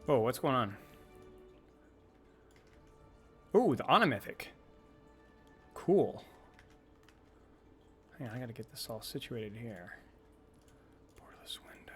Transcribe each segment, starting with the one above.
Whoa, what's going on? Ooh, the Onomythic. Cool. Hang on, I gotta get this all situated here. Borderless windowed.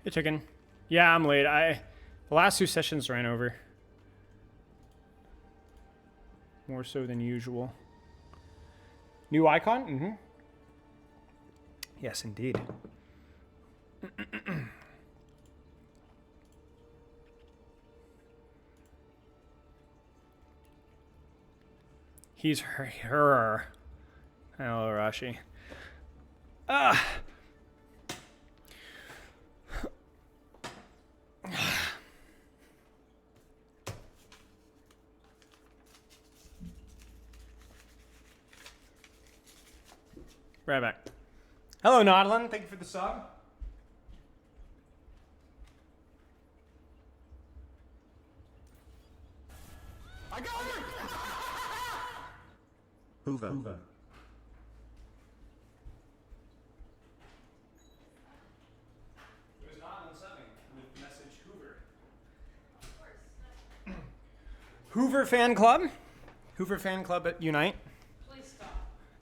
Hey, chicken. Yeah, I'm late. The last 2 sessions ran over. More so than usual. New icon? Mm-hmm. Yes, indeed. He's her. Hello, Rashi. Ah. Right back. Hello, Nodlin. Thank you for the sub. I got it! Hoover. There's Nodlin subbing with message Hoover. Of course. Hoover fan club? Hoover fan club at Unite.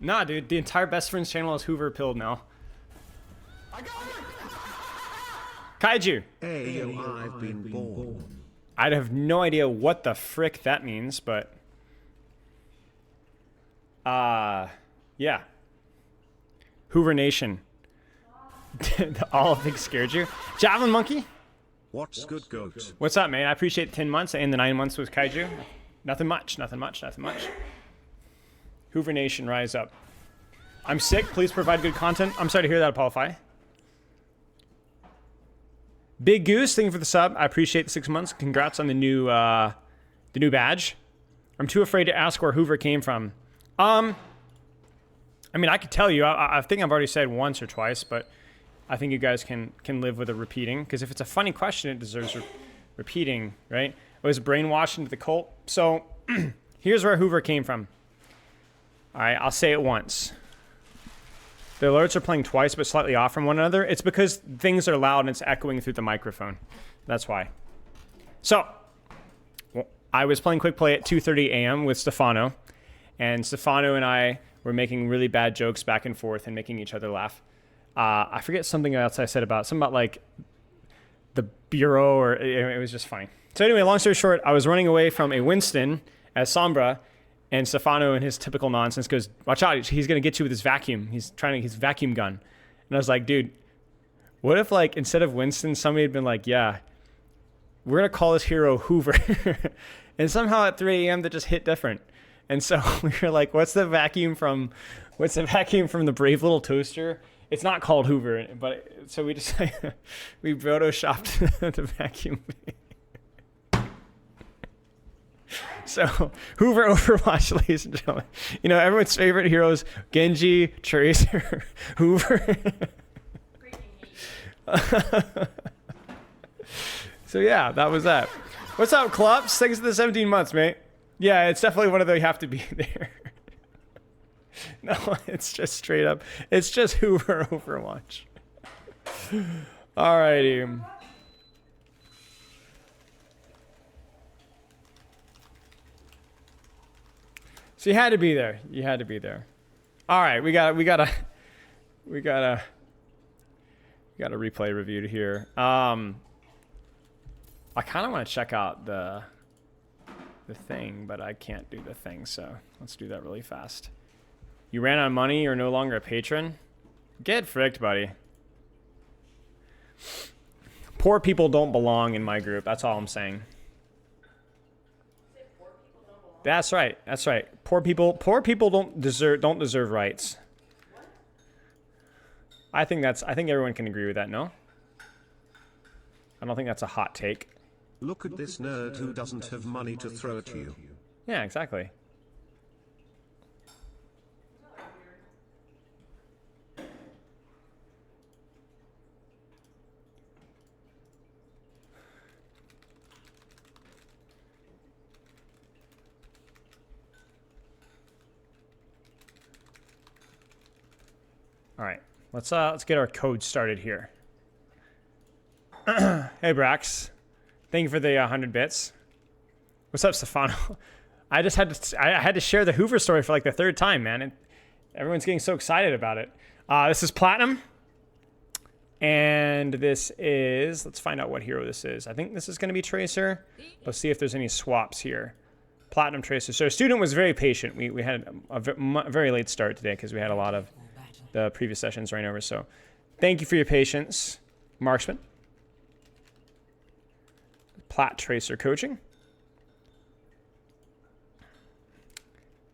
Nah, dude, the entire Best Friends channel is Hoover pilled now. I got it! Kaiju. Hey, I've been born. I have no idea what the frick that means, but yeah. Hoover Nation. The Olive thing scared you. Javelin Monkey. What's good, goat? What's up, man? I appreciate the 10 months and the 9 months with Kaiju. Nothing much, nothing much, nothing much. Hoover Nation, rise up. I'm sick. Please provide good content. I'm sorry to hear that, Apollo. Big Goose, thank you for the sub. I appreciate the 6 months. Congrats on the new badge. I'm too afraid to ask where Hoover came from. I mean, I could tell you. I think I've already said once or twice, but I think you guys can live with it repeating. Because if it's a funny question, it deserves repeating, right? I was brainwashed into the cult. So here's where Hoover came from. All right, I'll say it once. The alerts are playing twice, but slightly off from one another. It's because things are loud and it's echoing through the microphone. That's why. So, I was playing Quick Play at 2:30 a.m. with Stefano. And Stefano and I were making really bad jokes back and forth and making each other laugh. I forget something else I said something about like the Bureau, or it was just funny. So anyway, long story short, I was running away from a Winston as Sombra. And Stefano, in his typical nonsense, goes, "Watch out! He's gonna get you with his vacuum. He's trying his vacuum gun." And I was like, "Dude, what if like instead of Winston, somebody had been like, yeah, we're gonna call this hero Hoover," and somehow at 3 a.m. that just hit different. And so we were like, "What's the vacuum from the Brave Little Toaster?" It's not called Hoover, but so we just we photoshopped the vacuum. So, Hoover Overwatch, ladies and gentlemen. You know, everyone's favorite heroes, Genji, Tracer, Hoover. So, yeah, that was that. What's up, Klops? Thanks for the 17 months, mate. Yeah, it's definitely one of the you have to be there. No, it's just straight up. It's just Hoover Overwatch. Alrighty. So you had to be there. You had to be there. All right, we got a replay review here. I kind of want to check out the thing, but I can't do the thing. So let's do that really fast. You ran out of money. You're no longer a patron. Get fricked, buddy. Poor people don't belong in my group. That's all I'm saying. That's right. That's right. Poor people don't deserve rights. I think everyone can agree with that, no? I don't think that's a hot take. Look at this nerd who doesn't have money to throw at you. Yeah, exactly. All right, let's get our code started here. Hey Brax, thank you for the 100 bits. What's up, Stefano? I had to share the Hoover story for like the third time, man. And everyone's getting so excited about it. This is Platinum, and this is, let's find out what hero this is. I think this is going to be Tracer. Let's see if there's any swaps here. Platinum Tracer. So student was very patient. We had a very late start today because we had a lot of the previous sessions ran over. So thank you for your patience, Marksman. Plat Tracer coaching.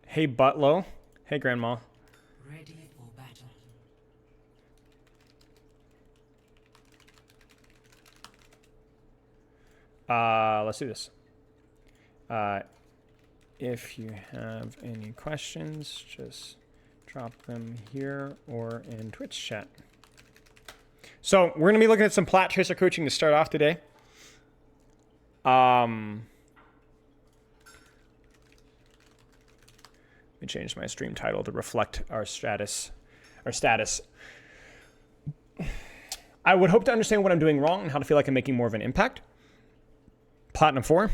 Hey Butlow. Hey Grandma. Ready for battle. Let's do this. If you have any questions, just drop them here or in Twitch chat. So we're going to be looking at some Plat Tracer coaching to start off today. Let me change my stream title to reflect our status. I would hope to understand what I'm doing wrong and how to feel like I'm making more of an impact. Platinum 4.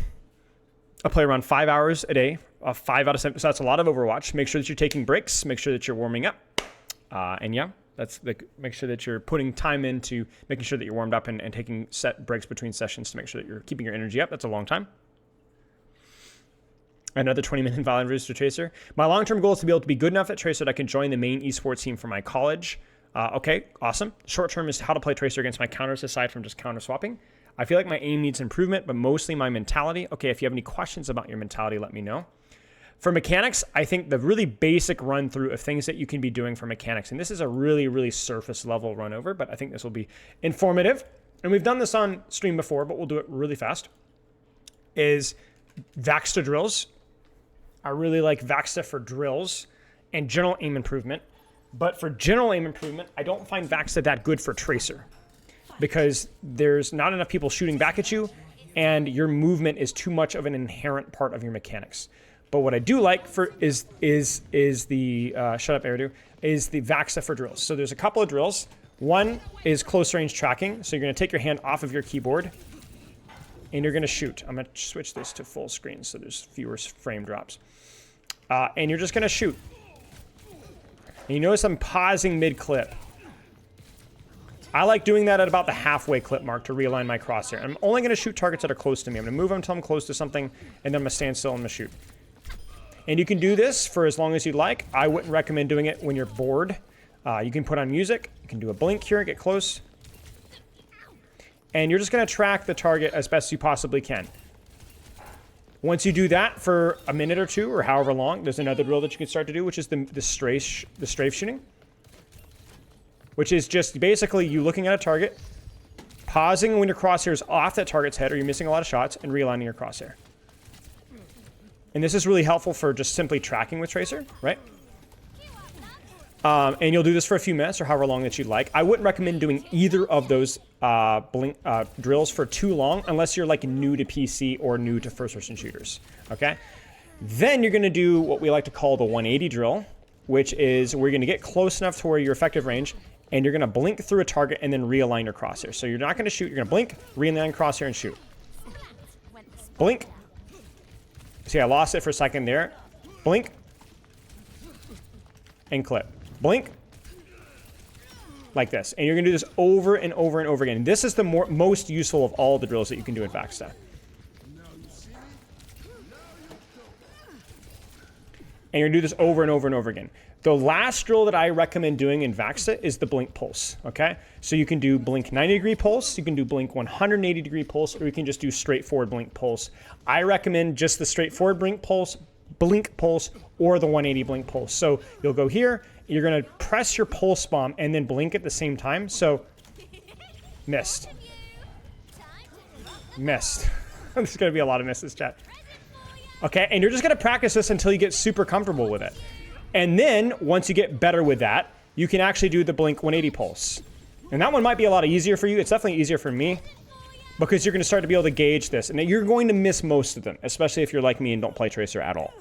I play around 5 hours a day, 5 out of 7. So that's a lot of Overwatch. Make sure that you're taking breaks. Make sure that you're warming up. And yeah, make sure that you're putting time into making sure that you're warmed up and taking set breaks between sessions to make sure that you're keeping your energy up. That's a long time. Another 20-minute Valorant Rooster Tracer. My long-term goal is to be able to be good enough at Tracer that I can join the main esports team for my college. Okay, awesome. Short-term is how to play Tracer against my counters aside from just counter swapping. I feel like my aim needs improvement, but mostly my mentality. Okay, if you have any questions about your mentality, let me know. For mechanics, I think the really basic run through of things that you can be doing for mechanics, and this is a really, really surface level run over, but I think this will be informative. And we've done this on stream before, but we'll do it really fast, is Vaxta drills. I really like Vaxta for drills and general aim improvement. But for general aim improvement, I don't find Vaxta that good for Tracer because there's not enough people shooting back at you and your movement is too much of an inherent part of your mechanics. But what I do like for is the shut up Eridu is the Vaxta for drills. So there's a couple of drills. One is close range tracking. So you're going to take your hand off of your keyboard and you're going to shoot. I'm going to switch this to full screen so there's fewer frame drops. And you're just going to shoot. And you notice I'm pausing mid-clip. I like doing that at about the halfway clip mark to realign my crosshair. I'm only going to shoot targets that are close to me. I'm going to move them until I'm close to something, and then I'm going to stand still and I'm going to shoot. And you can do this for as long as you'd like. I wouldn't recommend doing it when you're bored. You can put on music. You can do a blink here, get close. And you're just going to track the target as best you possibly can. Once you do that for a minute or two or however long, there's another drill that you can start to do, which is the strafe shooting. Which is just basically you looking at a target, pausing when your crosshair is off that target's head or you're missing a lot of shots, and realigning your crosshair. And this is really helpful for just simply tracking with Tracer, right? And you'll do this for a few minutes or however long that you'd like. I wouldn't recommend doing either of those drills for too long unless you're like new to PC or new to first-person shooters, okay? Then you're going to do what we like to call the 180 drill, which is we're going to get close enough to where your effective range, and you're going to blink through a target and then realign your crosshair. So you're not going to shoot. You're going to blink, realign crosshair, and shoot. Blink. See, I lost it for a second there. Blink. And clip. Blink. Like this. And you're going to do this over and over and over again. This is the most useful of all the drills that you can do in Vaxta. And you're going to do this over and over and over again. The last drill that I recommend doing in Vaxta is the blink pulse, okay? So you can do blink 90 degree pulse, you can do blink 180 degree pulse, or you can just do straightforward blink pulse. I recommend just the straightforward blink pulse, or the 180 blink pulse. So you'll go here, you're gonna press your pulse bomb and then blink at the same time. So, missed. Missed. There's going to be a lot of misses, chat. Okay, and you're just going to practice this until you get super comfortable with it. And then, once you get better with that, you can actually do the Blink 180 pulse. And that one might be a lot easier for you. It's definitely easier for me because you're going to start to be able to gauge this. And you're going to miss most of them, especially if you're like me and don't play Tracer at all.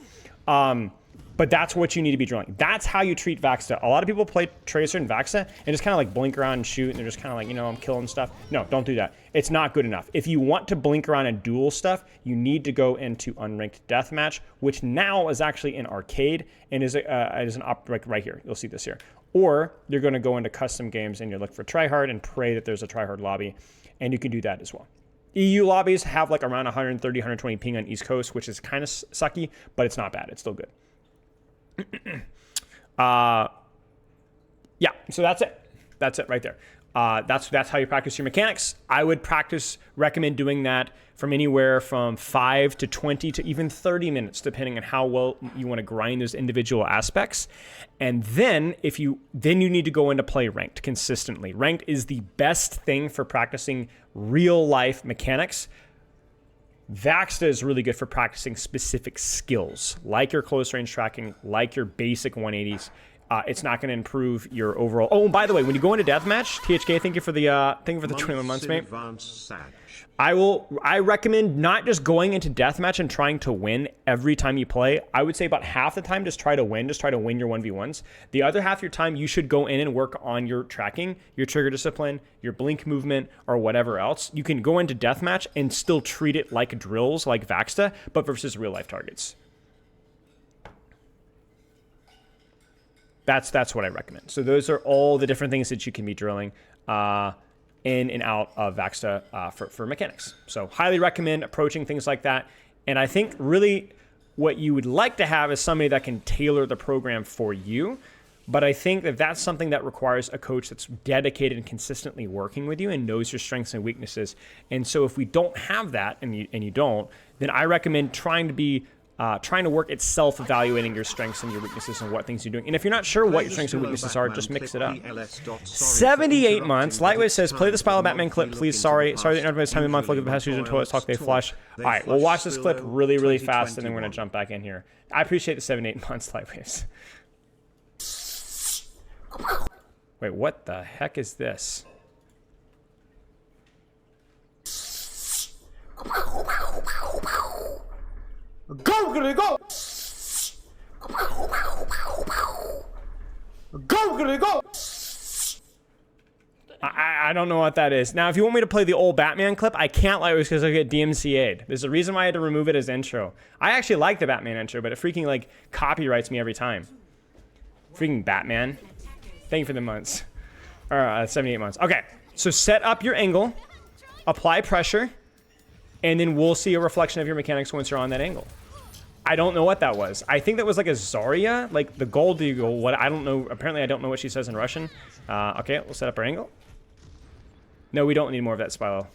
But that's what you need to be drilling. That's how you treat Vaxta. A lot of people play Tracer and Vaxta and just kind of like blink around and shoot, and they're just kind of like, you know, I'm killing stuff. No, don't do that. It's not good enough. If you want to blink around and duel stuff, you need to go into Unranked Deathmatch, which now is actually in Arcade and is an right here. You'll see this here. Or you're going to go into custom games and you look for tryhard and pray that there's a tryhard lobby, and you can do that as well. EU lobbies have like around 130, 120 ping on East Coast, which is kind of sucky, but it's not bad. It's still good. Yeah, so that's it. That's it right there. That's how you practice your mechanics. I would recommend doing that from anywhere from 5 to 20 to even 30 minutes, depending on how well you want to grind those individual aspects. And then you need to go into play ranked consistently. Ranked is the best thing for practicing real life mechanics. Vaxta is really good for practicing specific skills, like your close range tracking, like your basic 180s. It's not going to improve your overall. Oh, and by the way, when you go into deathmatch, THK, thank you for the 21 months, mate. I recommend not just going into deathmatch and trying to win every time you play. I would say about half the time, just try to win your 1v1s. The other half of your time, you should go in and work on your tracking, your trigger discipline, your blink movement, or whatever else. You can go into deathmatch and still treat it like drills, like Vaxta, but versus real life targets. That's what I recommend. So those are all the different things that you can be drilling in and out of Vaxta for mechanics. So highly recommend approaching things like that. And I think really what you would like to have is somebody that can tailor the program for you. But I think that that's something that requires a coach that's dedicated and consistently working with you and knows your strengths and weaknesses. And so if we don't have that, and you don't, then I recommend trying to work at self-evaluating your strengths and your weaknesses and what things you're doing. And if you're not sure what your strengths and weaknesses are, just mix it up. 78 months. Lightweight says, play the Spyro Batman clip, please. Sorry that everybody's time of the month. Look at the past users and toilets talk, they flush. All right, we'll watch this clip really, really fast, and then we're going to jump back in here. I appreciate the 78 months, Lightwaves. Wait, what the heck is this? Go, gonna go! Go, gonna go! I don't know what that is. Now, if you want me to play the old Batman clip, I can't like because I get DMCA'd. There's a reason why I had to remove it as intro. I actually like the Batman intro, but it freaking like copyrights me every time. Freaking Batman. Thank you for the months. 78 months. Okay, so set up your angle, apply pressure, and then we'll see a reflection of your mechanics once you're on that angle. I don't know what that was. I think that was like a Zarya, like the gold eagle. What I don't know. Apparently, I don't know what she says in Russian. Okay, we'll set up our angle. No, we don't need more of that, Spylo.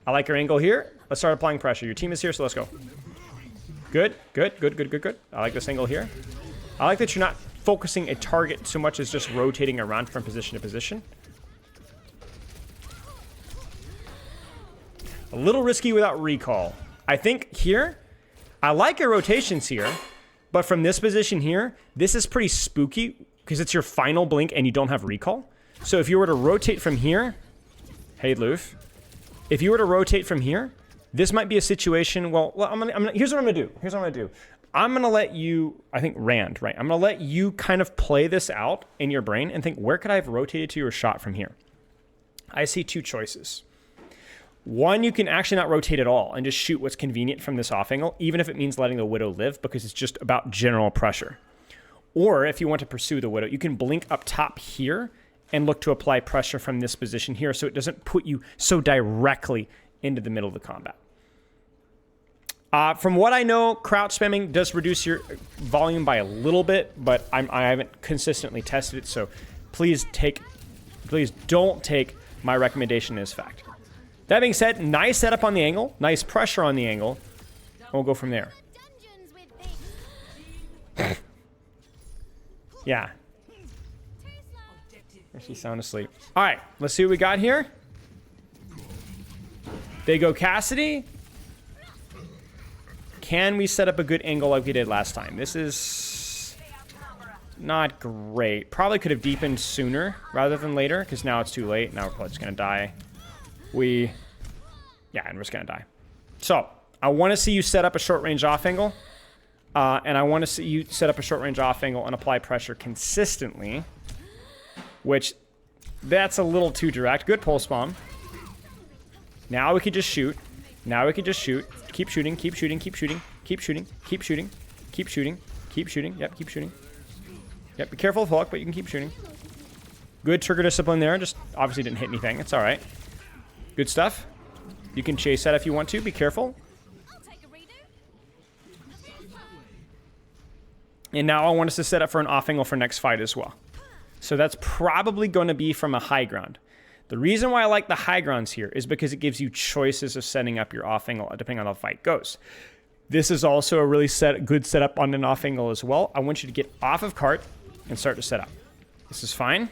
I like your angle here. Let's start applying pressure. Your team is here, so let's go. Good, good, good, good, good, good. I like this angle here. I like that you're not focusing a target so much as just rotating around from position to position. A little risky without recall. I think here, I like your rotations here, but from this position here, this is pretty spooky because it's your final blink and you don't have recall. So if you were to rotate from here, hey Loof, if you were to rotate from here, this might be a situation. Well, here's what I'm gonna do. I'm gonna let you, I think Rand, right? I'm gonna let you kind of play this out in your brain and think, where could I have rotated to or shot from here? I see two choices. One, you can actually not rotate at all and just shoot what's convenient from this off angle, even if it means letting the Widow live, because it's just about general pressure. Or if you want to pursue the Widow, you can blink up top here and look to apply pressure from this position here so it doesn't put you so directly into the middle of the combat. From what I know, crouch spamming does reduce your volume by a little bit, but I haven't consistently tested it, so please don't take my recommendation as fact. That being said, nice setup on the angle, nice pressure on the angle, and we'll go from there. Yeah. She's sound asleep. All right, let's see what we got here. They go Cassidy. Can we set up a good angle like we did last time? This is not great. Probably could have deepened sooner rather than later, because now it's too late. Now we're probably just going to die. Yeah, and we're just going to die. So, I want to see you set up a short-range off angle. And I want to see you set up a short-range off angle and apply pressure consistently. Which, that's a little too direct. Good pulse bomb. Now we can just shoot. Now we can just shoot. Keep shooting, keep shooting, keep shooting, keep shooting, keep shooting, keep shooting, keep shooting. Yep, keep shooting. Yep, be careful of hook, but you can keep shooting. Good trigger discipline there. Just obviously didn't hit anything. It's alright. Good stuff. You can chase that if you want to. Be careful. And now I want us to set up for an off angle for next fight as well. So that's probably going to be from a high ground. The reason why I like the high grounds here is because it gives you choices of setting up your off angle depending on how the fight goes. This is also a really good setup on an off angle as well. I want you to get off of cart and start to set up. This is fine.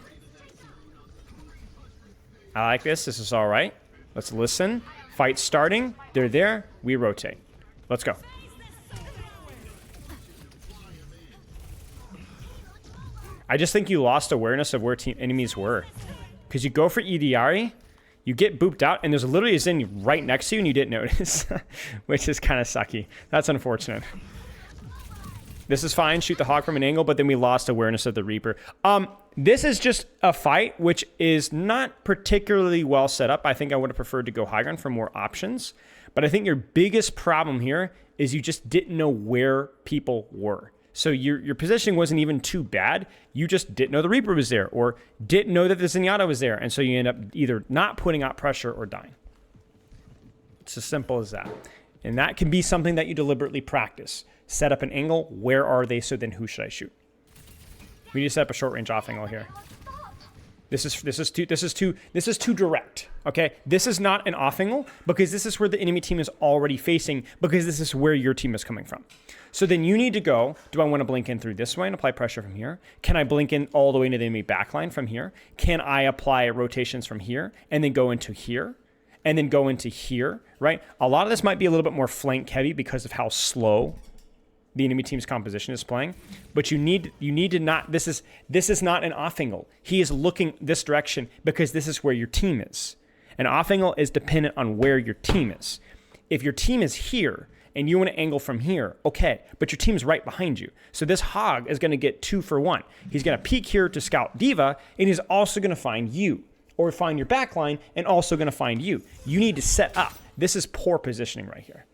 I like this. This is all right. Let's listen. Fight starting. They're there. We rotate. Let's go. I just think you lost awareness of where team enemies were. Because you go for EDRE, you get booped out, and there's literally a Xin right next to you and you didn't notice. Which is kind of sucky. That's unfortunate. This is fine. Shoot the hawk from an angle, but then we lost awareness of the Reaper. This is just a fight which is not particularly well set up. I think I would have preferred to go high ground for more options. But I think your biggest problem here is you just didn't know where people were. So your positioning wasn't even too bad. You just didn't know the Reaper was there or didn't know that the Zenyatta was there. And so you end up either not putting out pressure or dying. It's as simple as that. And that can be something that you deliberately practice. Set up an angle. Where are they? So then who should I shoot? We need to set up a short range off angle here. This is too direct. Okay? This is not an off angle because this is where the enemy team is already facing because this is where your team is coming from. So then you need to go, do I want to blink in through this way and apply pressure from here? Can I blink in all the way into the enemy backline from here? Can I apply rotations from here and then go into here and then go into here, right? A lot of this might be a little bit more flank heavy because of how slow the enemy team's composition is playing, but you need to not, this is not an off angle. He is looking this direction because this is where your team is. An off angle is dependent on where your team is. If your team is here and you want to angle from here, okay, but your team's right behind you. So this hog is going to get 2 for 1. He's going to peek here to scout D.Va, and he's also going to find you, or find your backline, and also going to find you. You need to set up. This is poor positioning right here.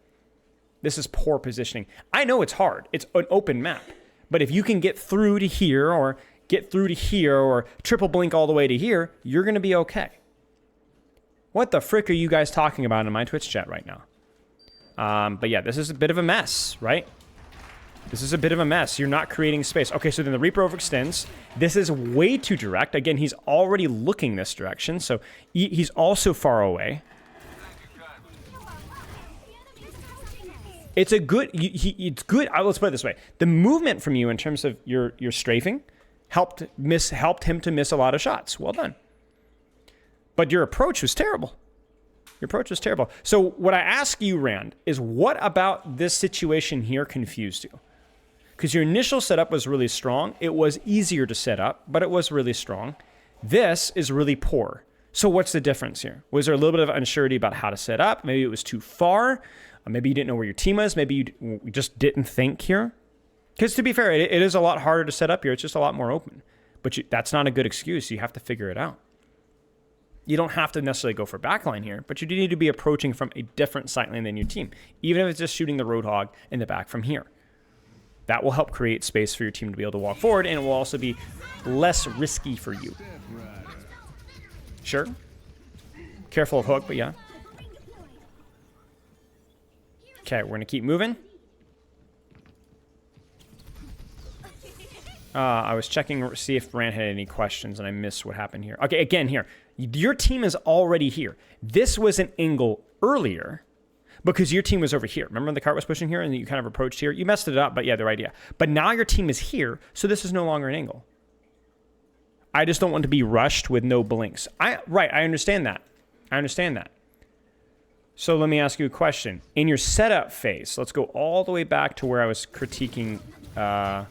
This is poor positioning. I know it's hard. It's an open map. But if you can get through to here, or get through to here, or triple blink all the way to here, you're going to be okay. What the frick are you guys talking about in my Twitch chat right now? But yeah, this is a bit of a mess, right? This is a bit of a mess. You're not creating space. Okay, so then the Reaper overextends. This is way too direct. Again, he's already looking this direction, so he's also far away. It's a good, it's good. Let's put it this way. The movement from you in terms of your strafing helped him to miss a lot of shots. Well done. But your approach was terrible. Your approach was terrible. So what I ask you, Rand, is what about this situation here confused you? Because your initial setup was really strong. It was easier to set up, but it was really strong. This is really poor. So what's the difference here? Was there a little bit of uncertainty about how to set up? Maybe it was too far. Maybe you didn't know where your team was. Maybe you just didn't think here. Because to be fair, it is a lot harder to set up here. It's just a lot more open. But that's not a good excuse. You have to figure it out. You don't have to necessarily go for backline here, but you do need to be approaching from a different sight lane than your team, even if it's just shooting the Roadhog in the back from here. That will help create space for your team to be able to walk forward, and it will also be less risky for you. Sure. Careful of hook, but yeah. Okay, we're going to keep moving. I was checking to see if Rand had any questions, and I missed what happened here. Okay, again here. Your team is already here. This was an angle earlier because your team was over here. Remember when the cart was pushing here and you kind of approached here? You messed it up, but yeah, the right idea. But now your team is here, so this is no longer an angle. I just don't want to be rushed with no blinks. I understand that. I understand that. So let me ask you a question. In your setup phase, let's go all the way back to where I was critiquing. Was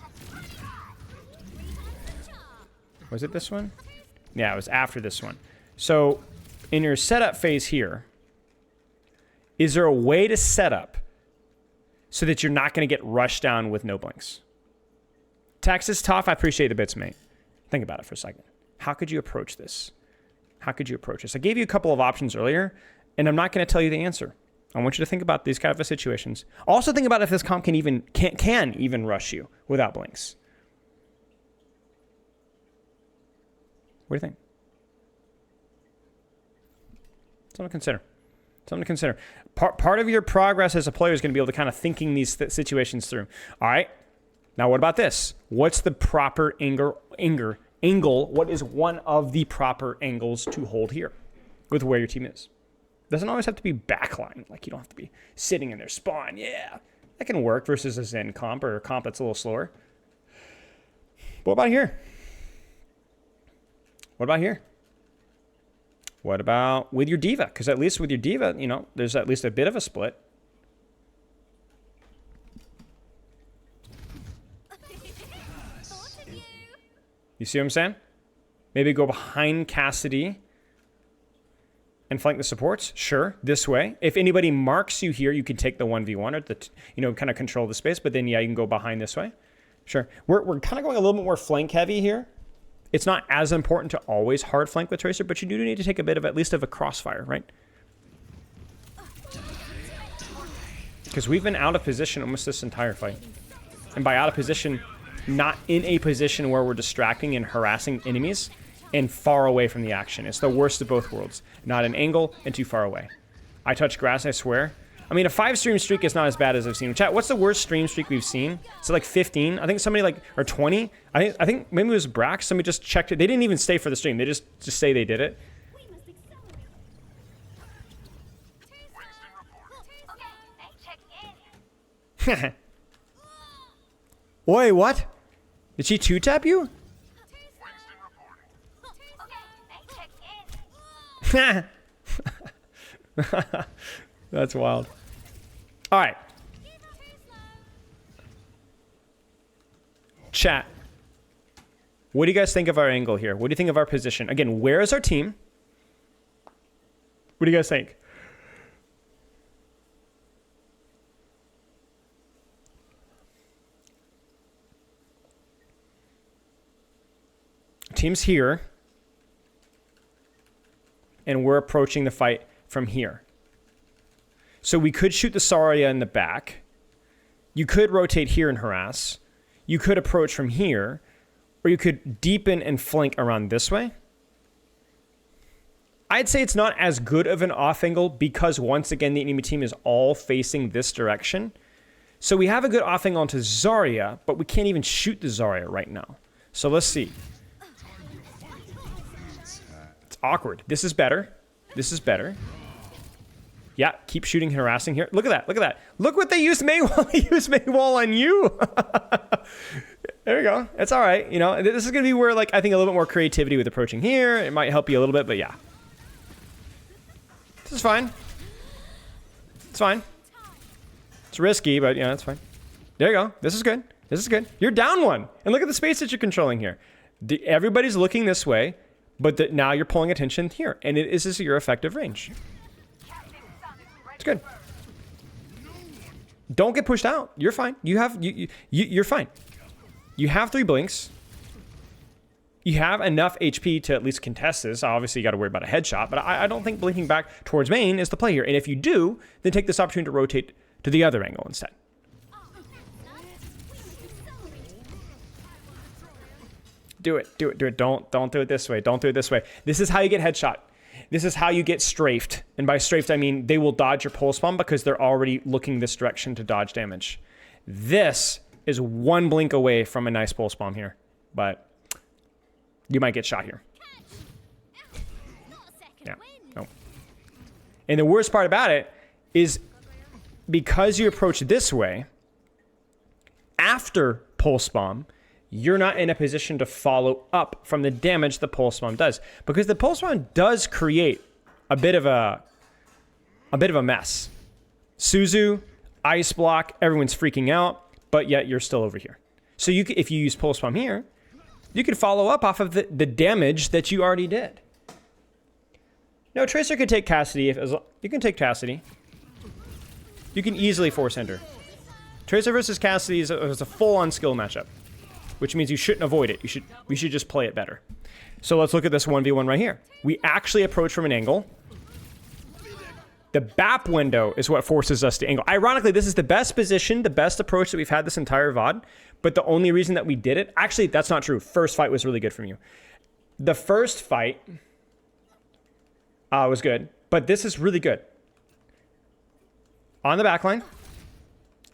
it this one? Yeah, it was after this one. So in your setup phase here, is there a way to set up so that you're not going to get rushed down with no blinks? Texas tough. I appreciate the bits, mate. Think about it for a second. How could you approach this? How could you approach this? I gave you a couple of options earlier, and I'm not going to tell you the answer. I want you to think about these kind of situations. Also think about if this comp can even rush you without blinks. What do you think? Something to consider. Something to consider. Part of your progress as a player is going to be able to kind of thinking these situations through. All right. Now, what about this? What's the proper angle? What is one of the proper angles to hold here with where your team is? Doesn't always have to be backline. Like, you don't have to be sitting in their spawn. Yeah, that can work versus a Zen comp or a comp that's a little slower. What about here? What about here? What about with your diva? Because at least with your diva, you know, there's at least a bit of a split. You see what I'm saying? Maybe go behind Cassidy and flank the supports. Sure, this way. If anybody marks you here, you can take the 1v1 or the, you know, kind of control the space. But then, yeah, you can go behind this way. Sure. We're kind of going a little bit more flank heavy here. It's not as important to always hard flank with Tracer, but you do need to take a bit of, at least of a crossfire, right? Because we've been out of position almost this entire fight. And by out of position, not in a position where we're distracting and harassing enemies and far away from the action. It's the worst of both worlds. Not an angle and too far away. I touch grass, I swear. I mean, a 5 stream streak is not as bad as I've seen. Chat, what's the worst stream streak we've seen? Is it like 15? I think somebody like, or 20? I think maybe it was Brax. Somebody just checked it. They didn't even stay for the stream. They just say they did it. Oi, what? Did she 2-tap you? That's wild. All right. Chat. What do you guys think of our angle here? What do you think of our position? Again, where is our team? What do you guys think? Team's here. And we're approaching the fight from here. So we could shoot the Zarya in the back. You could rotate here and harass. You could approach from here. Or you could deepen and flank around this way. I'd say it's not as good of an off angle because once again the enemy team is all facing this direction. So we have a good off angle onto Zarya, but we can't even shoot the Zarya right now. So let's see. It's awkward. This is better. This is better. Yeah, keep shooting, harassing here. Look at that. Look at that. Look what they used Maywall. They used Maywall on you. There we go. It's all right. You know, this is going to be where, like, I think a little bit more creativity with approaching here. It might help you a little bit, but yeah. This is fine. It's fine. It's risky, but, yeah, it's fine. There you go. This is good. This is good. You're down one. And look at the space that you're controlling here. Everybody's looking this way, but now you're pulling attention here. And this is your effective range. It's good. Don't get pushed out. You're fine. You're fine. You have 3 blinks. You have enough HP to at least contest this. Obviously, you got to worry about a headshot, but I don't think blinking back towards main is the play here. And if you do, then take this opportunity to rotate to the other angle instead. Do it. Do it. Do it. Don't do it this way. Don't do it this way. This is how you get headshot. This is how you get strafed. And by strafed, I mean they will dodge your pulse bomb because they're already looking this direction to dodge damage. This is 1 blink away from a nice pulse bomb here. But you might get shot here. Yeah. No. And the worst part about it is because you approach this way, after pulse bomb, you're not in a position to follow up from the damage the pulse bomb does. Because the pulse bomb does create a bit of a a bit of a mess. Suzu, ice block, everyone's freaking out, but yet you're still over here. So you could, if you use Pulse Bomb here, you could follow up off of the damage that you already did. No, Tracer could take Cassidy. You can take Cassidy. You can easily force enter. Tracer versus Cassidy is a full-on skill matchup, which means you shouldn't avoid it. We should just play it better. So let's look at this 1v1 right here. We actually approach from an angle. The BAP window is what forces us to angle. Ironically, this is the best position, the best approach that we've had this entire VOD, but the only reason that we did it, actually, that's not true. First fight was really good from you. The first fight was good, but this is really good. On the backline,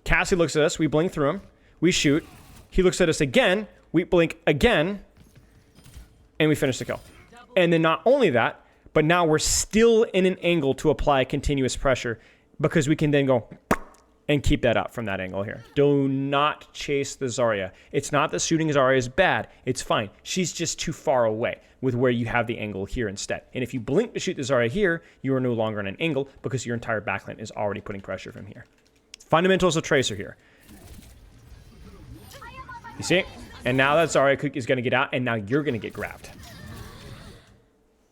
Cassie looks at us, we blink through him, we shoot, he looks at us again, we blink again, and we finish the kill. And then not only that, but now we're still in an angle to apply continuous pressure because we can then go and keep that up from that angle here. Do not chase the Zarya. It's not that shooting Zarya is bad. It's fine. She's just too far away with where you have the angle here instead. And if you blink to shoot the Zarya here, you are no longer on an angle because your entire backline is already putting pressure from here. Fundamentals of Tracer here. You see? And now that Zarya is going to get out, and now you're going to get grabbed.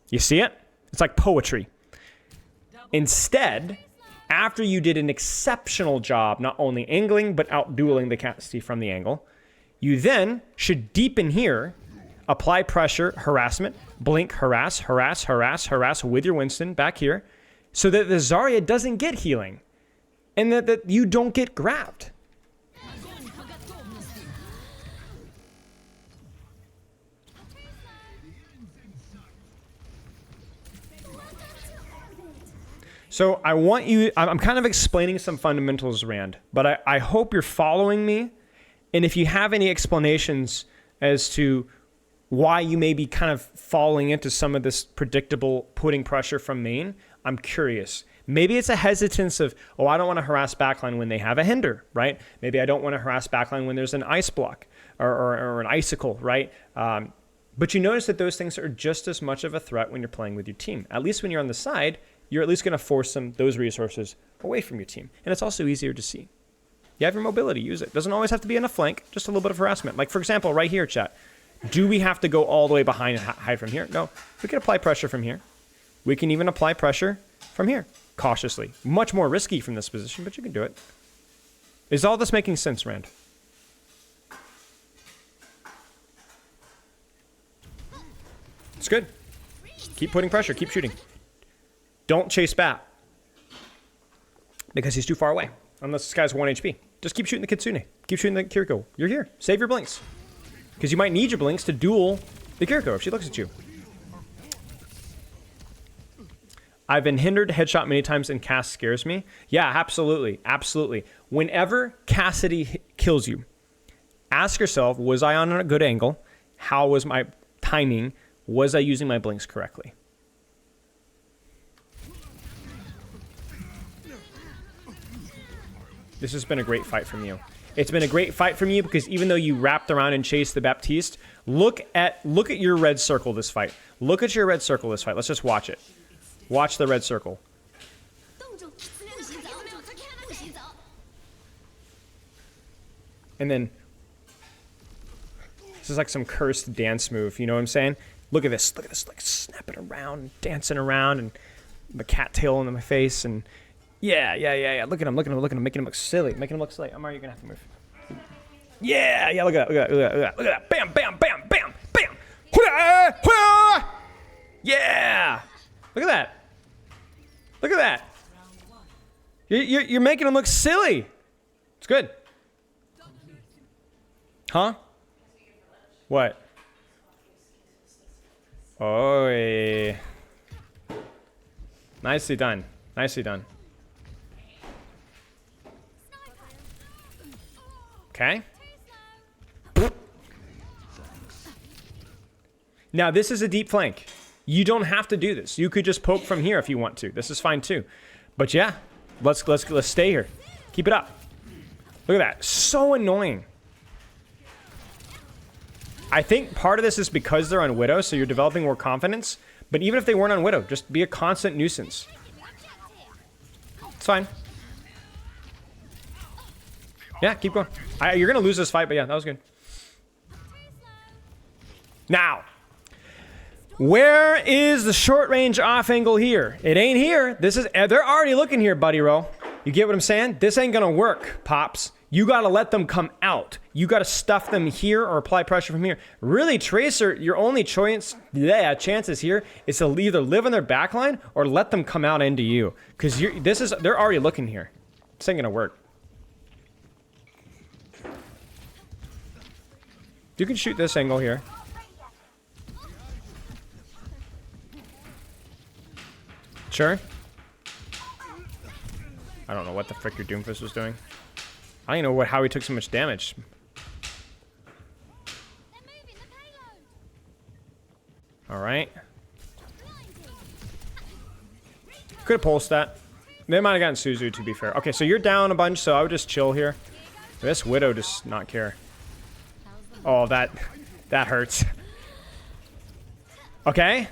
You see it? It's like poetry. Instead, after you did an exceptional job, not only angling, but out-dueling the Cassidy from the angle, you then should deepen here, apply pressure, harassment, blink, harass with your Winston back here, so that the Zarya doesn't get healing, and that you don't get grabbed. So I want you, I'm kind of explaining some fundamentals, Rand, but I hope you're following me. And if you have any explanations as to why you may be kind of falling into some of this predictable putting pressure from main, I'm curious. Maybe it's a hesitance of, oh, I don't want to harass backline when they have a hinder, right? Maybe I don't want to harass backline when there's an ice block or an icicle, right? But you notice that those things are just as much of a threat when you're playing with your team. At least when you're on the side, you're at least going to force those resources away from your team. And it's also easier to see. You have your mobility, use it. Doesn't always have to be in a flank, just a little bit of harassment. Like, for example, right here, chat. Do we have to go all the way behind and hide from here? No. We can apply pressure from here. We can even apply pressure from here, cautiously. Much more risky from this position, but you can do it. Is all this making sense, Rand? It's good. Keep putting pressure, keep shooting. Don't chase BAP because he's too far away. Unless this guy's 1 HP. Just keep shooting the Kitsune. Keep shooting the Kiriko. You're here. Save your blinks. Because you might need your blinks to duel the Kiriko if she looks at you. I've been hindered headshot many times and Cass scares me. Yeah, absolutely. Absolutely. Whenever Cassidy kills you, ask yourself, was I on a good angle? How was my timing? Was I using my blinks correctly? This has been a great fight from you. It's been a great fight from you because even though you wrapped around and chased the Baptiste, look at your red circle this fight. Look at your red circle this fight. Let's just watch it. Watch the red circle. And then this is like some cursed dance move, you know what I'm saying? Look at this, like snapping around, dancing around, and the cattail into my face, and yeah. Look at him, making him look silly, Amar, you're gonna have to move. Yeah, look at that. Bam. Yeah, look at that. You're making him look silly. It's good. Huh? What? Oh, yeah. Nicely done. Okay. Now this is a deep flank. You don't have to do this. You could just poke from here if you want to. This is fine too. But yeah, let's stay here. Keep it up. Look at that. So annoying. I think part of this is because they're on Widow, so you're developing more confidence. But even if they weren't on Widow, just be a constant nuisance. It's fine. Yeah, keep going. You're gonna lose this fight, but yeah, that was good. Now, where is the short range off angle here? It ain't here. This is, they're already looking here, buddy roll. You get what I'm saying? This ain't gonna work, Pops. You gotta let them come out. You gotta stuff them here or apply pressure from here. Really, Tracer, your only chances here is to either live on their backline or let them come out into you. Because they're already looking here. This ain't gonna work. You can shoot this angle here. Sure. I don't know what the frick your Doomfist was doing. I don't even know how he took so much damage. Alright. Could have pulsed that. They might have gotten Suzu, to be fair. Okay, so you're down a bunch, so I would just chill here. This Widow does not care. Oh, that hurts. Okay.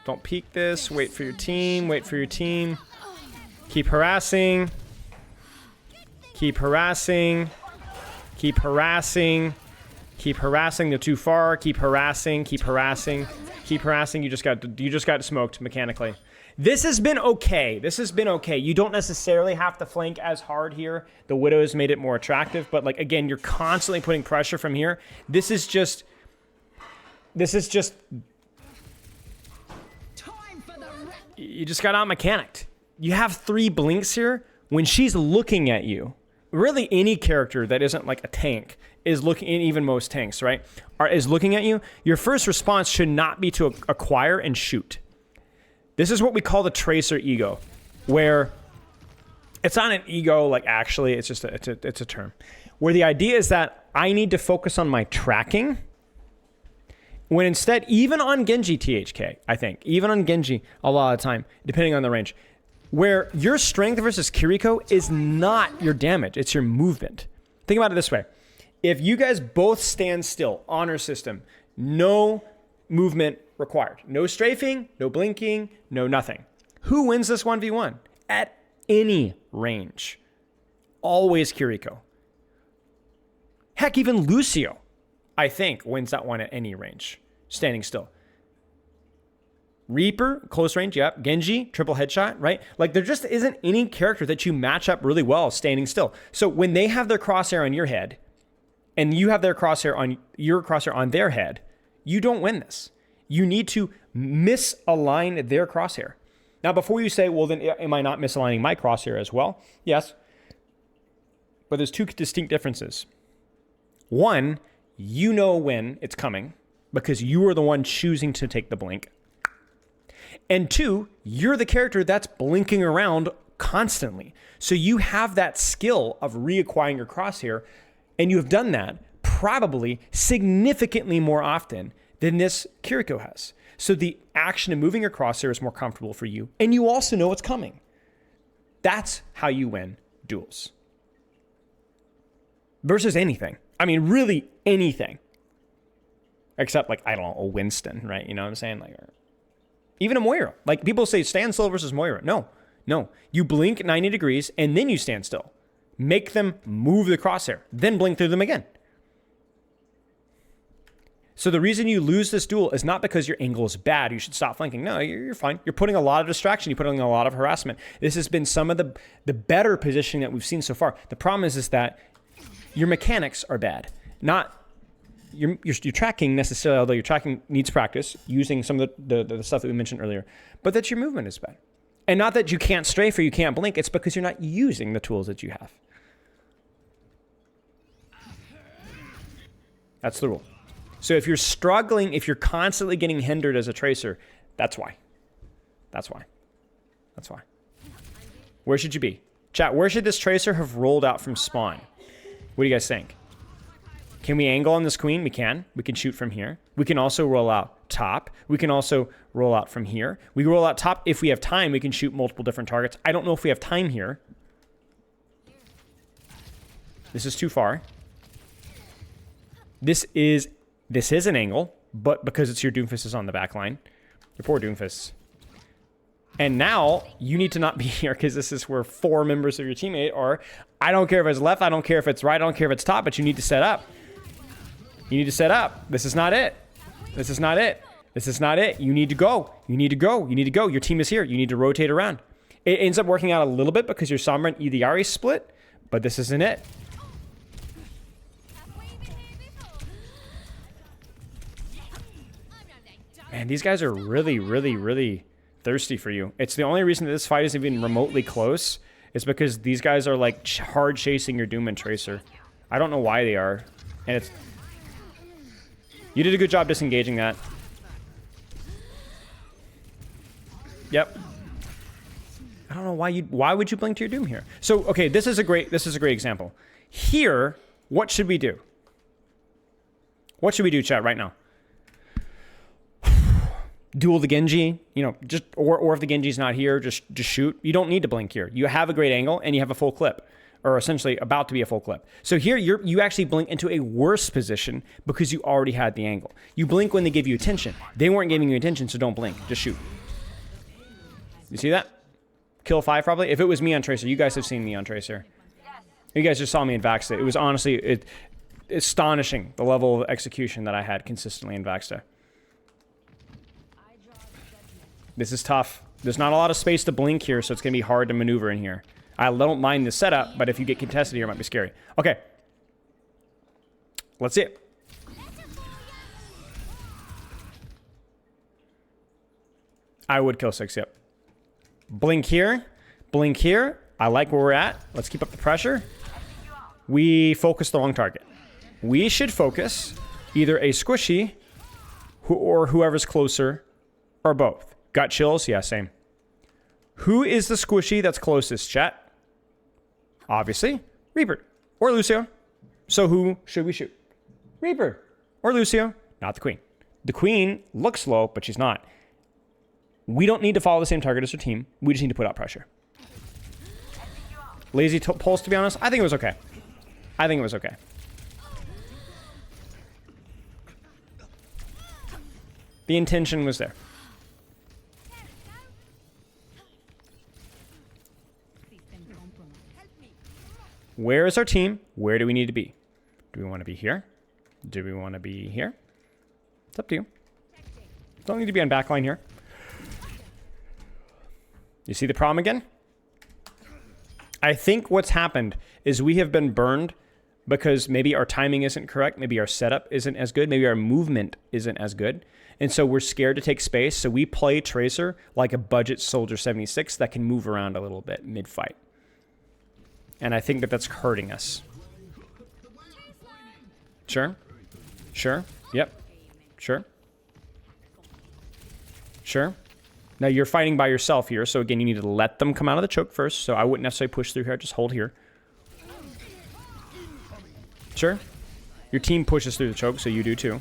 Don't peek this. Wait for your team. Wait for your team. Keep harassing. Keep harassing. Keep harassing. Keep harassing. They're too far. Keep harassing. Keep harassing. Keep harassing. You just got smoked mechanically. This has been okay. This has been okay. You don't necessarily have to flank as hard here. The Widow has made it more attractive, but like again, you're constantly putting pressure from here. This is just you just got out mechanicked. You have 3 blinks here. When she's looking at you, really any character that isn't like a tank is looking, even most tanks, right, is looking at you. Your first response should not be to acquire and shoot. This is what we call the Tracer ego, where it's not an ego, like actually, it's just it's a term, where the idea is that I need to focus on my tracking, when instead, even on Genji THK, I think, even on Genji a lot of the time, depending on the range, where your strength versus Kiriko is not your damage, it's your movement. Think about it this way. If you guys both stand still, honor system, no movement required. No strafing, no blinking, no nothing. Who wins this 1v1? At any range. Always Kiriko. Heck, even Lucio, I think, wins that one at any range. Standing still. Reaper, close range, yep. Genji, triple headshot, right? Like there just isn't any character that you match up really well standing still. So when they have their crosshair on your head, and you have their crosshair on their head, you don't win this. You need to misalign their crosshair. Now, before you say, well, then am I not misaligning my crosshair as well? Yes. But there's 2 distinct differences. One, you know when it's coming because you are the one choosing to take the blink. And 2, you're the character that's blinking around constantly. So you have that skill of reacquiring your crosshair, and you have done that probably significantly more often than this Kiriko has. So the action of moving your crosshair is more comfortable for you, and you also know what's coming. That's how you win duels. Versus anything. I mean, really anything. Except, like, I don't know, a Winston, right? You know what I'm saying? Like, even a Moira. Like, people say stand still versus Moira. No. You blink 90 degrees, and then you stand still. Make them move the crosshair, then blink through them again. So the reason you lose this duel is not because your angle is bad. You should stop flanking. No, you're fine. You're putting a lot of distraction. You're putting a lot of harassment. This has been some of the better positioning that we've seen so far. The problem is that your mechanics are bad. Not your tracking necessarily, although your tracking needs practice using some of the stuff that we mentioned earlier, but that your movement is bad. And not that you can't strafe or you can't blink. It's because you're not using the tools that you have. That's the rule. So if you're struggling, if you're constantly getting hindered as a Tracer, that's why. That's why. That's why. Where should you be? Chat, where should this Tracer have rolled out from spawn? What do you guys think? Can we angle on this queen? We can. We can shoot from here. We can also roll out top. We can also roll out from here. We can roll out top. If we have time, we can shoot multiple different targets. I don't know if we have time here. This is too far. This is an angle, but because it's your Doomfist is on the back line, Your poor Doomfists. And now you need to not be here because this is where 4 members of your teammate are. I don't care if it's left. I don't care if it's right. I don't care if it's top, but you need to set up. You need to set up. This is not it. This is not it. This is not it. You need to go. You need to go. You need to go. Your team is here. You need to rotate around. It ends up working out a little bit because your Sombra and Illari split, but this isn't it. Man, these guys are really, really, really thirsty for you. It's the only reason that this fight is even remotely close is because these guys are like hard chasing your Doom and Tracer. I don't know why they are. And it's... You did a good job disengaging that. Yep. I don't know why would you blink to your Doom here? So, okay, this is a great example. Here, what should we do? What should we do, chat, right now? Duel the Genji, you know, just or if the Genji's not here, just shoot. You don't need to blink here. You have a great angle and you have a full clip, or essentially about to be a full clip. So here you actually blink into a worse position because you already had the angle. You blink when they give you attention. They weren't giving you attention, so don't blink. Just shoot. You see that? Kill 5 probably. If it was me on Tracer, you guys have seen me on Tracer. You guys just saw me in Vaxta. It was honestly astonishing the level of execution that I had consistently in Vaxta. This is tough. There's not a lot of space to blink here, so it's going to be hard to maneuver in here. I don't mind the setup, but if you get contested here, it might be scary. Okay. Let's see it. I would kill 6, yep. Blink here. Blink here. I like where we're at. Let's keep up the pressure. We focus the wrong target. We should focus either a squishy or whoever's closer or both. Got chills? Yeah, same. Who is the squishy that's closest, chat? Obviously, Reaper or Lucio. So who should we shoot? Reaper or Lucio, not the Queen. The Queen looks low, but she's not. We don't need to follow the same target as her team. We just need to put out pressure. Lazy pulse, to be honest. I think it was okay. I think it was okay. The intention was there. Where is our team? Where do we need to be? Do we want to be here? Do we want to be here? It's up to you. Don't need to be on backline here. You see the problem again? I think what's happened is we have been burned because maybe our timing isn't correct. Maybe our setup isn't as good. Maybe our movement isn't as good. And so we're scared to take space. So we play Tracer like a budget Soldier 76 that can move around a little bit mid-fight. And I think that that's hurting us. Sure. Sure. Yep. Sure. Sure. Now you're fighting by yourself here. So again, you need to let them come out of the choke first. So I wouldn't necessarily push through here. Just hold here. Sure. Your team pushes through the choke, so you do too.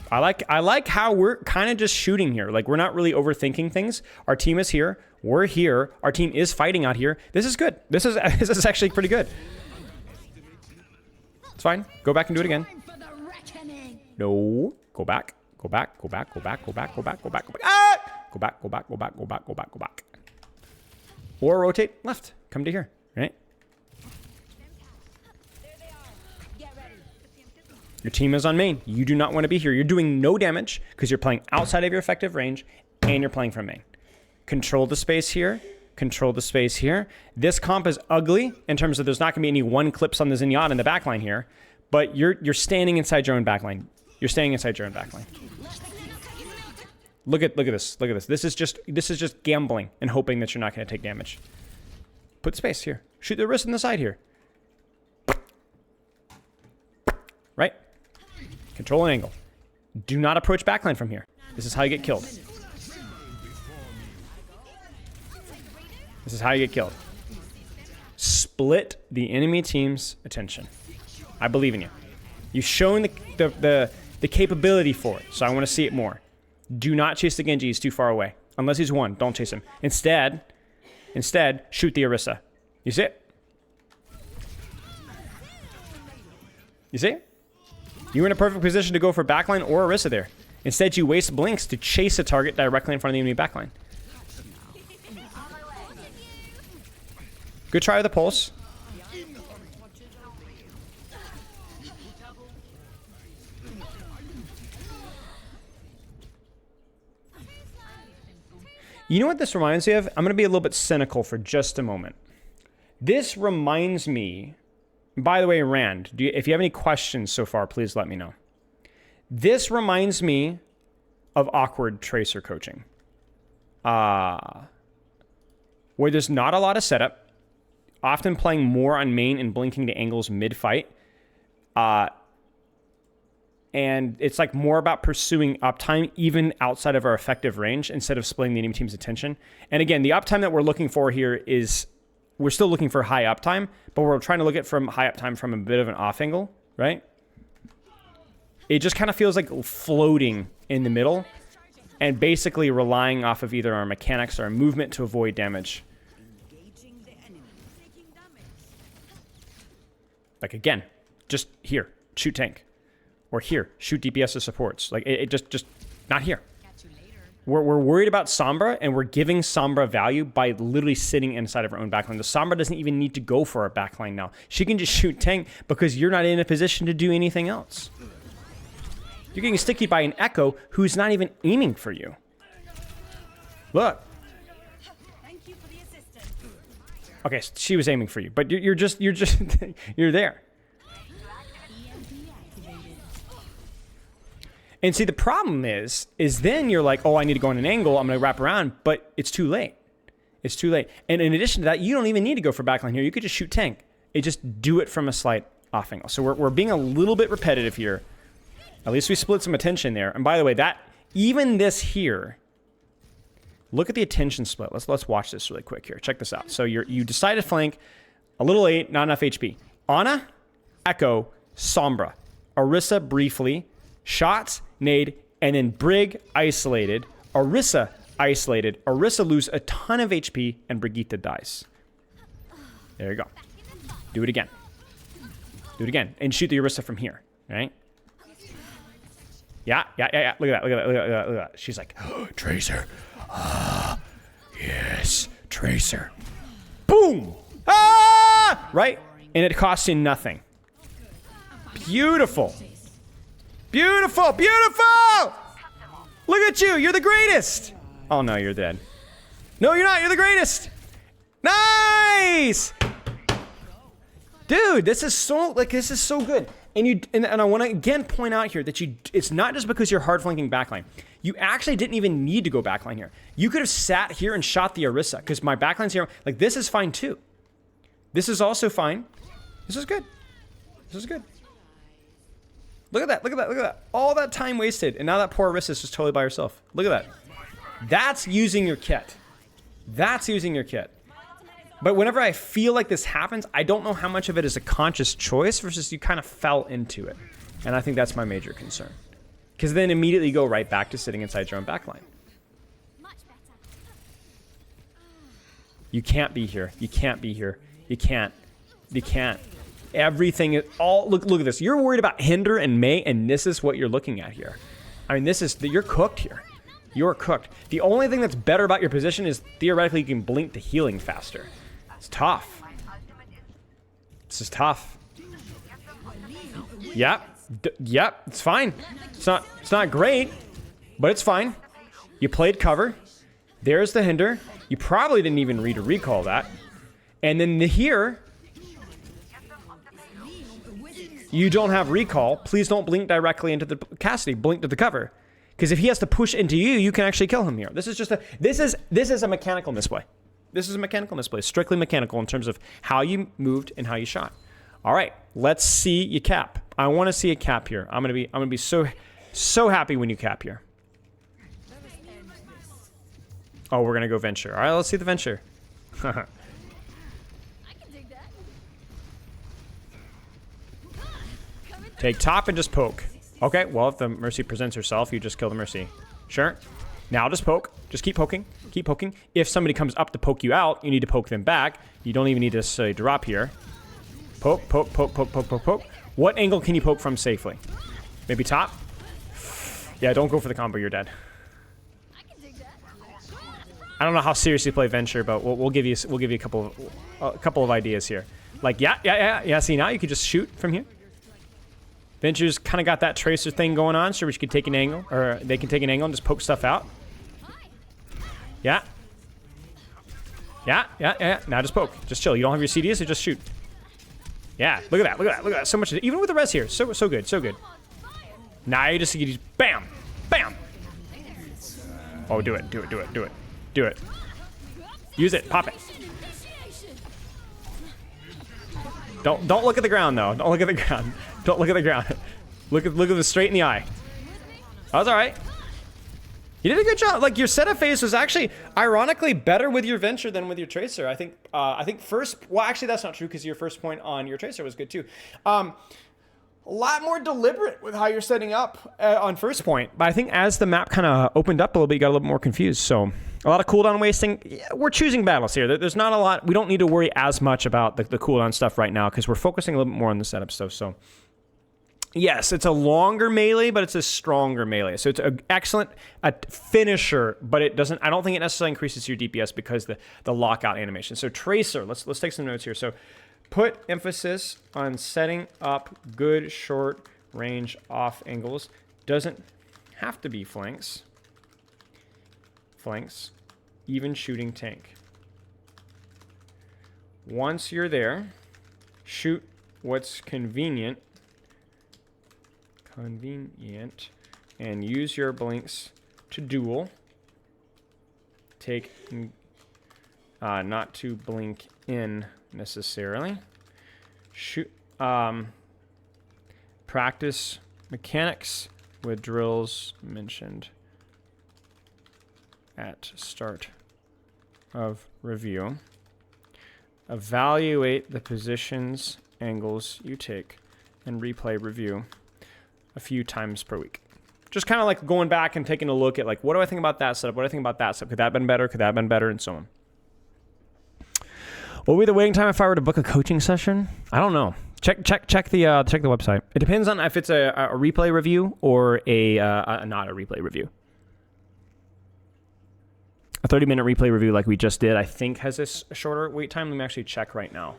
I like how we're kind of just shooting here. Like, we're not really overthinking things. Our team is here. We're here. Our team is fighting out here. This is good. This is actually pretty good. It's fine. Go back and do it again. No. Go back. Go back. Go back. Go back. Go back. Go back. Go back. Go back. Ah! Go back. Go back. Go back. Go back. Go back. Go back. Or rotate left. Come to here. Right? Your team is on main. You do not want to be here. You're doing no damage because you're playing outside of your effective range and you're playing from main. Control the space here. Control the space here. This comp is ugly in terms of there's not going to be any one clips on the Zenyatta in the backline here, but you're standing inside your own backline. You're staying inside your own backline. Look at this. Look at this. This is just gambling and hoping that you're not going to take damage. Put space here. Shoot the wrist on the side here. Right? Control an angle. Do not approach backline from here. This is how you get killed. This is how you get killed. Split the enemy team's attention. I believe in you. You've shown the capability for it, so I want to see it more. Do not chase the Genji. He's too far away. Unless he's one, don't chase him. Instead, shoot the Orisa. You see it? You see it? You were in a perfect position to go for backline or Orisa there. Instead, you waste blinks to chase a target directly in front of the enemy backline. Good try with the pulse. You know what this reminds me of? I'm going to be a little bit cynical for just a moment. This reminds me, by the way, Rand, if you have any questions so far, please let me know. This reminds me of awkward Tracer coaching. Where there's not a lot of setup, often playing more on main and blinking to angles mid-fight. And it's like more about pursuing uptime even outside of our effective range instead of splitting the enemy team's attention. And again, the uptime that we're looking for here is, we're still looking for high uptime, but we're trying to look at from high uptime from a bit of an off angle, right? It just kind of feels like floating in the middle and basically relying off of either our mechanics or our movement to avoid damage. Like again, just here, shoot tank. Or here, shoot DPS or supports. Like, it just not here. We're worried about Sombra, and we're giving Sombra value by literally sitting inside of our own backline. The Sombra doesn't even need to go for our backline now. She can just shoot tank because you're not in a position to do anything else. You're getting sticky by an Echo who's not even aiming for you. Look. Okay, she was aiming for you, but you're just you're there. And see, the problem is then you're like, oh, I need to go on an angle. I'm going to wrap around, but it's too late. It's too late. And in addition to that, you don't even need to go for backline here. You could just shoot tank. It just do it from a slight off angle. So we're being a little bit repetitive here. At least we split some attention there. And by the way, that even this here, look at the attention split. Let's watch this really quick here. Check this out. So you decided flank, a little late, not enough HP. Ana, Echo, Sombra, Orisa briefly, shots, nade, and then Brig isolated, Orisa isolated, Orisa lose a ton of HP, and Brigitte dies. There you go. Do it again. Do it again. And shoot the Orisa from here, right? Yeah. Look at that. She's like, oh, Tracer. Ah, yes, Tracer. Boom! Ah! Right? And it costs you nothing. Beautiful. Beautiful! Beautiful! Look at you! You're the greatest! Oh no, you're dead. No, you're not! You're the greatest! Nice! Dude, this is so good. And I want to again point out here that it's not just because you're hard flanking backline. You actually didn't even need to go backline here. You could have sat here and shot the Orisa, because my backline's here. Like, this is fine too. This is also fine. This is good. This is good. Look at that, look at that, look at that. All that time wasted, and now that poor Orisa is just totally by herself. Look at that. That's using your kit. That's using your kit. But whenever I feel like this happens, I don't know how much of it is a conscious choice versus you kind of fell into it. And I think that's my major concern. Because then immediately you go right back to sitting inside your own backline. You can't be here. You can't be here. You can't. You can't. Everything is all, look at this. You're worried about Hinder and Mei, and this is what you're looking at here. I mean, you're cooked here. You're cooked. The only thing that's better about your position is theoretically you can blink to healing faster. It's tough. This is tough. Yep. Yep, it's fine. It's not great, but it's fine. You played cover. There's the Hinder. You probably didn't even read or recall that. And then here, you don't have recall. Please don't blink directly into the Cassidy. Blink to the cover. Because if he has to push into you, you can actually kill him here. This is just this is a mechanical misplay. This is a mechanical misplay. Strictly mechanical in terms of how you moved and how you shot. All right, let's see you cap. I want to see a cap here. I'm gonna be so happy when you cap here. Oh, we're gonna go venture. All right, let's see the venture. Take top and just poke. Okay, well, if the Mercy presents herself, you just kill the Mercy. Sure. Now just poke. Just keep poking. Keep poking. If somebody comes up to poke you out, you need to poke them back. You don't even need to say drop here. Poke, poke, poke, poke, poke, poke, poke. What angle can you poke from safely? Maybe top. Yeah, don't go for the combo. You're dead. I don't know how seriously you play Venture, but we'll give you a couple of ideas here. Like yeah. See, now you could just shoot from here. Venture's kind of got that tracer thing going on, so we could take an angle, or they can take an angle and just poke stuff out. Yeah. Now just poke. Just chill. You don't have your CDs, so just shoot. Yeah, look at that. So much, even with the res here, so good. Now you just bam. Oh, do it. Use it. Pop it. Don't look at the ground though. Don't look at the ground. Look at them straight in the eye. That was all right. You did a good job. Like, your setup phase was actually ironically better with your Venture than with your Tracer. I think first. Well, actually, that's not true because your first point on your Tracer was good too. A lot more deliberate with how you're setting up on first point. But I think as the map kind of opened up a little bit, you got a little bit more confused. So a lot of cooldown wasting. Yeah, we're choosing battles here. There's not a lot. We don't need to worry as much about the cooldown stuff right now because we're focusing a little bit more on the setup stuff. So yes, it's a longer melee, but it's a stronger melee. So it's an excellent finisher, but it doesn't. I don't think it necessarily increases your DPS because the lockout animation. So Tracer. Let's take some notes here. So put emphasis on setting up good short range off angles. Doesn't have to be flanks. Even shooting tank. Once you're there, shoot what's convenient, and use your blinks to duel. Take, not to blink in necessarily. Shoot, practice mechanics with drills mentioned at start of review. Evaluate the positions, angles you take, and replay review a few times per week. Just kind of like going back and taking a look at like, what do I think about that setup? What do I think about that setup? Could that have been better? Could that have been better? And so on. What would be the waiting time if I were to book a coaching session? I don't know. Check the website. It depends on if it's a replay review or not a replay review. A 30-minute replay review like we just did, I think, has a shorter wait time. Let me actually check right now.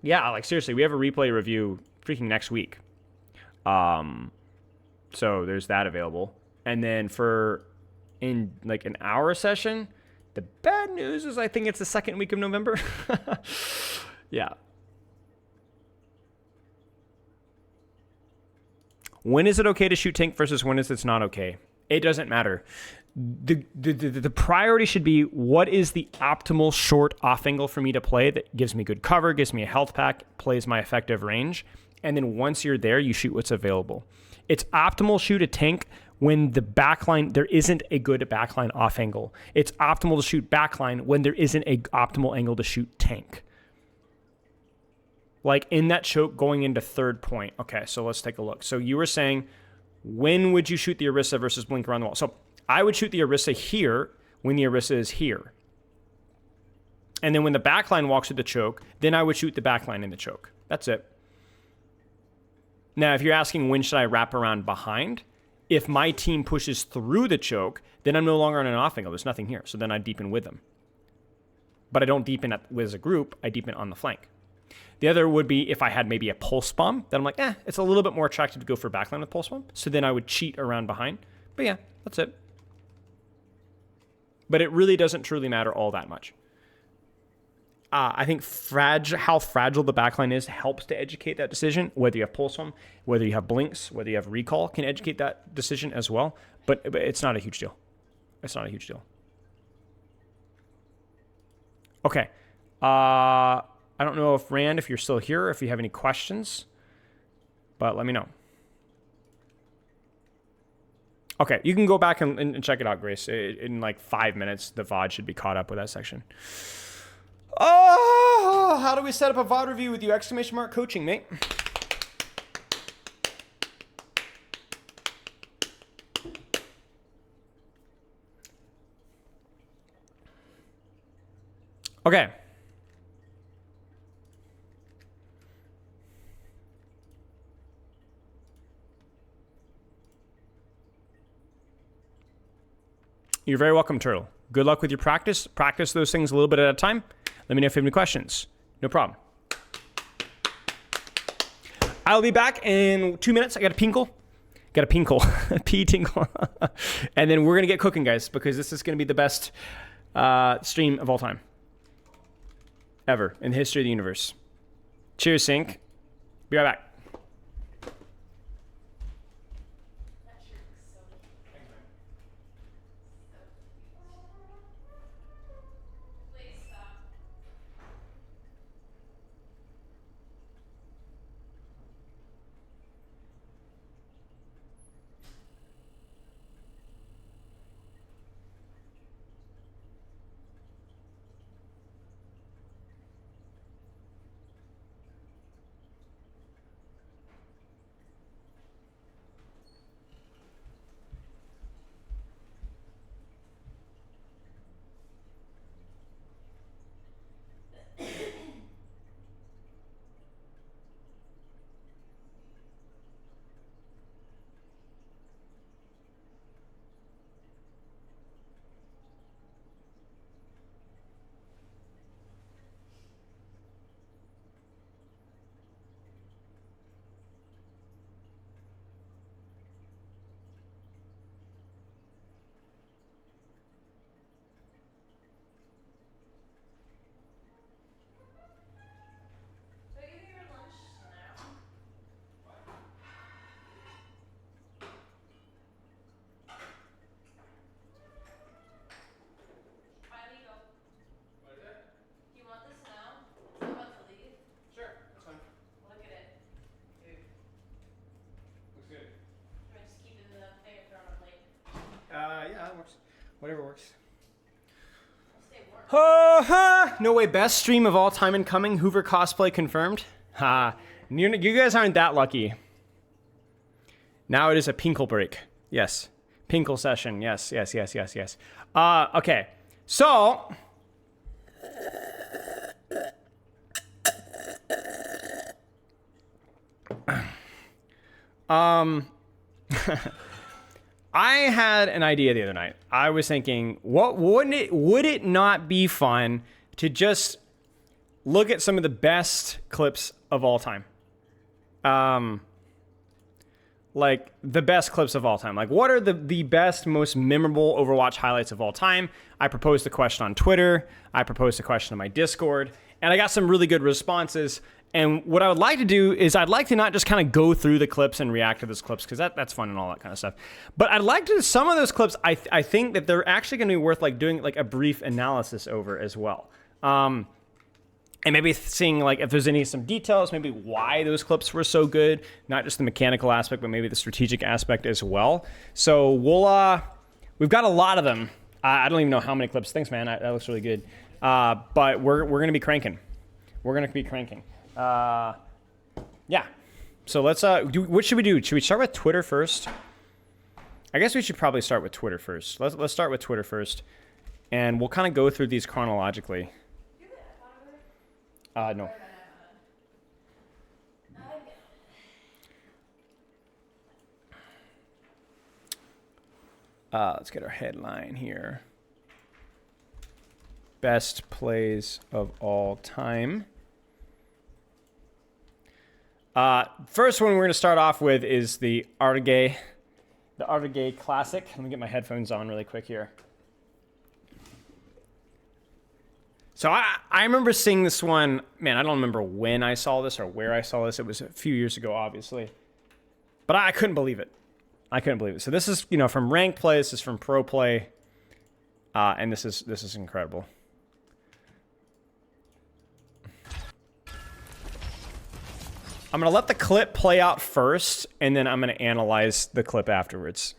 Yeah, like seriously, we have a replay review freaking next week. So there's that available. And then in like an hour session, the bad news is I think it's the second week of November. Yeah. When is it okay to shoot tank versus when is it not okay? It doesn't matter. The priority should be what is the optimal short off angle for me to play that gives me good cover, gives me a health pack, plays my effective range. And then once you're there, you shoot what's available. It's optimal shoot a tank when the backline, there isn't a good backline off angle. It's optimal to shoot backline when there isn't a optimal angle to shoot tank. Like in that choke going into third point. Okay, so let's take a look. So you were saying, when would you shoot the Orisa versus blink around the wall? So I would shoot the Orisa here when the Orisa is here. And then when the backline walks through the choke, then I would shoot the backline in the choke. That's it. Now, if you're asking when should I wrap around behind, if my team pushes through the choke, then I'm no longer on an off angle. There's nothing here. So then I deepen with them. But I don't deepen as a group. I deepen on the flank. The other would be if I had maybe a pulse bomb, then I'm like, it's a little bit more attractive to go for backline with pulse bomb. So then I would cheat around behind. But yeah, that's it. But it really doesn't truly matter all that much. I think how fragile the backline is helps to educate that decision. Whether you have pulse bomb, whether you have blinks, whether you have recall can educate that decision as well. But it's not a huge deal. It's not a huge deal. Okay. I don't know if Rand, if you're still here, if you have any questions, but let me know. Okay, you can go back and check it out, Grace. In like 5 minutes, the VOD should be caught up with that section. Oh, how do we set up a VOD review with you? Exclamation mark coaching, mate. Okay. You're very welcome, Turtle. Good luck with your practice. Practice those things a little bit at a time. Let me know if you have any questions. No problem. I'll be back in 2 minutes. I got a pinkle. Got a pinkle. A pee tinkle. And then we're going to get cooking, guys, because this is going to be the best stream of all time. Ever in the history of the universe. Cheers, Sync. Be right back. Yeah, that works. Whatever works. No way, best stream of all time incoming. Hoover cosplay confirmed. Ha. You guys aren't that lucky. Now it is a Pinkle break. Yes. Pinkle session. Yes. Okay. So. I had an idea the other night. I was thinking, would it not be fun to just look at some of the best clips of all time? Like the best clips of all time. Like what are the best, most memorable Overwatch highlights of all time? I proposed the question on Twitter. I proposed the question on my Discord, and I got some really good responses. And what I would like to do is I'd like to not just kind of go through the clips and react to those clips, because that's fun and all that kind of stuff. But I'd like to, some of those clips, I think that they're actually going to be worth like doing like a brief analysis over as well. And maybe seeing like if there's some details, maybe why those clips were so good, not just the mechanical aspect, but maybe the strategic aspect as well. So we've got a lot of them. I don't even know how many clips. Thanks, man. That looks really good. But we're going to be cranking. Yeah. So let's what should we do? Should we start with Twitter first? I guess we should probably start with Twitter first. Let's start with Twitter first, and we'll kind of go through these chronologically. No. Let's get our headline here. Best plays of all time. First one we're going to start off with is the Artagay Classic. Let me get my headphones on really quick here. So I remember seeing this one, man, I don't remember when I saw this or where I saw this. It was a few years ago, obviously. But I couldn't believe it. So this is, from ranked play, this is from pro play. And this is incredible. I'm going to let the clip play out first, and then I'm going to analyze the clip afterwards.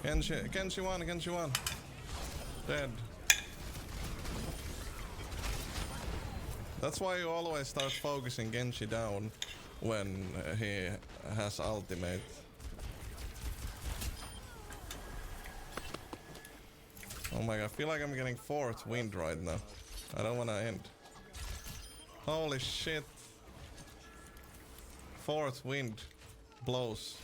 Genji one. Dead. That's why you always start focusing Genji down when he has ultimate. Oh my god, I feel like I'm getting fourth wind right now. I don't want to end. Holy shit. Fourth wind. blows.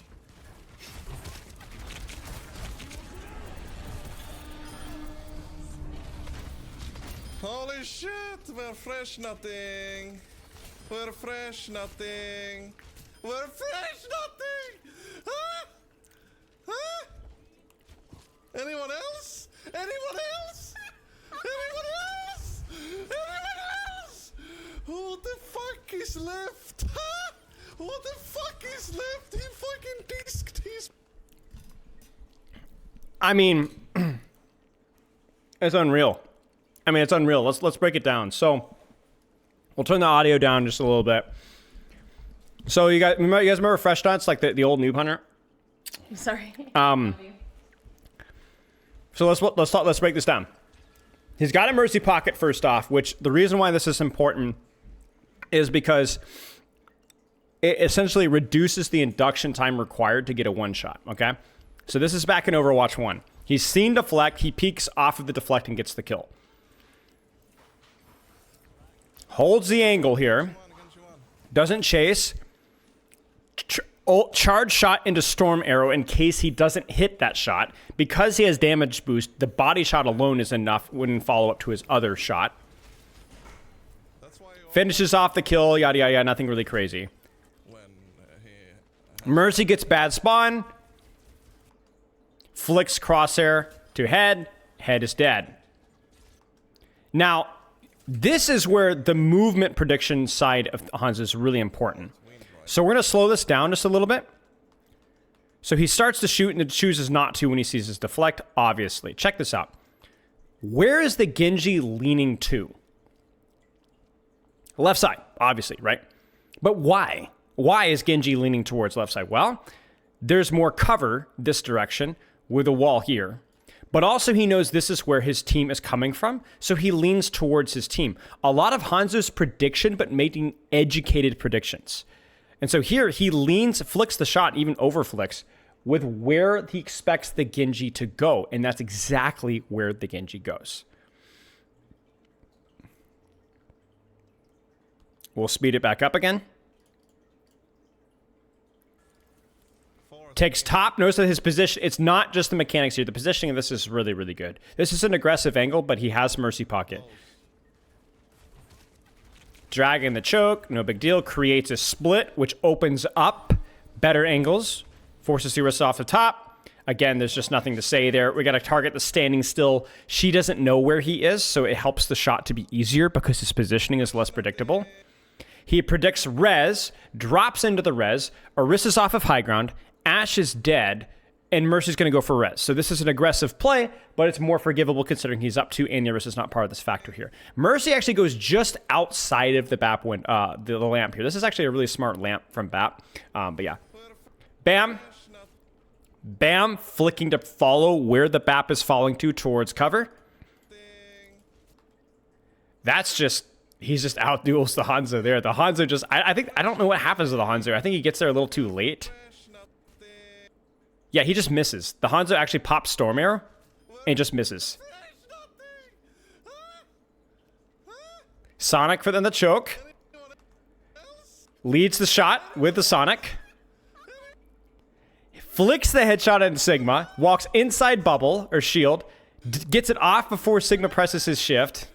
Holy shit, we're fresh nothing. We're fresh nothing. We're fresh nothing. Huh? Huh? Anyone else? Anyone else? Anyone else? Anyone else? Who the fuck is left? Huh? Who the fuck is left? He fucking disked his. I mean, it's unreal. I mean, it's unreal. Let's break it down. So, we'll turn the audio down just a little bit. So, you guys remember Fresh Nuts, like the old Noob Hunter? I'm sorry. So let's break this down. He's got a Mercy Pocket first off, which the reason why this is important is because it essentially reduces the induction time required to get a one shot. Okay, so this is back in Overwatch 1. He's seen deflect. He peeks off of the deflect and gets the kill. Holds the angle here. Doesn't chase. Charge shot into Storm Arrow in case he doesn't hit that shot. Because he has damage boost, the body shot alone is enough when follow up to his other shot. Finishes off the kill, yada yada yada, nothing really crazy. Mercy gets bad spawn. Flicks crosshair to head. Head is dead. Now, this is where the movement prediction side of Hanzo is really important. So we're going to slow this down just a little bit. So he starts to shoot and chooses not to when he sees his deflect, obviously. Check this out. Where is the Genji leaning to? Left side, obviously, right? But why? Why is Genji leaning towards left side? Well, there's more cover this direction with a wall here. But also he knows this is where his team is coming from, so he leans towards his team. A lot of Hanzo's prediction, but making educated predictions. And so here he leans, flicks the shot, even over flicks, with where he expects the Genji to go. And that's exactly where the Genji goes. We'll speed it back up again. Takes top. Notice that his position, it's not just the mechanics here. The positioning of this is really, really good. This is an aggressive angle, but he has Mercy Pocket. Dragging the choke, no big deal. Creates a split, which opens up better angles. Forces Cirrus off the top. Again, there's just nothing to say there. We got to target the standing still. She doesn't know where he is, so it helps the shot to be easier because his positioning is less predictable. He predicts res, drops into the res, Orissa's off of high ground, Ashe is dead, and Mercy's going to go for res. So this is an aggressive play, but it's more forgivable considering he's up 2 and Orissa's not part of this factor here. Mercy actually goes just outside of the BAP the lamp here. This is actually a really smart lamp from BAP. But yeah. Bam. Bam. Flicking to follow where the BAP is falling to towards cover. That's just... He's just out-duels the Hanzo there. The Hanzo just... I don't know what happens to the Hanzo. I think he gets there a little too late. Yeah, he just misses. The Hanzo actually pops Storm Arrow and just misses. Sonic for the choke. Leads the shot with the Sonic. Flicks the headshot into Sigma. Walks inside bubble or shield. Gets it off before Sigma presses his shift.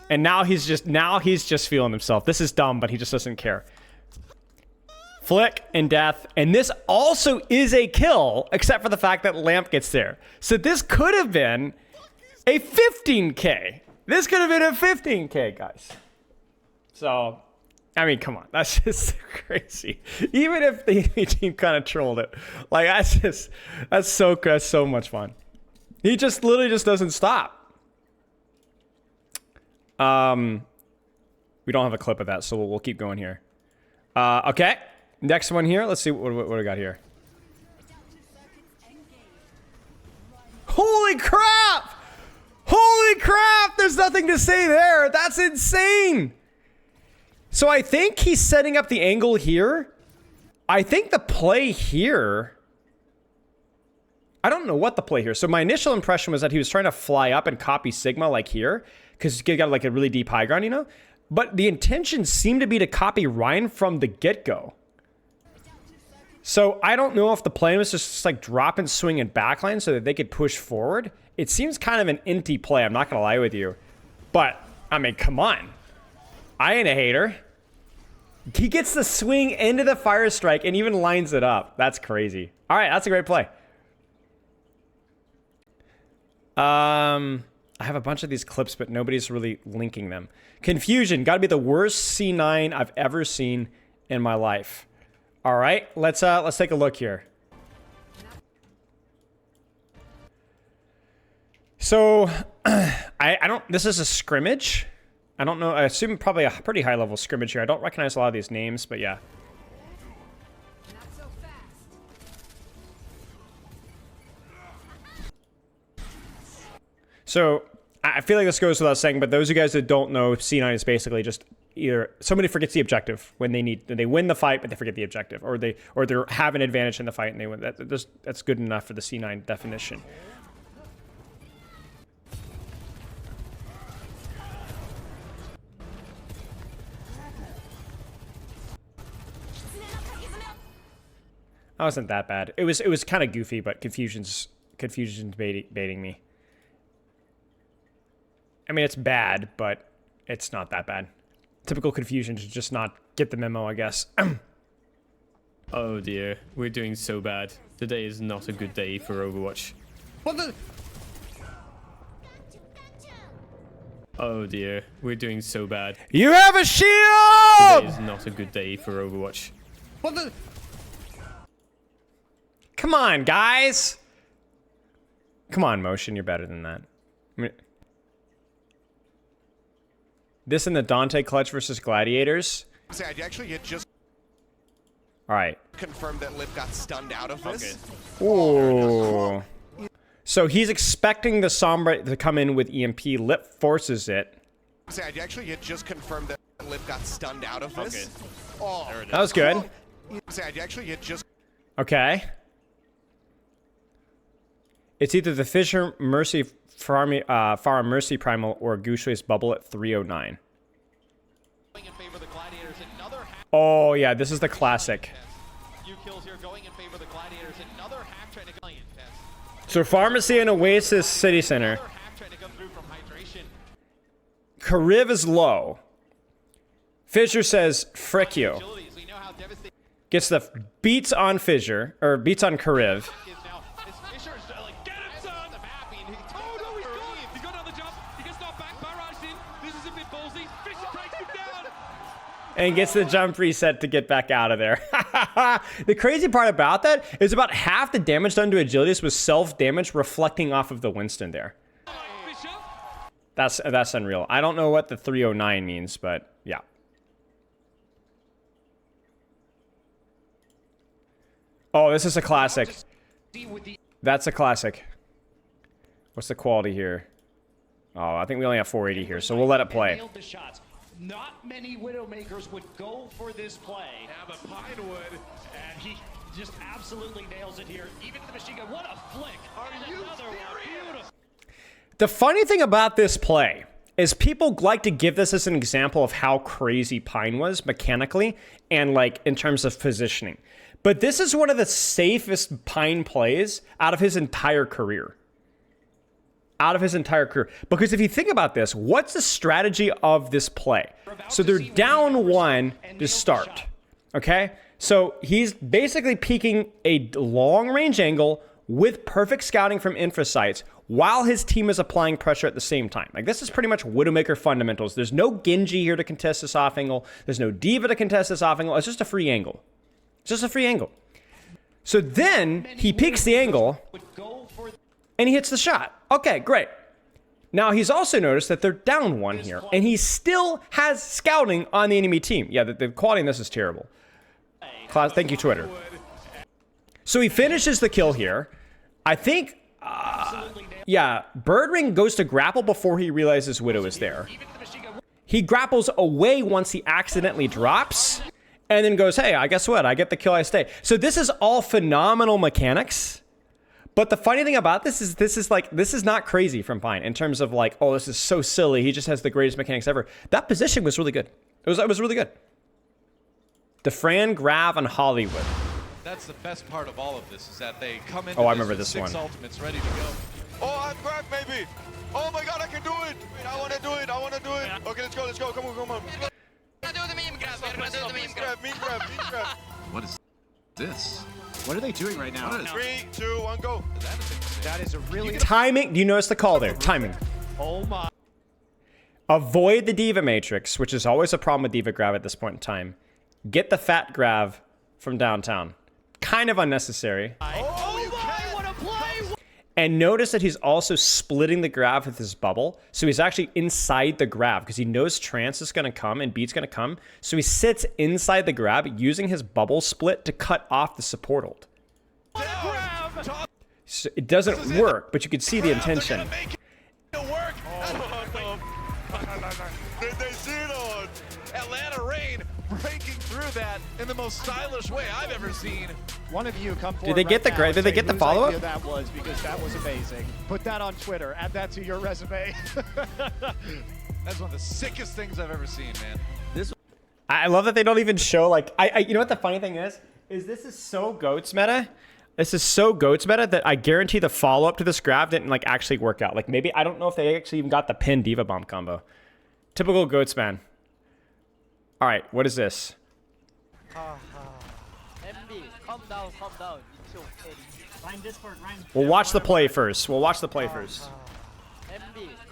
And now he's just feeling himself. This is dumb, but he just doesn't care. Flick and death. And this also is a kill, except for the fact that Lamp gets there. So this could have been a 15K. This could have been a 15K, guys. So, I mean, come on. That's just crazy. Even if the enemy team kind of trolled it. Like, that's so much fun. He just literally just doesn't stop. We don't have a clip of that, so we'll keep going here. Okay. Next one here. Let's see what we got here. Holy crap! Holy crap! There's nothing to say there. That's insane. So I think he's setting up the angle here. I think the play here... I don't know what the play here. So my initial impression was that he was trying to fly up and copy Sigma like here. Because he's got like a really deep high ground, you know? But the intention seemed to be to copy Rein from the get-go. So I don't know if the plan was just like drop and swing in backline so that they could push forward. It seems kind of an inty play, I'm not going to lie with you. But, I mean, come on. I ain't a hater. He gets the swing into the Fire Strike and even lines it up. That's crazy. All right, that's a great play. I have a bunch of these clips, but nobody's really linking them. Confusion, got to be the worst C9 I've ever seen in my life. All right, let's take a look here. So, I don't. This is a scrimmage. I don't know. I assume probably a pretty high level scrimmage here. I don't recognize a lot of these names, but yeah. Not so fast. So I feel like this goes without saying, but those of you guys that don't know, C9 is basically just either somebody forgets the objective when they win the fight, but they forget the objective, or they have an advantage in the fight and they win. That's good enough for the C9 definition. That wasn't that bad. It was kind of goofy, but confusion's baiting me. I mean, it's bad, but it's not that bad. Typical confusion to just not get the memo, I guess. Oh dear, we're doing so bad. Today is not a good day for Overwatch. What the? Oh dear, we're doing so bad. You have a shield! Today is not a good day for Overwatch. What the? Come on, guys. Come on, Motion, you're better than that. I mean, this in the Dante clutch versus Gladiators. Say, I actually had just All right. confirmed that Lip got stunned out of this. Ooh. So he's expecting the Sombra to come in with EMP. Lip forces it. Say, I actually had just confirmed that Lip got stunned out of this. Oh, That was good. say, I actually had just Okay. It's either the Fissure Mercy Farah Mercy Primal or Gushui's Bubble at 309. In favor of the Gladiators, another hack. Oh yeah, this is the classic. Few kills here going in favor of the Gladiators. Another hack trying to go in. So Pharmacy and Oasis City Center. Another hack trying to come through from hydration. Kariv is low. Fissure says, frick you. Agilities, we know how devastating Gets the beats on Fissure, or beats on Kariv. it is now. This Fisher's like, get him, son! The map, and he Oh no, he's gone! He's got another jump. He gets knocked back. Barrage in. This is a bit ballsy. Fisher takes him down. And gets the jump reset to get back out of there. The crazy part about that is about half the damage done to Agilities was self-damage reflecting off of the Winston there. Fisher. That's unreal. I don't know what the 309 means, but yeah. Oh, this is a classic. That's a classic. What's the quality here? Oh, I think we only have 480 here, so we'll let it play. Nailed the shots. Not many Widowmakers would go for this play. Yeah, but Pinewood. And he just absolutely nails it here. Even to the machine gun. What a flick. And another one. Beautiful. The funny thing about this play is people like to give this as an example of how crazy Pine was mechanically and like in terms of positioning. But this is one of the safest Pine plays out of his entire career. Because if you think about this, what's the strategy of this play? So they're down one to start. Okay? So he's basically peeking a long range angle with perfect scouting from infra sites while his team is applying pressure at the same time. Like, this is pretty much Widowmaker fundamentals. There's no Genji here to contest this off angle. There's no Diva to contest this off angle. It's just a free angle. So then he peeks the angle and he hits the shot. Okay, great. Now he's also noticed that they're down one here and he still has scouting on the enemy team. Yeah, the quality in this is terrible. Thank you, Twitter. So he finishes the kill here. I think, yeah, Birdring goes to grapple before he realizes Widow is there. He grapples away once he accidentally drops. And then goes, hey, I guess what? I get the kill, I stay. So this is all phenomenal mechanics. But the funny thing about this is not crazy from Pine in terms of like, oh, this is so silly. He just has the greatest mechanics ever. That position was really good. It was really good. DeFran, Grav, and Hollywood. that's the best part of all of this is that they come in. Oh, I remember this 6 one. ultimates ready to go. Oh, I'm cracked, maybe. Oh my god, I can do it. Wait, I want to do it. I want to do it. Okay, let's go. Let's go. Come on, come on. Meme grab. What is this? What are they doing right now? 3, 2, 1, go. That is a really Timing. Do you notice the call there? Timing. oh my. Avoid the Diva Matrix, which is always a problem with Diva Grab at this point in time. Get the Fat Grab from downtown. Kind of unnecessary. Oh my, what a play! And notice that he's also splitting the grab with his bubble. So he's actually inside the grab because he knows Trance is going to come and Beat's going to come. So he sits inside the grab using his bubble split to cut off the support ult. So it doesn't work, but you can see the intention. Did they see it on? Atlanta Reign breaking through that in the most stylish way I've ever seen. One of you come forward. Did they get right the gra- now did they and get say the whose follow-up? idea That was because that was amazing. Put that on Twitter. Add that to your resume. That's one of the sickest things I've ever seen, man. I love that they don't even show like you know what the funny thing is this is so GOATS meta. This is so GOATS meta that I guarantee the follow-up to this grab didn't like actually work out. Like maybe I don't know if they actually even got the pin Diva Bomb combo. Typical GOATS man. All right, what is this? MB, calm down. It's okay. Ryan Discord, Ryan. We'll watch the play first. MB,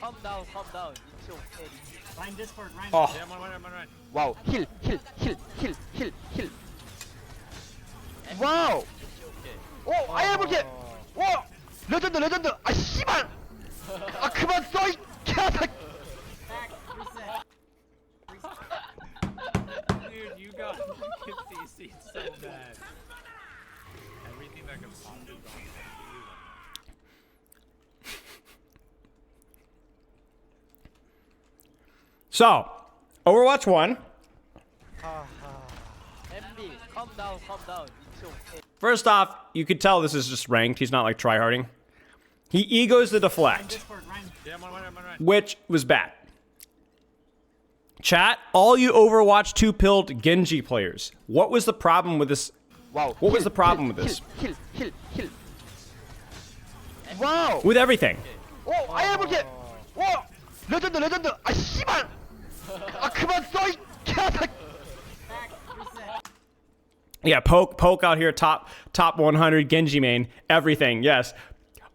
calm down. It's okay. Ryan Discord, Ryan. Oh. Wow, heal. 와우! 오, 아이해볼게! 와! 레전드! 아, 씨발! 아, 그만 써, 이 개새끼! Dude, you got CC so bad. Everything that can possibly go wrong. So, Overwatch 1. MB, calm down. It's okay. First off, you could tell this is just ranked. He's not like tryharding. He egos the deflect, Discord, Ryan. which was bad. Chat, all you Overwatch 2 pilled Genji players, what was the problem with this? Wow. What was the problem with this? Heal. 와우! With everything. 오, 아이해볼게! 와! 레전드! 아, 씨발! 아, 그만 써, 이 개새끼! Yeah, poke out here, top 100 Genji main, everything. Yes,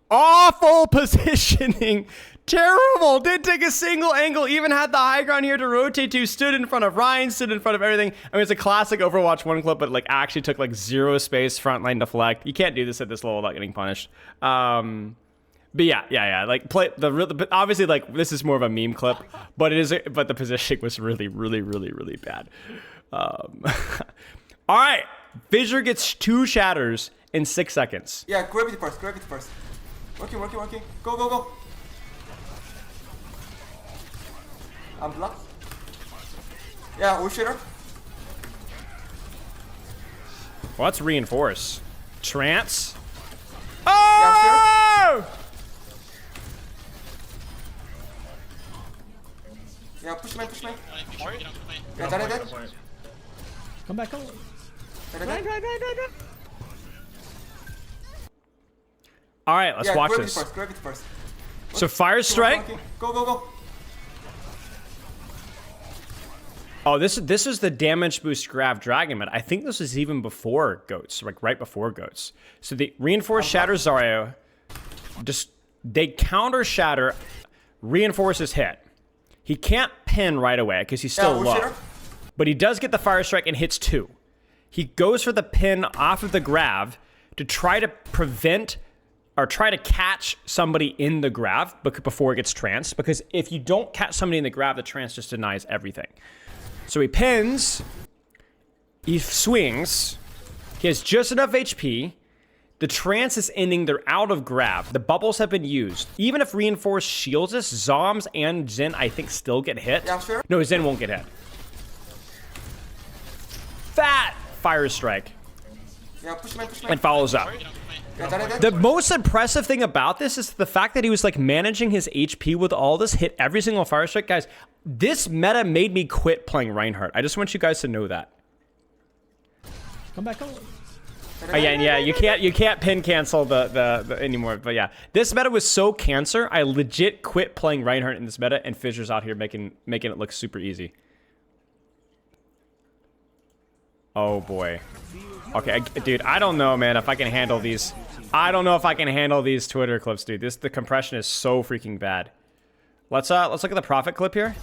awful positioning, terrible. Didn't take a single angle. Even had the high ground here to rotate to. Stood in front of Ryan. Stood in front of everything. I mean, it's a classic Overwatch 1 clip, but like actually took like zero space frontline deflect. You can't do this at this level without getting punished. But yeah. Like but obviously like this is more of a meme clip, but but the positioning was really bad. All right, Fissure gets 2 shatters in 6 seconds. Yeah, grab it first. Working. Go. I'm blocked. Yeah, ult shatter. Well, let's reinforce. Trance. Oh! Yeah, push me. Yeah, that. Come back. All right, let's watch grab this. Grab it first. So Fire Strike. Go. Oh, this is the damage boost grab Dragon, but I think this was even before Goats, like right before Goats. So the reinforce Shatter Zarya, just they counter Shatter, reinforces hit. He can't pin right away because he's still low, but he does get the Fire Strike and hits 2. He goes for the pin off of the grab to try to prevent or try to catch somebody in the grab before it gets trance, because if you don't catch somebody in the grab, the trance just denies everything. So he pins, he swings, he has just enough HP, the trance is ending, they're out of grab, the bubbles have been used. Even if Reinforce shields us, Zoms and Zen I think still get hit. Yeah, sure. No, Zen won't get hit. Fat Fire Strike. Yeah, push me. And follows up. The most impressive thing about this is the fact that he was like managing his HP with all this, hit every single Fire Strike. Guys, this meta made me quit playing Reinhardt. I just want you guys to know that. Come back. Oh, yeah, you can't pin cancel the anymore. But yeah, this meta was so cancer. I legit quit playing Reinhardt in this meta, and Fissures out here making it look super easy. Oh boy. Okay, dude, I don't know, man, if I can handle these. I don't know if I can handle these Twitter clips, dude. The compression is so freaking bad. Let's look at the Prophet clip here.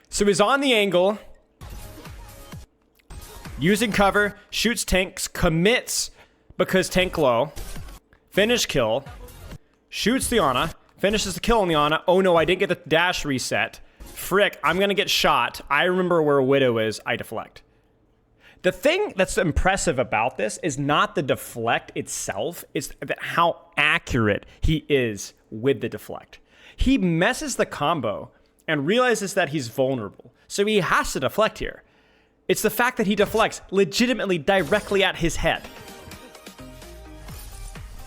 So he's on the angle, using cover, shoots tanks, commits because tank low, finish kill, shoots the Ana, finishes the kill on the Ana. Oh no, I didn't get the dash reset. Frick, I'm gonna get shot. I remember where Widow is, I deflect. The thing that's impressive about this is not the deflect itself, it's how accurate he is with the deflect. He messes the combo and realizes that he's vulnerable. So he has to deflect here. It's the fact that he deflects legitimately directly at his head.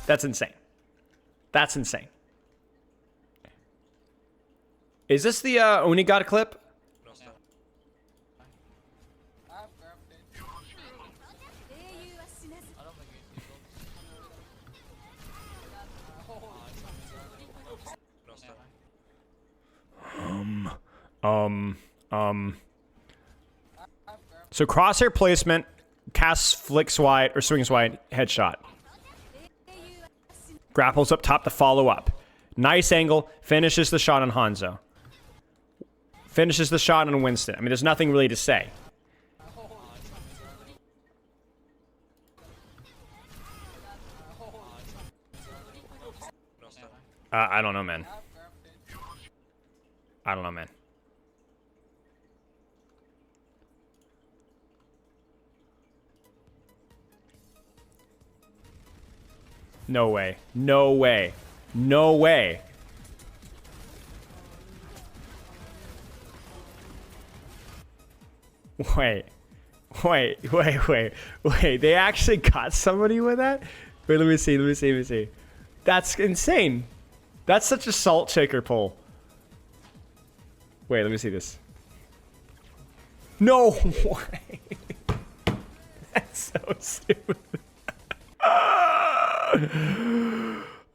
That's insane. That's insane. Is this the Oni God clip? So crosshair placement, casts flicks wide or swings wide, headshot. Grapples up top to follow up. Nice angle, finishes the shot on Hanzo. Finishes the shot on Winston. I mean, there's nothing really to say. I don't know, man. I don't know, man. No way. No way. No way. Wait. They actually got somebody with that? Wait, let me see. That's insane. That's such a salt shaker pull. Wait, let me see this. No way. That's so stupid.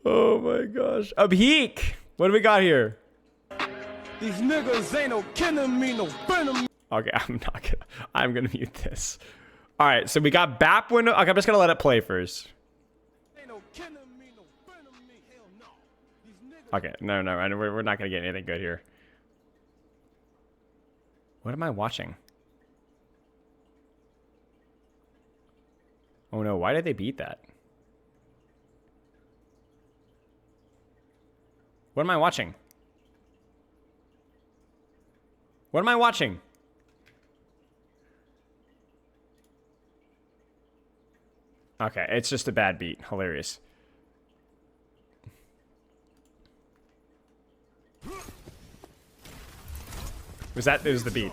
Oh my gosh. Abhik! What do we got here? These niggas ain't no killing me, no burning me. Okay, I'm gonna mute this. Alright, so we got BAP window. Okay, I'm just gonna let it play first. Okay, no, we're not gonna get anything good here. What am I watching? Oh no, why did they beat that? What am I watching? What am I watching? Okay, it's just a bad beat. Hilarious. It was the beat.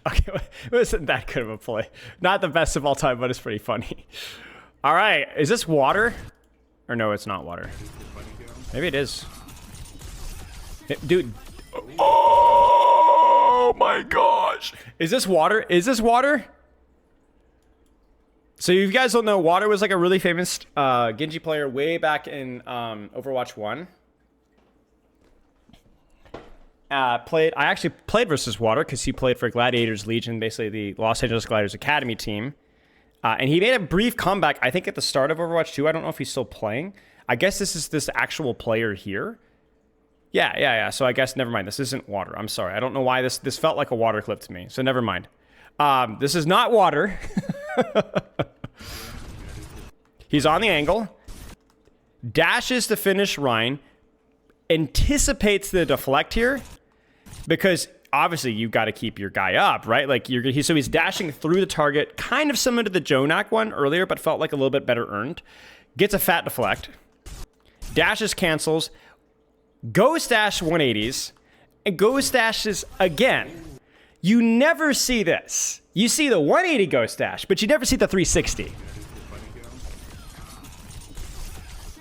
Okay, it wasn't that good of a play. Not the best of all time, but it's pretty funny. All right, is this water? Or no, it's not water. Maybe it is. Dude. Oh my gosh. Is this water? Is this water? So you guys don't know, Water was like a really famous Genji player way back in Overwatch 1. I actually played versus Water because he played for Gladiators Legion, basically the Los Angeles Gladiators Academy team. And he made a brief comeback, I think, at the start of Overwatch 2. I don't know if he's still playing. I guess this is this actual player here. Yeah. So I guess, never mind. This isn't Water. I'm sorry. I don't know why this felt like a Water clip to me. So never mind. This is not Water. He's on the angle. Dashes to finish Rein. Anticipates the deflect here. Because obviously you've got to keep your guy up, right? Like so he's dashing through the target, kind of similar to the Jonak one earlier, but felt like a little bit better earned. gets a fat deflect, dashes, cancels, ghost dash 180s, and ghost dashes again. You never see this. You see the 180 ghost dash, but you never see the 360.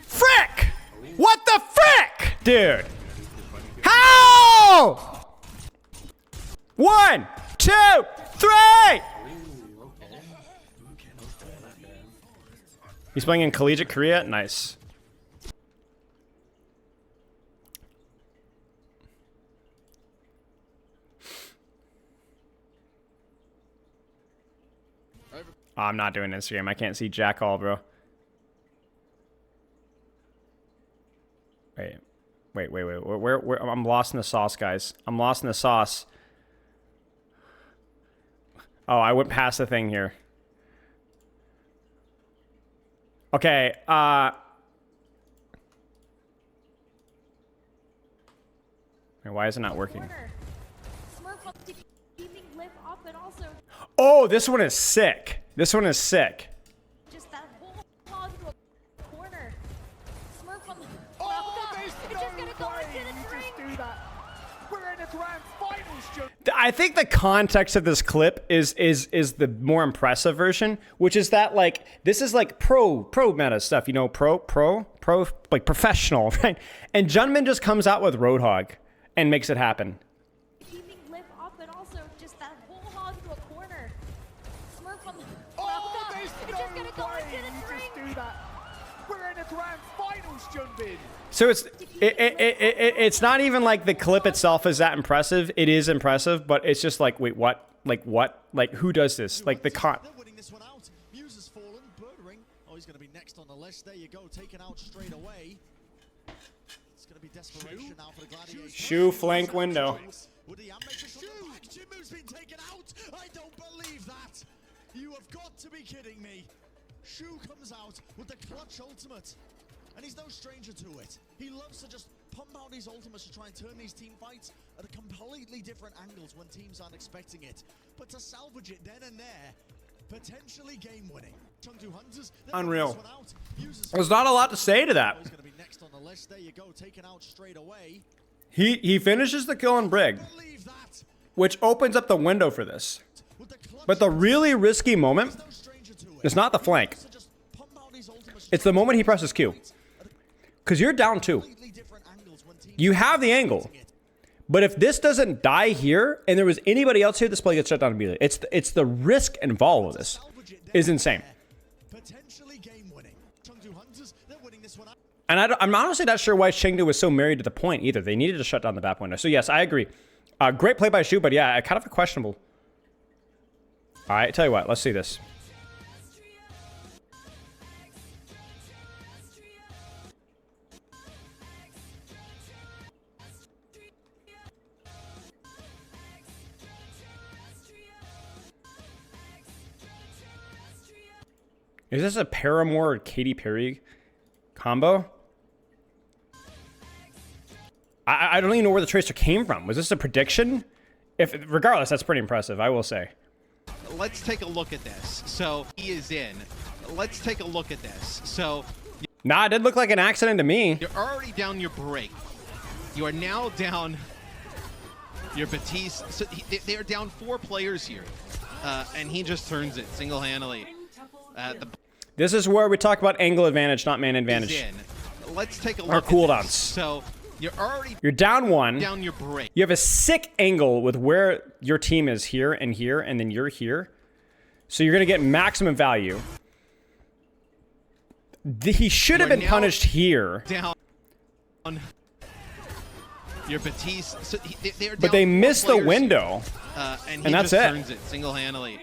Frick! What the frick? Dude. How? 1, 2, 3! He's playing in Collegiate Korea? Nice. Oh, I'm not doing Instagram. I can't see jack all, bro. Wait. Where? I'm lost in the sauce, guys. I'm lost in the sauce. Oh, I went past the thing here. Okay, why is it not working? Oh, this one is sick. This one is sick. Just that whole hog into a corner. Smurf on the It's just gonna go into the drink. We're in the grand finals, Joe. I think the context of this clip is the more impressive version, which is that like this is like pro meta stuff, you know, pro like professional, right? And Junmin just comes out with Roadhog and makes it happen. Keeping Lip up and also just that whole hog into a corner. Smurf on the it's just gonna go into the drink. Do that. We're in the grand finals, Junmin. So it's not even like the clip itself is that impressive. It is impressive, but it's just like, wait, what? Like what? Like who does this? Like the con. Muse has fallen. Birdring. Oh, he's going to be next on the list. There you go, taken out straight away. It's going to be desperation now for the Gladiators. Shoe flank window. Would the Jimmu's been taken out. I don't believe that. You have got to be kidding me. Shu comes out with the clutch ultimate. And he's no stranger to it. He loves to just pump out his ultimates to try and turn these team fights at a completely different angles when teams aren't expecting it. But to salvage it then and there, potentially game-winning. Chengdu Hunters, Unreal. There's not a lot to say to that. He's going to be next on the list. There you go, taken out straight away. He finishes the kill on Brig, which opens up the window for this. But the really risky moment is not the flank. It's the moment he presses Q. Because you're down 2. You have the angle. But if this doesn't die here, and there was anybody else here, this play gets shut down immediately. It's the risk involved with this is insane. And I'm honestly not sure why Chengdu was so married to the point either. They needed to shut down the back window. So yes, I agree. Great play by Shu, but yeah, kind of a questionable. All right, tell you what, let's see this. Is this a Paramore or Katy Perry combo? I don't even know where the Tracer came from. Was this a prediction? Regardless, that's pretty impressive, I will say. Let's take a look at this. So he is in. Let's take a look at this. So nah, it did look like an accident to me. You're already down your break. You are now down your Batiste. So they're down 4 players here, and he just turns it single-handedly. This is where we talk about angle advantage, not man advantage. Let's take a look or cooldowns. At this. So you're down 1. Down your break. You have a sick angle with where your team is here, and then you're here. So you're gonna get maximum value. He should have been punished here. Down your Batiste. So but they missed the window. And that's just it. Turns it single-handedly.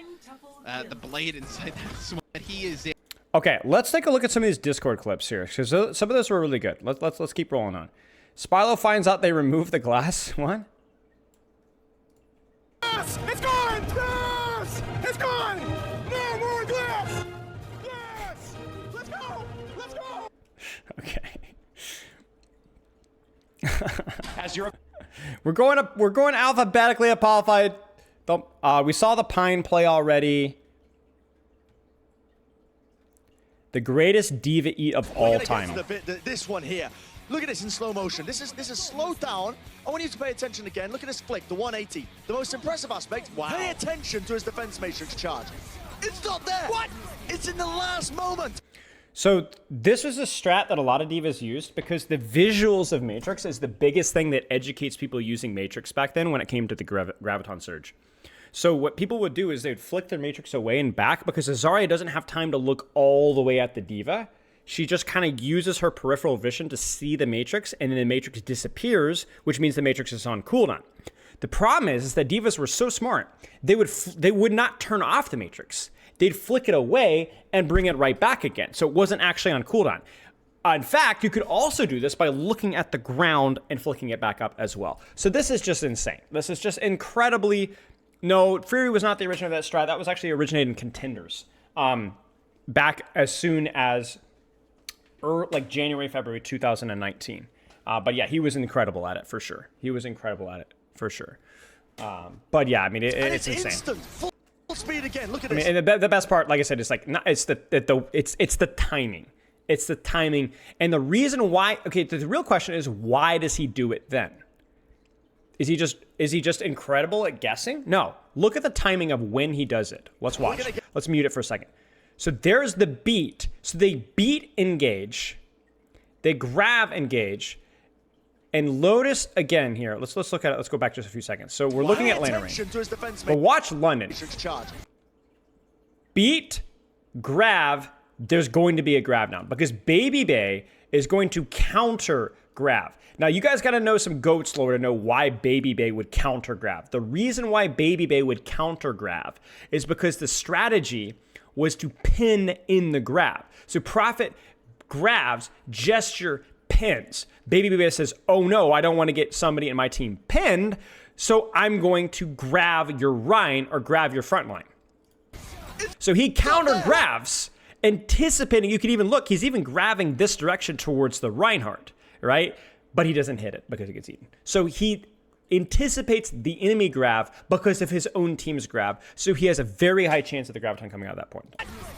The blade inside that sword. He is in. Okay, let's take a look at some of these Discord clips here, because some of those were really good. Let's keep rolling on. Spilo finds out they removed the glass. What? Yes! It's gone! Yes! It's gone! No more glass! Yes! Let's go! Let's go! Okay. As you're we're going alphabetically apologified. We saw the Pine play already. The greatest diva eat of all time. This one here. Look at this in slow motion. This is slowed down. I want you to pay attention again. Look at this flick, the 180. The most impressive aspect, pay attention to his defense matrix charge. It's not there. What? It's in the last moment. So this was a strat that a lot of divas used because the visuals of Matrix is the biggest thing that educates people using Matrix back then when it came to the Graviton Surge. So what people would do is they would flick their Matrix away and back because Azaria doesn't have time to look all the way at the diva. She just kind of uses her peripheral vision to see the Matrix, and then the Matrix disappears, which means the Matrix is on cooldown. The problem is that divas were so smart, they would not turn off the Matrix. They'd flick it away and bring it right back again. So it wasn't actually on cooldown. In fact, you could also do this by looking at the ground and flicking it back up as well. So this is just insane. This is just incredibly... No, Fury was not the originator of that strat. That was actually originated in Contenders. Back as soon as like January, February 2019. But yeah, he was incredible at it for sure. He was incredible at it for sure. But yeah, I mean, it's insane. Instant, full speed again. Look at this. I mean, and the best part, like I said, is like it's the timing. It's the timing, and the reason why. Okay, the real question is why does he do it then? Is he just incredible at guessing? No. Look at the timing of when he does it. Let's watch. Let's mute it for a second. So there's the beat. So they beat engage. They grab engage. And Lotus again here. Let's look at it. Let's go back just a few seconds. So we're looking at Lana Ring. But watch London. Beat, grab. There's going to be a grab now because Baby Bay is going to counter grab. Now, you guys got to know some goats lore to know why Baby Bay would counter grab. The reason why Baby Bay would counter grab is because the strategy was to pin in the grab. So Prophet grabs, gesture, pins. Baby Bay says, oh no, I don't want to get somebody in my team pinned, so I'm going to grab your Rhine or grab your front line. So he counter grabs, anticipating, you can even look, he's even grabbing this direction towards the Reinhardt, right? But he doesn't hit it because it gets eaten. So he anticipates the enemy grab because of his own team's grab. So he has a very high chance of the Graviton coming out at that point.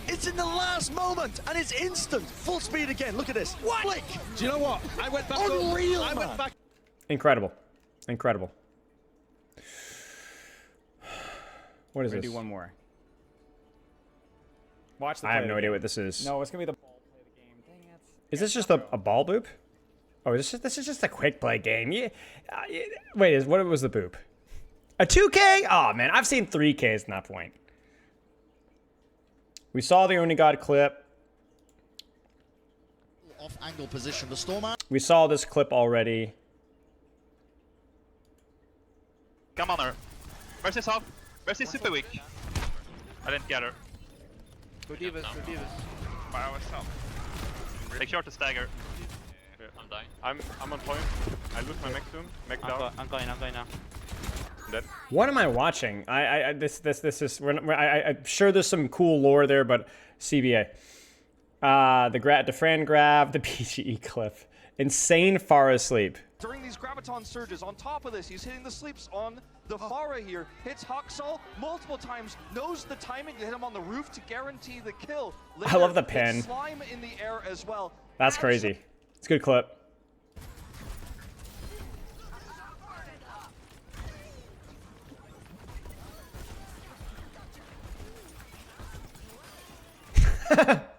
It's in the last moment, and it's instant. Full speed again. Look at this. What? Flick. Do you know what? I went back. Unreal, I went back. Incredible. Incredible. What is We're this? gonna do one more. Watch the I have no idea what this is. No, it's gonna be the ball play of the game. Dang it. Is this just a ball boop? Oh, this is just a quick play game. Wait, what was the boop? A 2K? Oh man, I've seen 3Ks at that point. We saw the Only God clip. Off angle position for Storm. We saw this clip already. Come on her. Where's his off? Where's his super weak? I didn't get her. Go Divas, go Divas. I was up. Make sure to stagger. I'm dying. I'm on point. I lose my mech soon. Mech down. I'm going now. Dead. What am I watching? This is. I'm sure there's some cool lore there, but CBA. The Fran grab, the PGE clip, insane far asleep. During these Graviton surges, on top of this, he's hitting the sleeps on the Pharah here. Hits Huxall multiple times, knows the timing to hit him on the roof to guarantee the kill. I love the pin. Slime in the air as well. That's crazy. It's a good clip.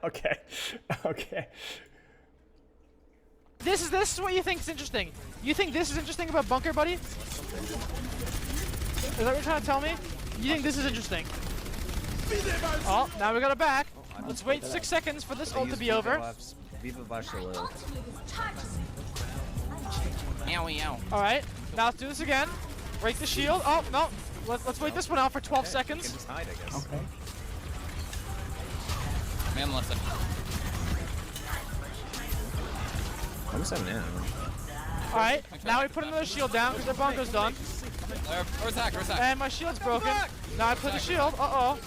Okay. Okay. This is what you think is interesting. You think this is interesting about Bunker, buddy? Is that what you're trying to tell me? You think this is interesting? Oh, now we got it back. Let's wait 6 seconds for this ult to be over. Alright, now let's do this again. Break the shield. Oh, no. Let's wait this one out for 12 seconds. Okay. Man, listen. Almost at now. Alright, now we put another shield down because their bunker's done. Attack. And my shield's broken. Now I put the shield. Uh-oh.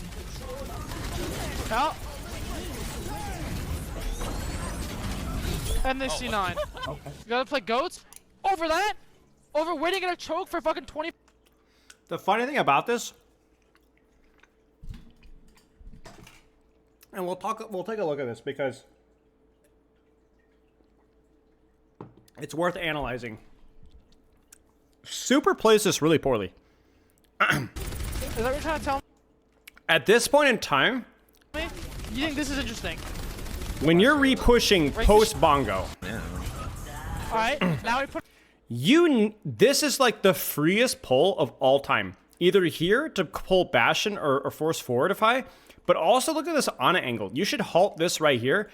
Oh. And this C9. Okay. You gotta play goats? Over that? Over waiting at a choke for fucking 20. The funny thing about this And we'll take a look at this because it's worth analyzing. Super plays this really poorly. Is that what you're trying to tell At this point in time, me? You think this is interesting? when you're re-pushing post bongo, Alright, now we put this is like the freest pull of all time. Either here to pull Bastion or force forwardify, but also look at this Ana angle. You should halt this right here.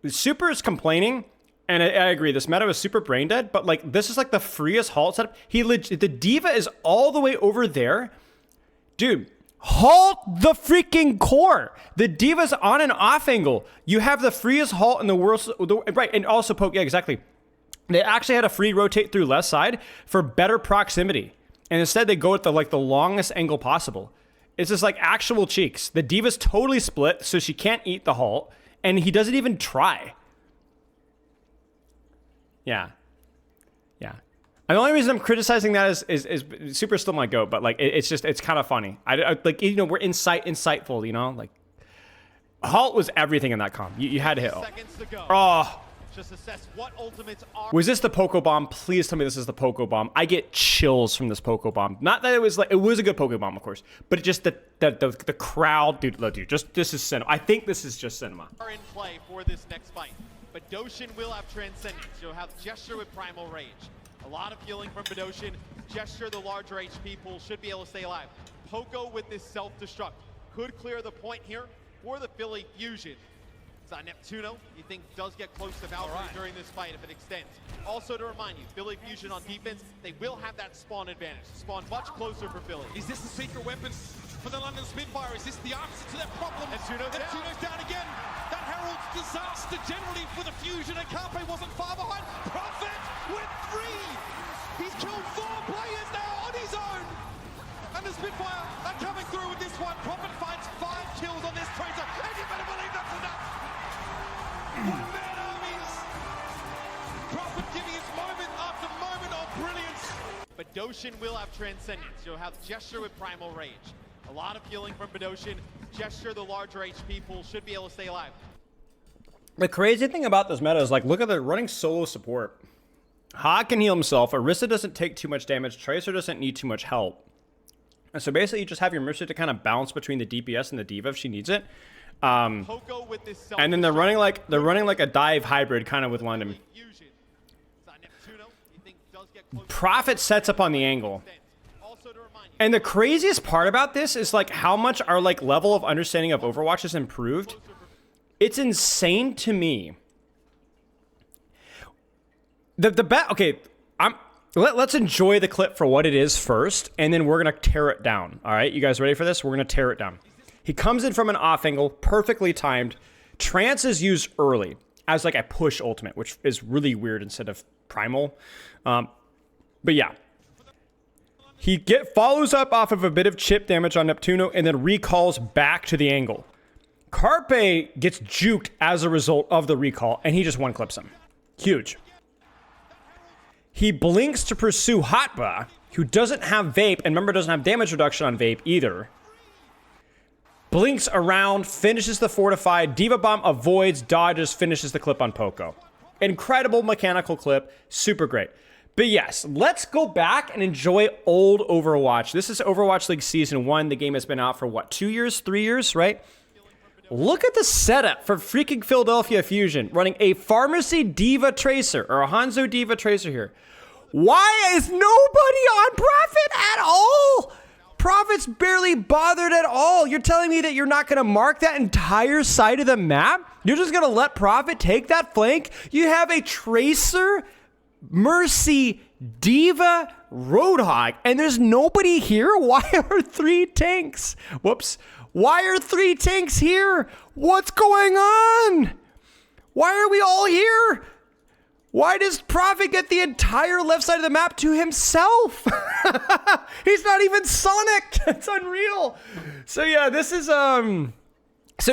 Super is complaining, and I agree, this meta was super brain dead, but like this is like the freest halt setup. The D.Va is all the way over there. Dude, halt the freaking core. The D.Va's on and off angle. You have the freest halt in the world. Right, and also poke, yeah, exactly. They actually had a free rotate through left side for better proximity. And instead they go at the longest angle possible. It's just like actual cheeks. The D.Va's totally split, so she can't eat the halt, and he doesn't even try. Yeah. Yeah. And the only reason I'm criticizing that is Super still my GOAT, but like it's kind of funny. I like, you know, we're insightful, you know, like halt was everything in that comp. You had to hit. Oh. Just assess what ultimates are. Was this the Poké Bomb? Please tell me this is the Poké Bomb. I get chills from this Poké Bomb. Not that it was like, it was a good Poké Bomb, of course, but it just the crowd, dude, look, dude, just this is cinema. I think this is just cinema. Are in play for this next fight, but Bdoshin will have Transcendence. You'll have Gesture with Primal Rage. A lot of healing from Bdoshin. Gesture, the larger HP pool, should be able to stay alive. Poco with this self-destruct could clear the point here for the Philly Fusion. Neptuno, you think, does get close to Valkyrie during this fight if it extends. Also to remind you, Philly Fusion on defense, they will have that spawn advantage. Spawn much closer for Philly. Is this the secret weapon for the London Spitfire? Is this the answer to their problem? Neptuno's down again. That heralds disaster generally for the Fusion, and Carpe wasn't far behind. Prophet with 3. He's killed 4 players now on his own. And the Spitfire are coming through with this one. Prophet finds 5 kills on this Tracer, and you better believe that's enough. One-man armies! Prophet giving us moment after moment of brilliance. But Bdoshin will have Transcendence. You'll have Gesture with Primal Rage. A lot of healing from Bdoshin. Gesture, the larger HP pool, should be able to stay alive. The crazy thing about this meta is, like, look at the running solo support. Ha can heal himself. Orisa doesn't take too much damage. Tracer doesn't need too much help. And so basically you just have your Mercy to kind of bounce between the DPS and the D.Va if she needs it. And then they're running like a dive hybrid kind of with London. Prophet sets up on the angle. And the craziest part about this is like how much our like level of understanding of Overwatch has improved. It's insane to me. Okay, let's enjoy the clip for what it is first, and then we're gonna tear it down. All right, you guys ready for this? We're gonna tear it down. He comes in from an off angle, perfectly timed. Trance is used early as like a push ultimate, which is really weird instead of primal. But yeah. He follows up off of a bit of chip damage on Neptuno and then recalls back to the angle. Carpe gets juked as a result of the recall, and he just one-clips him. Huge. He blinks to pursue Hotba, who doesn't have Vape, and remember doesn't have damage reduction on Vape either. Blinks around, finishes the fortified, D.Va Bomb avoids, dodges, finishes the clip on Poco. Incredible mechanical clip, super great. But yes, let's go back and enjoy old Overwatch. This is Overwatch League Season 1. The game has been out for what, 2 years, 3 years, right? Look at the setup for freaking Philadelphia Fusion, running a Pharmacy D.Va Tracer, or a Hanzo D.Va Tracer here. Why is nobody on Prophet at all? Prophet's barely bothered at all. You're telling me that you're not going to mark that entire side of the map? You're just going to let Prophet take that flank? You have a Tracer, Mercy, D.Va, Roadhog, and there's nobody here? Why are 3 tanks? Whoops. Why are 3 tanks here? What's going on? Why are we all here? Why does Prophet get the entire left side of the map to himself? He's not even Sonic. It's unreal. So yeah, this is so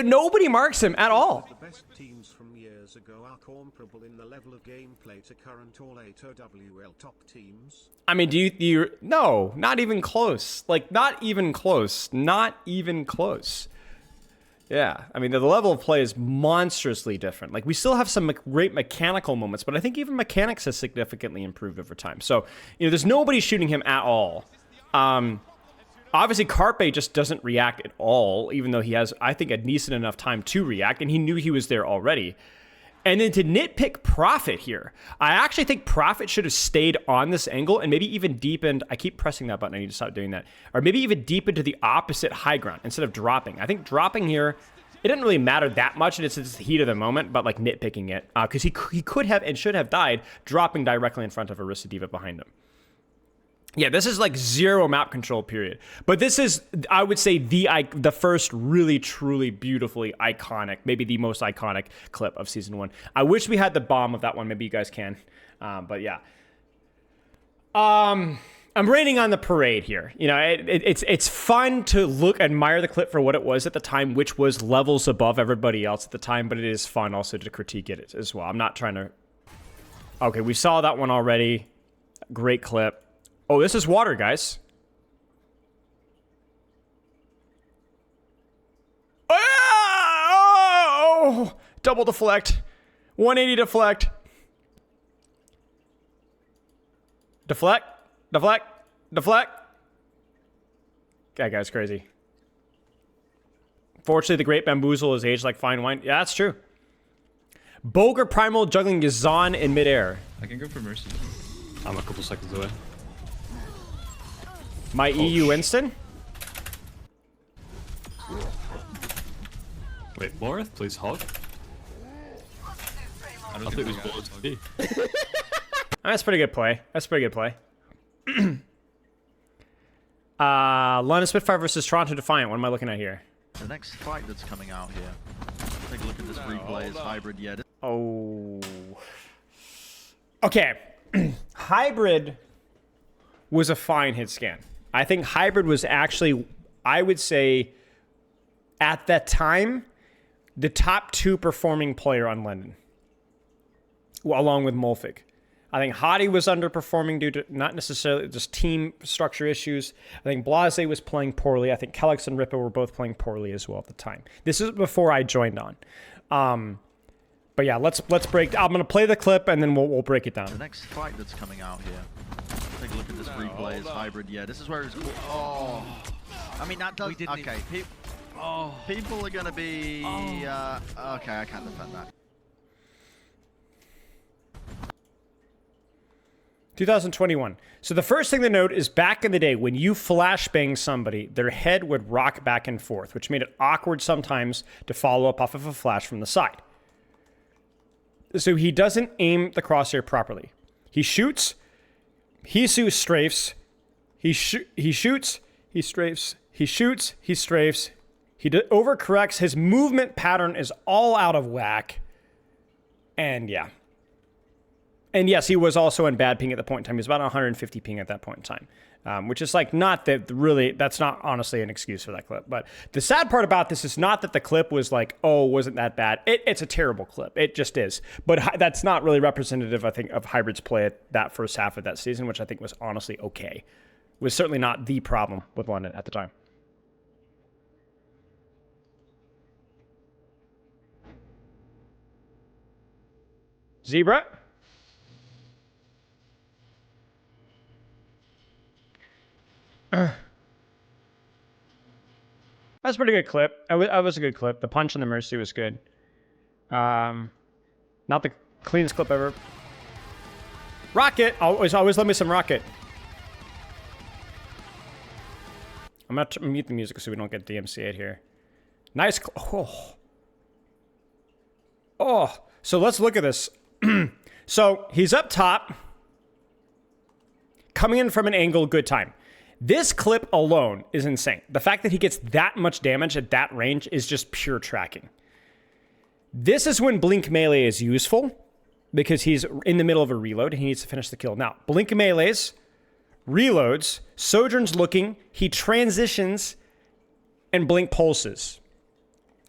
nobody marks him at all. The best teams from years ago are comparable in the level of gameplay to current all 8 OWL top teams. I mean, do you no, not even close. Like not even close. Not even close. Yeah, I mean, the level of play is monstrously different. Like, we still have some great mechanical moments, but I think even mechanics has significantly improved over time. So, you know, there's nobody shooting him at all. Obviously, Carpe just doesn't react at all, even though he has, I think, a decent enough time to react, and he knew he was there already. And then to nitpick Prophet here, I actually think Prophet should have stayed on this angle and maybe even deepened. I keep pressing that button. I need to stop doing that. Or maybe even deepened to the opposite high ground instead of dropping. I think dropping here, it didn't really matter that much, and it's the heat of the moment, but like nitpicking it. Because he could have and should have died dropping directly in front of Orisa D.Va behind him. Yeah, this is like zero map control period. But this is, I would say, the first really, truly, beautifully iconic, maybe the most iconic clip of Season 1. I wish we had the bomb of that one. Maybe you guys can. But yeah. I'm rating on the parade here. You know, it's fun to admire the clip for what it was at the time, which was levels above everybody else at the time. But it is fun also to critique it as well. I'm not trying to... Okay, we saw that one already. Great clip. Oh, this is water, guys. Oh! Double deflect. 180 deflect. Deflect. Deflect. Deflect. That guy's crazy. Fortunately, the Great Bamboozle is aged like fine wine. Yeah, that's true. Boger Primal juggling Yazan in midair. I can go for Mercy. I'm a couple seconds away. My EU Winston? Wait, Morith plays Hog? I don't think it was Bullet to be. That's pretty good play. That's pretty good play. London Spitfire versus Toronto Defiant. What am I looking at here? The next fight that's coming out here. Take a look at this replay. Is Hybrid yet? Oh. Okay. Hybrid was a fine hit scan. I think Hybrid was actually, I would say, at that time, the top 2 performing player on London, along with Molfig. I think Hadi was underperforming due to not necessarily just team structure issues. I think Blase was playing poorly. I think Kellex and Rippa were both playing poorly as well at the time. This is before I joined on. But yeah, let's break. I'm gonna play the clip and then we'll break it down. The next fight that's coming out here. Take a look at this replay. Is Hybrid yet? This is where it's. Oh, I mean that does. Okay, people are gonna be. Okay, I can't defend that. 2021. So the first thing to note is back in the day when you flashbang somebody, their head would rock back and forth, which made it awkward sometimes to follow up off of a flash from the side. So he doesn't aim the crosshair properly. He shoots, Hisu strafes, he shoots, he strafes, he shoots, he strafes, he overcorrects, his movement pattern is all out of whack, and yeah. And yes, he was also in bad ping at the point in time. He was about 150 ping at that point in time, which is like not that really, that's not honestly an excuse for that clip. But the sad part about this is not that the clip was like, oh, wasn't that bad. It's a terrible clip. It just is. But that's not really representative, I think, of Hybrid's play at that first half of that season, which I think was honestly okay. It was certainly not the problem with London at the time. Zebra? That's a pretty good clip. That was a good clip. The punch and the Mercy was good. Not the cleanest clip ever. Rocket! Always let me some Rocket. I'm going to mute the music so we don't get DMCA'd here. Nice. Oh. So let's look at this. So he's up top. Coming in from an angle, good time. This clip alone is insane. The fact that he gets that much damage at that range is just pure tracking. This is when Blink Melee is useful because he's in the middle of a reload and he needs to finish the kill. Now, Blink Melees, reloads, Sojourn's looking, he transitions, and Blink pulses.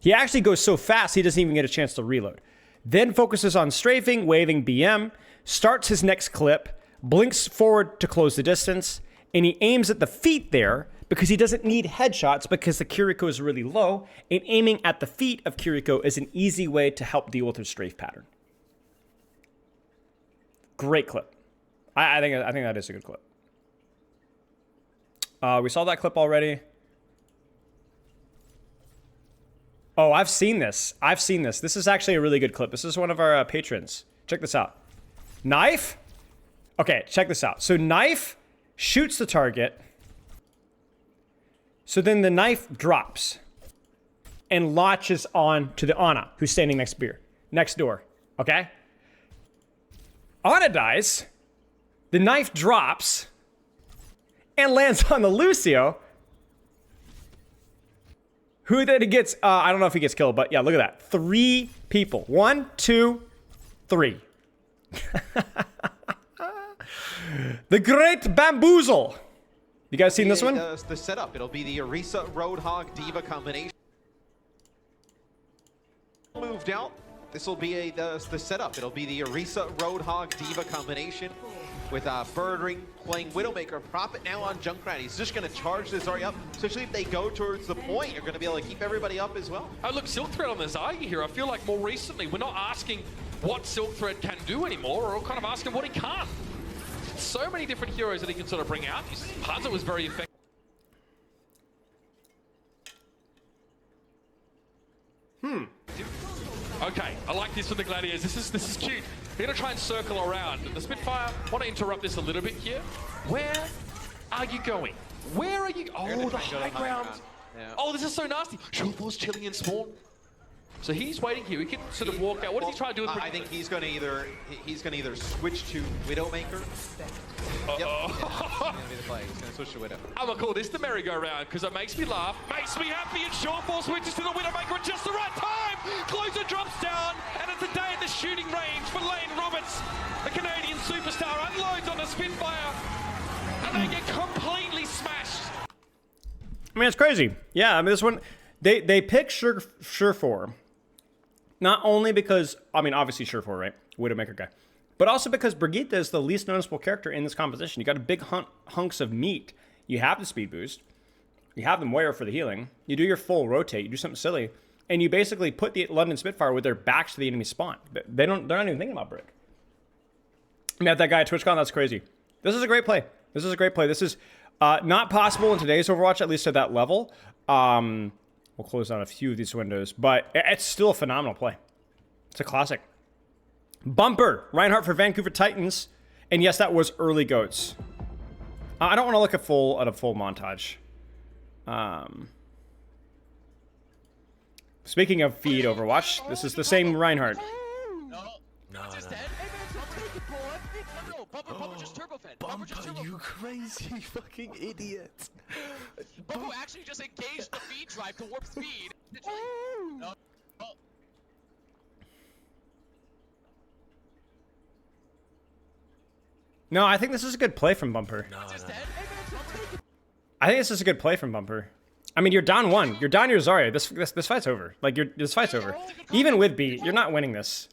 He actually goes so fast he doesn't even get a chance to reload. Then focuses on strafing, waving BM, starts his next clip, blinks forward to close the distance, and he aims at the feet there because he doesn't need headshots because the Kiriko is really low, and aiming at the feet of Kiriko is an easy way to help deal with her strafe pattern. Great clip. I think that is a good clip. We saw that clip already. Oh, I've seen this. This is actually a really good clip. This is one of our patrons. Check this out. Knife? Okay, check this out. So Knife shoots the target. So then the knife drops and launches on to the Ana, who's standing next door. Okay? Ana dies. The knife drops and lands on the Lucio, who then gets, I don't know if he gets killed, but yeah, look at that. 3 people. 1, 2, 3. The Great Bamboozle. You guys seen this one? The setup, it'll be the Orisa Roadhog D.Va combination. Moved out. This will be the setup. It'll be the Orisa Roadhog D.Va combination with Birdring playing Widowmaker. Prophet now on Junkrat. He's just going to charge this Zarya up, especially if they go towards the point. You're going to be able to keep everybody up as well. Oh, look, Silk Thread on the Zarya here. I feel like more recently, we're not asking what Silk Thread can do anymore. We're all kind of asking what he can't. So many different heroes that he can sort of bring out. His puzzle was very effective. Okay, I like this for the Gladiators. This is cute. They're gonna try and circle around. The Spitfire want to interrupt this a little bit here. Where are you going? Where are you? Oh, the high ground. Yeah. Oh, this is so nasty. Showforce chilling in spawn. So he's waiting here. He can sort of walk out. What does he try to do? I think he's going to either switch to Widowmaker. Yep. Yeah, he's going to be the play. He's going to switch to Widow. I'm gonna call this the merry-go-round because it makes me laugh, makes me happy, and Shawfall switches to the Widowmaker at just the right time. Closer drops down, and it's a day at the shooting range for Lane Roberts. The Canadian superstar unloads on the Spitfire, and they get completely smashed. I mean, it's crazy. Yeah, I mean, this one, they picked Surefour. Not only because, I mean, obviously Surefour, right? Widowmaker guy. But also because Brigitte is the least noticeable character in this composition. You got a big hunks of meat. You have the speed boost. You have the Moira for the healing. You do your full rotate. You do something silly. And you basically put the London Spitfire with their backs to the enemy spawn. They're not even thinking about Brig. I mean, that guy at TwitchCon, that's crazy. This is a great play. This is a great play. This is not possible in today's Overwatch, at least at that level. We'll close down a few of these windows, but it's still a phenomenal play. It's a classic. Bumper, Reinhardt for Vancouver Titans. And yes, that was early goats. I don't want to look at a full montage. Speaking of feed Overwatch, this is the same Reinhardt. Bumper, you crazy fucking idiot. Bumper actually just engaged the feed drive to warp speed. No. No, I think this is a good play from Bumper. I think this is a good play from Bumper. I mean, you're down 1. You're down your Zarya. This fight's over. Like, this fight's over. Even with B, you're not winning this.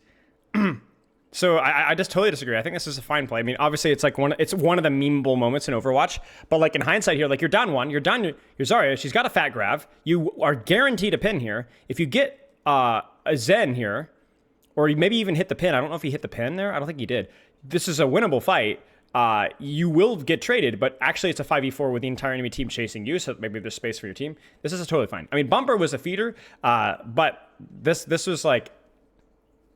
So I just totally disagree. I think this is a fine play. I mean, obviously it's like one of the memeable moments in Overwatch. But like in hindsight here, like you're down 1, you're down your Zarya. She's got a fat grav. You are guaranteed a pin here. If you get a Zen here, or you maybe even hit the pin. I don't know if he hit the pin there. I don't think he did. This is a winnable fight. You will get traded, but actually it's a 5v4 with the entire enemy team chasing you, so maybe there's space for your team. This is totally fine. I mean, Bumper was a feeder, but this was like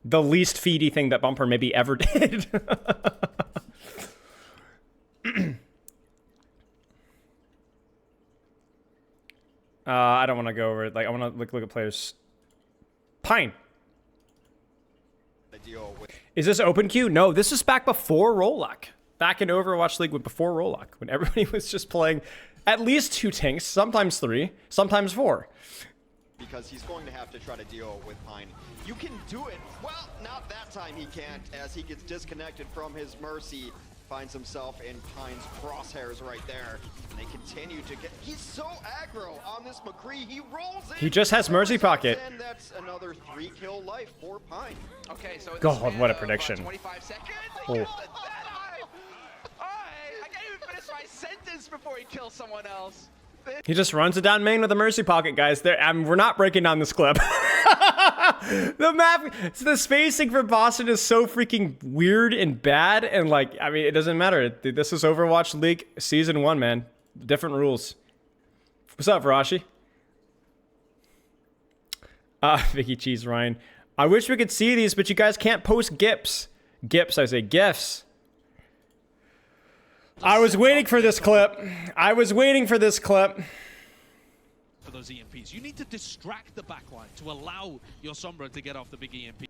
the least feedy thing that Bumper maybe ever did. I don't want to go over it. Like, I want to look at players. Pine. Is this open queue? No, this is back before Rolluck. Back in Overwatch League before Rolluck, when everybody was just playing at least 2 tanks, sometimes 3, sometimes 4. Because he's going to have to try to deal with Pine. You can do it. Well, not that time he can't, as he gets disconnected from his Mercy. Finds himself in Pine's crosshairs right there. And they continue to get... He's so aggro on this McCree. He rolls in. He just has Mercy Pocket. And that's another 3-kill life for Pine. Okay, so... God, what a prediction. 25 seconds. Oh. I can't even finish my sentence before he kills someone else. He just runs it down main with a Mercy Pocket, guys. We're not breaking down this clip. The map, the spacing for Boston is so freaking weird and bad, and like, I mean, it doesn't matter. This is Overwatch League Season 1, man. Different rules. What's up, Varashi? Vicky Cheese Ryan. I wish we could see these, but you guys can't post GIFs. GIFs, I say GIFs. I was waiting for this clip. I was waiting for this clip. For those EMPs, you need to distract the backline to allow your Sombra to get off the big EMP.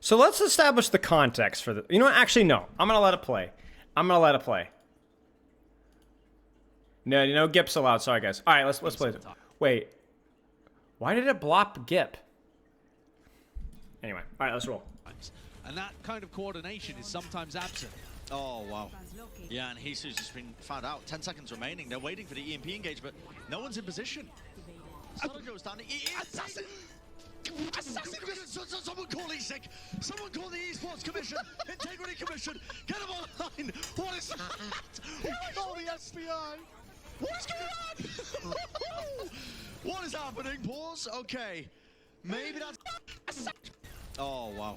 So let's establish the context for the. You know what? Actually, no. I'm gonna let it play. I'm gonna let it play. No GIFs allowed. Sorry, guys. All right, let's play it. Wait. Why did it blop GIF? Anyway, all right, let's roll. And that kind of coordination is sometimes absent. Oh, wow. Yeah, and Jesus has been found out. 10 seconds remaining. They're waiting for the EMP engage, but no one's in position. Sato goes down. Assassin! Assassin! Someone call ESIC! Someone call the Esports Commission! Integrity Commission! Get them online! What is that? Call the SPI! What is going on? What is happening? Pause. Okay. Maybe that's... Oh, wow.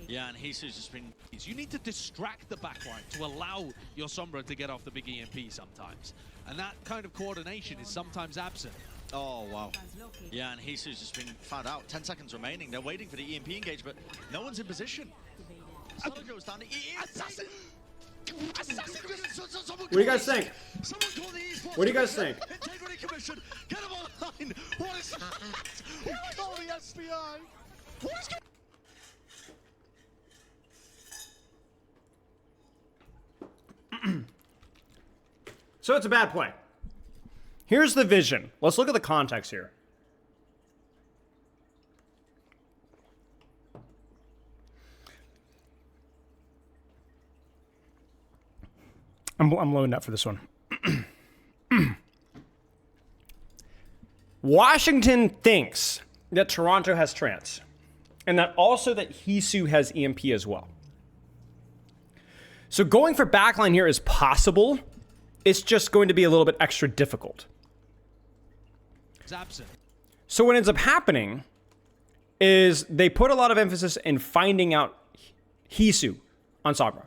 Yeah, and Jesus has been... You need to distract the backline to allow your Sombra to get off the big EMP sometimes. And that kind of coordination is sometimes absent. Oh, wow. Yeah, and Jesus has been found out. 10 seconds remaining. They're waiting for the EMP engage, but no one's in position. Sato goes down. Assassin! Assassin! What do you guys think? What do you guys think? Integrity Commission! Get them online! What is that? Call the SPI! What is going on? So it's a bad play. Here's the vision. Let's look at the context here. I'm loading up for this one. Washington thinks that Toronto has trance, and that also that Hisu has EMP as well. So going for backline here is possible. It's just going to be a little bit extra difficult. It's absent. So what ends up happening is they put a lot of emphasis in finding out Hisu on Sombra.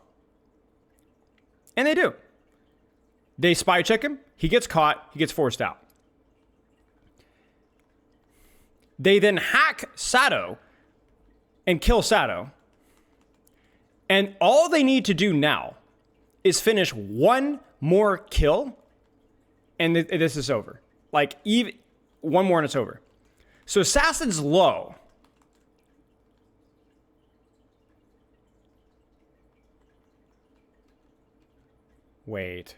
And they do. They spy check him. He gets caught. He gets forced out. They then hack Sato and kill Sato. And all they need to do now is finish one more kill, and this is over. Like, even one more and it's over. So Assassin's low. Wait,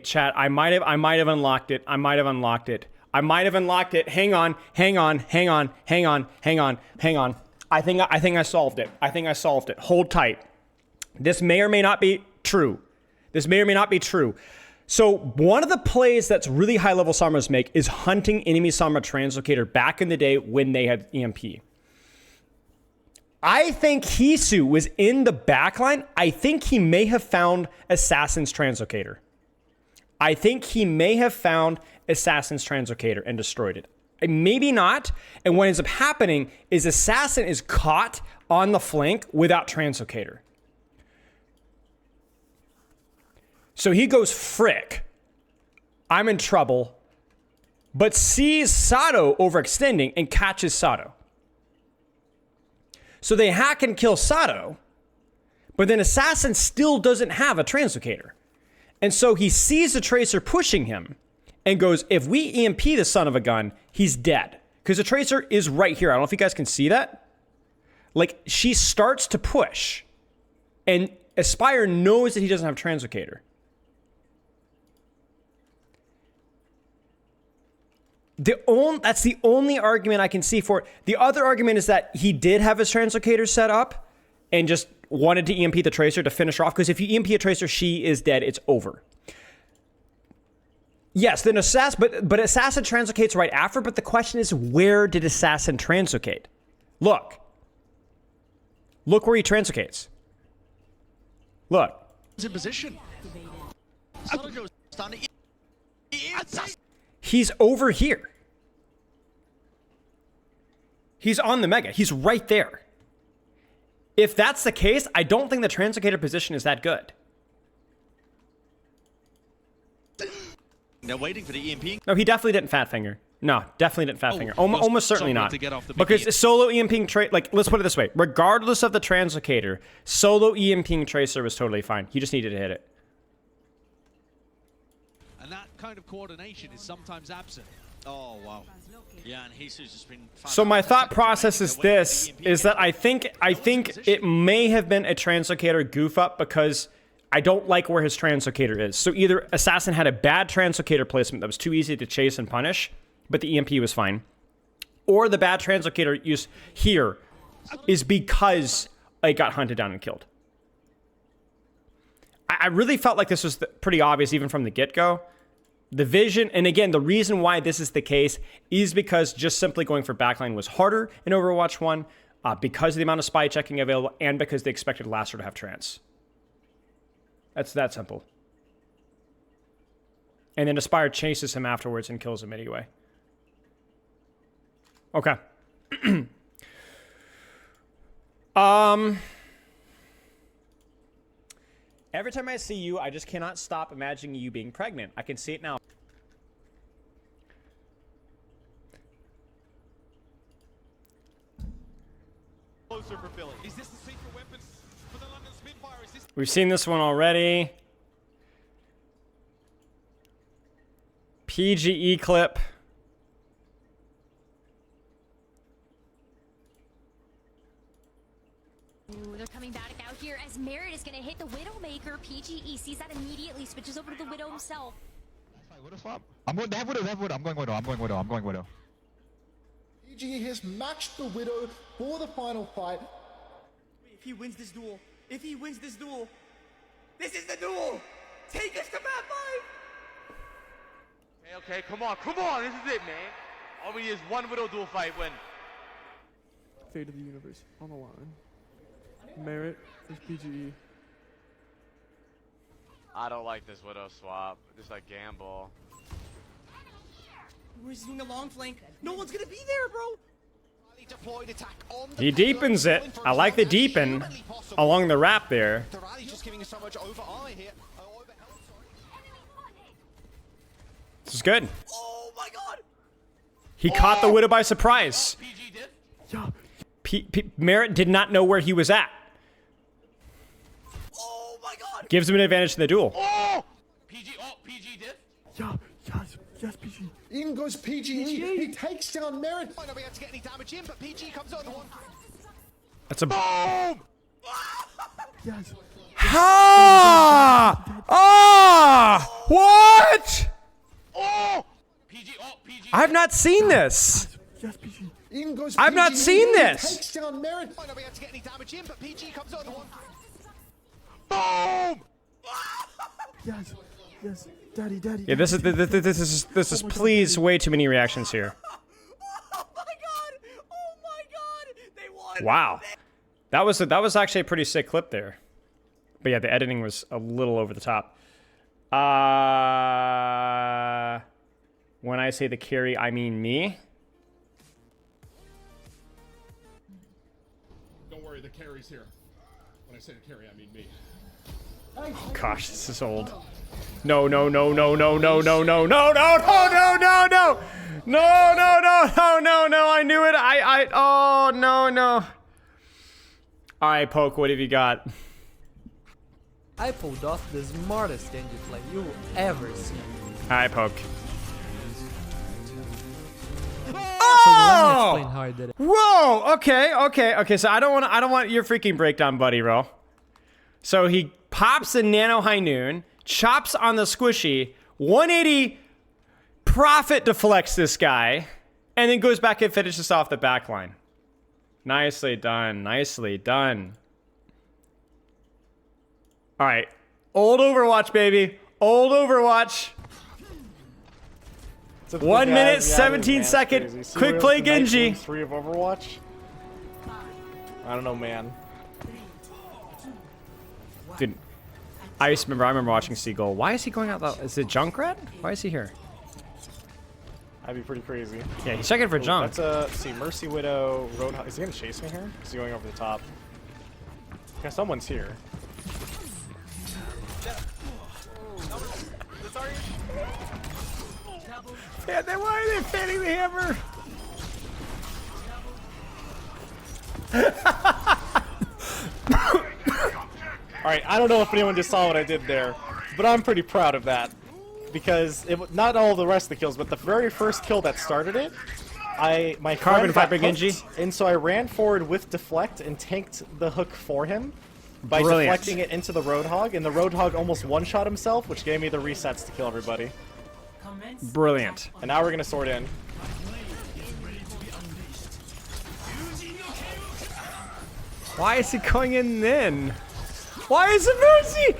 chat. I might have unlocked it. I might have unlocked it. Hang on. I think I solved it. Hold tight. This may or may not be true. So one of the plays that's really high level Sombras make is hunting enemy Sombra translocator back in the day when they had EMP. I think Hisu was in the backline. I think he may have found Assassin's translocator. And destroyed it. Maybe not. And what ends up happening is Assassin is caught on the flank without translocator. So he goes, frick, I'm in trouble, but sees Sato overextending and catches Sato. So they hack and kill Sato, but then Assassin still doesn't have a translocator. And so he sees the Tracer pushing him and goes, if we EMP the son of a gun, he's dead. Because the Tracer is right here. I don't know if you guys can see that. Like, she starts to push, and Aspire knows that he doesn't have translocator. That's the only argument I can see for it. The other argument is that he did have his translocator set up and just wanted to EMP the Tracer to finish her off. Because if you EMP a Tracer, she is dead. It's over. Yes, then Assassin, but Assassin translocates right after. But the question is, where did Assassin translocate? Look where he translocates. Look. He's in position. He's over here. He's on the Mega. He's right there. If that's the case, I don't think the Translocator position is that good. They're waiting for the EMP. No, he definitely didn't fat finger. No, definitely didn't fat finger. Almost certainly not. To get off the Because solo EMPing like, let's put it this way. Regardless of the Translocator, solo EMPing Tracer was totally fine. He just needed to hit it. And that kind of coordination is sometimes absent. Oh, wow. Yeah, and Jesus just been... So my thought process is this, is that I think it may have been a Translocator goof up because I don't like where his Translocator is. So either Assassin had a bad Translocator placement that was too easy to chase and punish, but the EMP was fine. Or the bad Translocator use here is because it got hunted down and killed. I really felt like this was pretty obvious even from the get-go. The vision, and again, the reason why this is the case is because just simply going for backline was harder in Overwatch 1 because of the amount of spy checking available and because they expected Lasser to have trance. That's that simple. And then Aspire chases him afterwards and kills him anyway. Okay. Every time I see you, I just cannot stop imagining you being pregnant. I can see it now. Closer for Billy. Is this the secret weapon for the London Spitfire? Is this... We've seen this one already. PGE clip. Ooh, they're coming back out here as Merit is going to hit the Widowmaker. PGE sees that immediately, switches over to the Widow himself. Widow swap. I'm going. They have Widow. They have Widow. I'm going Widow. I'm going Widow. I'm going Widow. PGE has matched the Widow for the final fight. If he wins this duel, this is the duel. Take us to map 5. Okay, come on, this is it, man. All we need is one Widow duel fight win. Fate of the universe on the line. Merit is PGE. I don't like this Widow swap. Just like gamble. We're doing a long flank. No one's gonna be there, bro. Deployed attack on the He deepens it. I like the deepen along the wrap there. The rally's just giving us so much over armor here. This is good. Oh my god! He caught the Widow by surprise. Merit did not know where he was at. Oh my god! Gives him an advantage in the duel. Oh! PG did? Yes, PG. In goes PGE. He takes down Merit. Might not be able to get any damage in, but PG comes on the one. That's a boom. Yes. What? Oh! I've not seen this. Yes, PG. In goes I've not PGE. seen He this. takes down Merit. Might not be able to get any damage in, but PG comes on the one. Boom! Yes. Daddy. Yeah, this is please way too many reactions here. Oh my god! They won. Wow. That was actually a pretty sick clip there. But yeah, the editing was a little over the top. When I say the carry, I mean me. Don't worry, the carry's here. When I say the carry, I mean me. Oh gosh, this is old. No. Oh no, I knew it. Oh no. Alright, Poke, what have you got? I pulled off the smartest Genji play you ever seen. Alright, Poke. So let me explain how I did it. Whoa! Okay. So I don't want your freaking breakdown, buddy, bro. So he pops a Nano High Noon, chops on the squishy, 180 profit deflects this guy, and then goes back and finishes off the back line. Nicely done. All right. Old Overwatch, baby. Old Overwatch. 1 minute, 17 second. Quick play Genji. 3 of Overwatch? I don't know, man. Dude, I remember watching Seagull. Why is he going out? Is it Junkrat? Why is he here? That'd be pretty crazy. Yeah, he's checking for junk. That's let's see, Mercy Widow, Roadhog. Is he gonna chase me here? Is he going over the top? Yeah, someone's here. Yeah, then why are they fanning the hammer? Alright, I don't know if anyone just saw what I did there, but I'm pretty proud of that. Because not all the rest of the kills, but the very first kill that started it, my Carbon friend got Fiber Genji? hooked, and so I ran forward with deflect and tanked the hook for him by Brilliant. deflecting it into the Roadhog, and the Roadhog almost one-shot himself, which gave me the resets to kill everybody. Brilliant. And now we're gonna sword in. Why is he going in then? Why is it Mercy?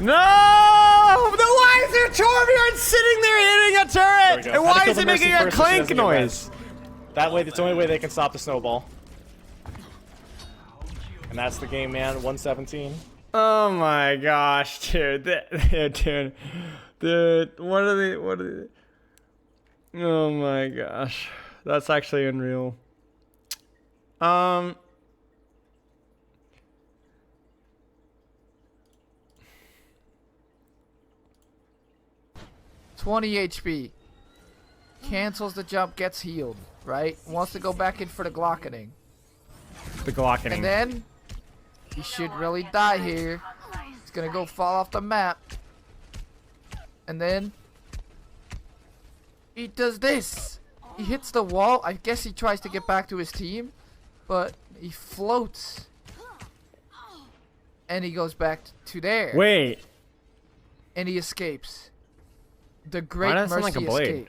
No! Why is there Torbjorn sitting there hitting a turret? And why is it making a clank noise? That way, it's the only way they can stop the snowball. And that's the game, man. 117. Oh my gosh, dude. Dude, what are they? Oh my gosh. That's actually unreal. 20 HP. Cancels the jump, gets healed, right? Wants to go back in for the Glockening. The Glockening. And then, he should really die here. He's gonna go fall off the map. And then, he does this. He hits the wall. I guess he tries to get back to his team, but he floats. And he goes back to there. Wait. And he escapes. The Great Why does it sound Mercy like a blade? escape.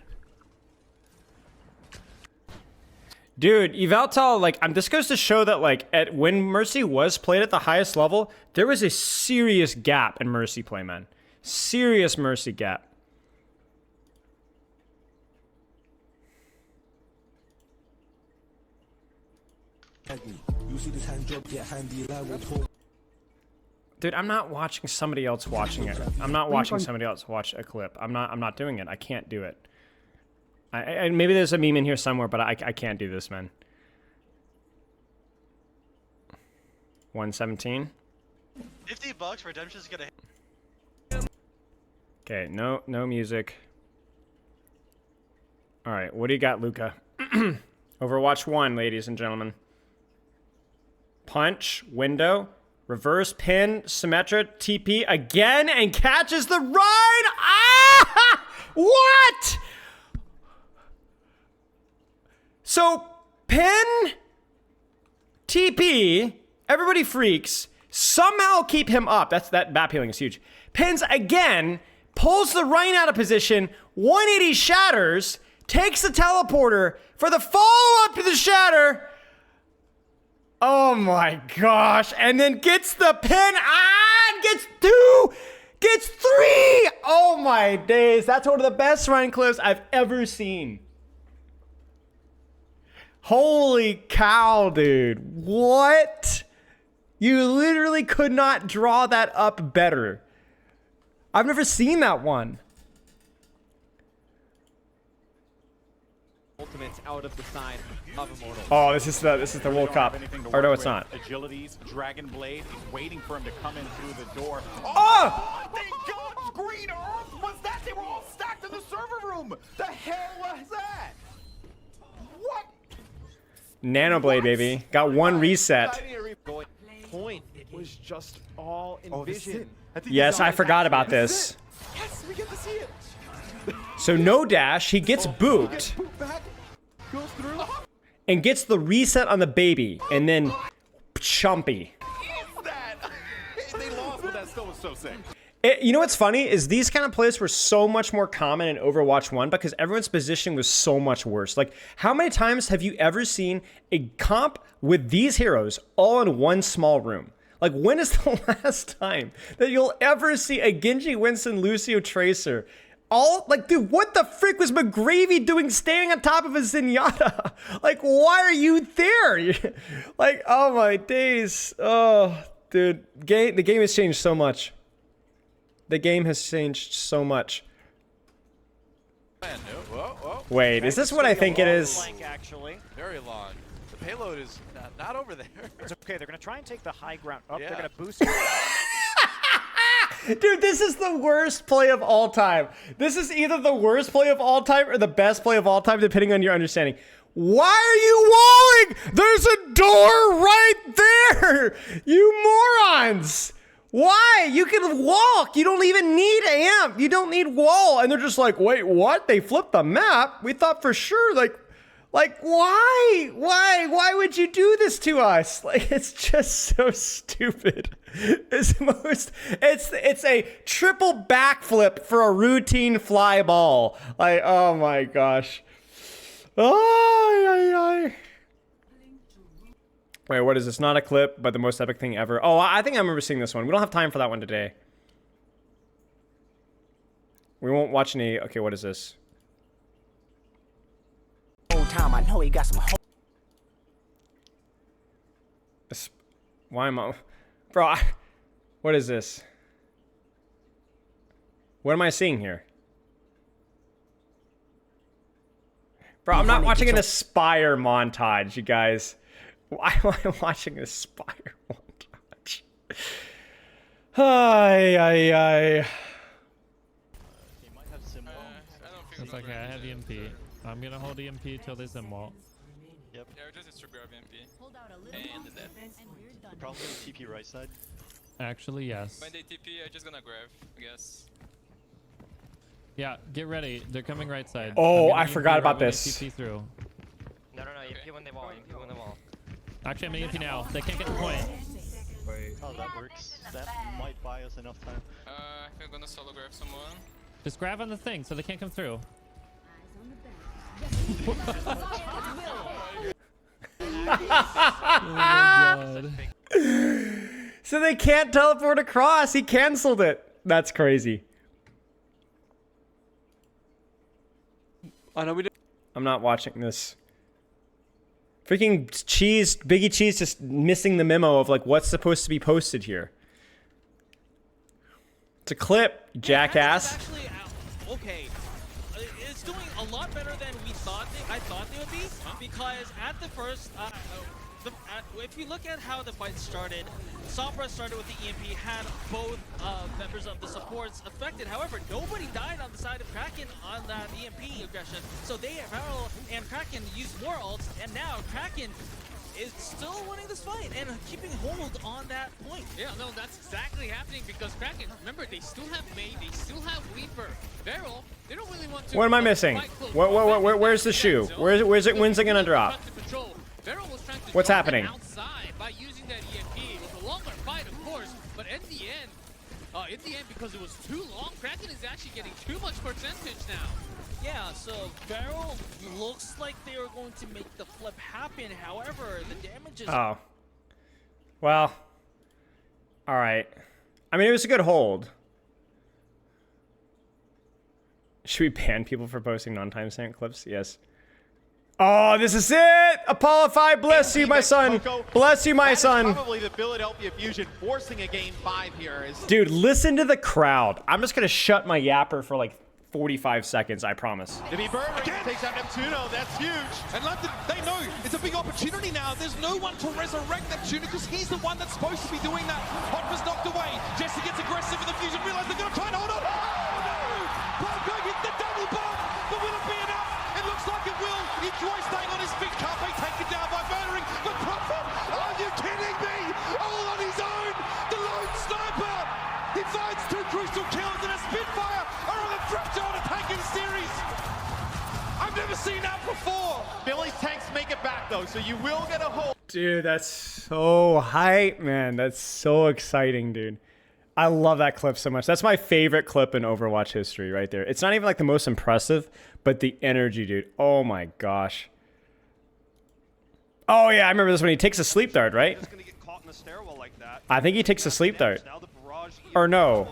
Dude, Yveltal, like, this goes to show that, like, when Mercy was played at the highest level, there was a serious gap in Mercy play, man. Serious Mercy gap. Dude, I'm not watching somebody else watching it. I'm not watching somebody else watch a clip. I'm not doing it. I can't do it. I maybe there's a meme in here somewhere, but I can't do this, man. 117. $50 Redemption's gonna hit. Okay, no music. All right, what do you got, Luca? Overwatch 1, ladies and gentlemen. Punch, window, reverse pin, Symmetra, TP again, and catches the run! Ah! What? So, pin, TP, everybody freaks, somehow keep him up. That map healing is huge. Pins again, pulls the Rhine out of position, 180 shatters, takes the teleporter for the follow-up to the shatter. Oh my gosh, and then gets the pin, and gets 2, gets 3. Oh my days, that's one of the best Rhine clips I've ever seen. Holy cow, dude. What? You literally could not draw that up better. I've never seen that one. Ultimates out of the side of Immortal. Oh, this is the World Cup. Or no, it's not. Agility's Dragon Blade. He's waiting for him to come in through the door. Oh! Thank God! Green Earth was that? They were all stacked in the server room. The hell was that? What? Nanoblade, baby. Got one reset. Point. It was just all envisioned. Yes, I forgot about this. Yes, we get to see it. So no dash, he gets booped. Goes through. And gets the reset on the baby. And then chumpy. They lost, but that still was so sick. You know what's funny is these kind of plays were so much more common in Overwatch 1 because everyone's positioning was so much worse. Like, how many times have you ever seen a comp with these heroes all in one small room? Like, when is the last time that you'll ever see a Genji, Winston, Lucio, Tracer All, like, dude, what the frick was McGravy doing standing on top of a Zenyatta? Like, why are you there? Like, oh my days. Oh, dude, the game has changed so much. The game has changed so much. Wait, is this what I think it is? Flank, actually. Very long. The payload is not over there. It's okay. They're going to try and take the high ground. Oh, Yeah. they're going to boost it. Dude, this is the worst play of all time. This is either the worst play of all time or the best play of all time, depending on your understanding. Why are you walling? There's a door right there! You morons! Why? You can walk. You don't even need amp. You don't need wall. And they're just like, wait, what? They flipped the map? We thought for sure, like why? Why would you do this to us? Like, it's just so stupid. It's a triple backflip for a routine fly ball. Like, oh my gosh. Wait, what is this? Not a clip, but the most epic thing ever. Oh, I think I remember seeing this one. We don't have time for that one today. We won't watch any. Okay, what is this? Time, I know he got some. Why am I, bro? What is this? What am I seeing here, bro? I'm not watching an Aspire montage, you guys. Why am I watching an Aspire montage? Ay. It's okay, I have EMP. I'm gonna hold EMP till there's a wall. Yep. Yeah, just to grab EMP. And then probably TP right side. Actually, yes. When they TP, I'm just gonna grab, I guess. Yeah, get ready. They're coming right side. Oh, I forgot about this. TP through. No, EMP when they wall, EMP when they wall. Actually, I'm EMP now. They can't get the point. Wait. Oh, that works. That might buy us enough time. I think I'm gonna solo grab someone. Just grab on the thing so they can't come through. So they can't teleport across. He canceled it. That's crazy. I know we did. I'm not watching this. Freaking Cheese, Biggie Cheese just missing the memo of like what's supposed to be posted here. It's a clip, jackass. Actually, okay. It's doing a lot better than I thought they would be, because at the first, if you look at how the fight started, Sombra started with the EMP, had both members of the supports affected. However, nobody died on the side of Kraken on that EMP aggression. So they, Varel and Kraken used more ults, and now Kraken is still winning this fight and keeping hold on that point. Yeah, no, that's exactly happening because Kraken, remember, they still have Mei, they still have Reaper. Varel, they don't really want to. What am I missing? Where's the shoe? Where's it? When's it gonna drop? What's happening? Outside by using that EMP. It was a longer fight, of course, but in the end, because it was too long, Kraken is actually getting too much percentage now. Yeah, so Varel looks like they are going to make the flip happen. However, the damage is... Oh. Well. All right. I mean, it was a good hold. Should we ban people for posting non-timestamp clips? Yes. Oh, this is it! Apollo 5, bless you, my son! Bless you, my son! Probably the Philadelphia Fusion forcing a game 5 here. Dude, listen to the crowd. I'm just gonna shut my yapper for like 45 seconds, I promise. Jimmy Bird takes out Neptuno, that's huge. And London, they know it's a big opportunity now. There's no one to resurrect Neptuno because he's the one that's supposed to be doing that. Hot was knocked away. Jesse gets aggressive in the Fusion, realize they're gonna try and hold on. Oh no! Pogo hit the double bomb, but will it be enough? It looks like it will. Joy staying on his feet, Carpe taken down by Murdering, but Prophet, are you kidding me? All on his own, the lone sniper! He finds 2 crucial kills and a Spitfire are on the threshold of taking the series! I've never seen that before! Billy's tanks make it back though, so you will get a hold. Dude, that's so hype, man. That's so exciting, dude. I love that clip so much. That's my favorite clip in Overwatch history right there. It's not even like the most impressive, but the energy, dude. Oh my gosh. Oh yeah, I remember this when he takes a sleep dart, right? I think he takes a sleep dart. Or no.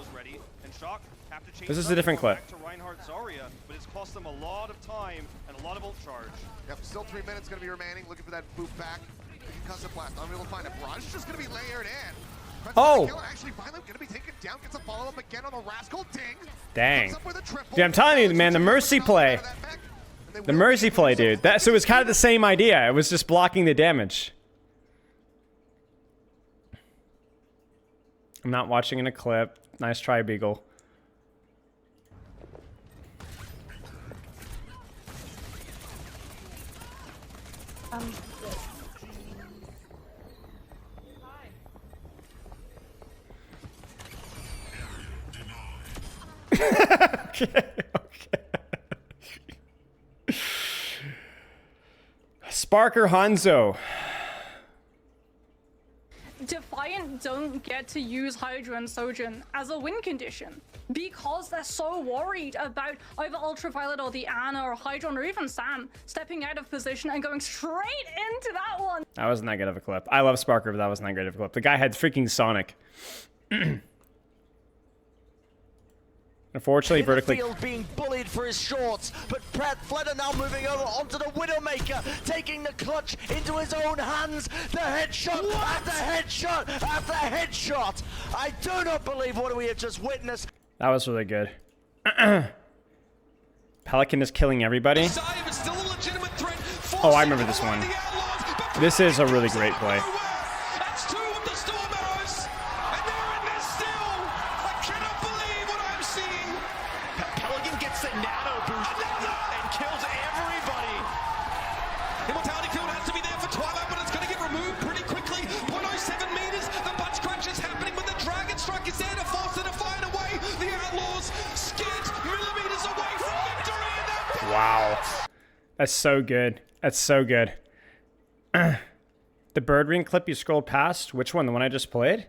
This is a different clip. Zarya, but it's cost them a lot of time and a lot of ult charge. Yep, still 3 minutes going to be remaining. Looking for that boot back. Concussive blast, unable to find it. Barrage is just going to be layered in. Oh! Actually, finally going to be taken down. Gets a follow-up again on the Rascal. Ding! Dang. Dude, I'm telling you, man, the Mercy play. The Mercy play, dude. So it was kind of the same idea. It was just blocking the damage. I'm not watching in a clip. Nice try, Beagle. Okay. Sparker Hanzo. Defiant don't get to use Hydra and Sojourn as a win condition because they're so worried about either Ultraviolet or the Ana or Hydra or even Sam stepping out of position and going straight into that one. That wasn't that good of a clip. I love Sparker, but that wasn't that great of a clip. The guy had freaking Sonic. Unfortunately, vertically. Field being bullied for his shorts, but Brett Fleder now moving over onto the Widowmaker, taking the clutch into his own hands. The headshot after headshot after headshot. I do not believe what we have just witnessed. That was really good. Pelican is killing everybody. Oh, I remember this one. This is a really great play. Wow. That's so good. That's so good. The bird ring clip you scrolled past, which one? The one I just played?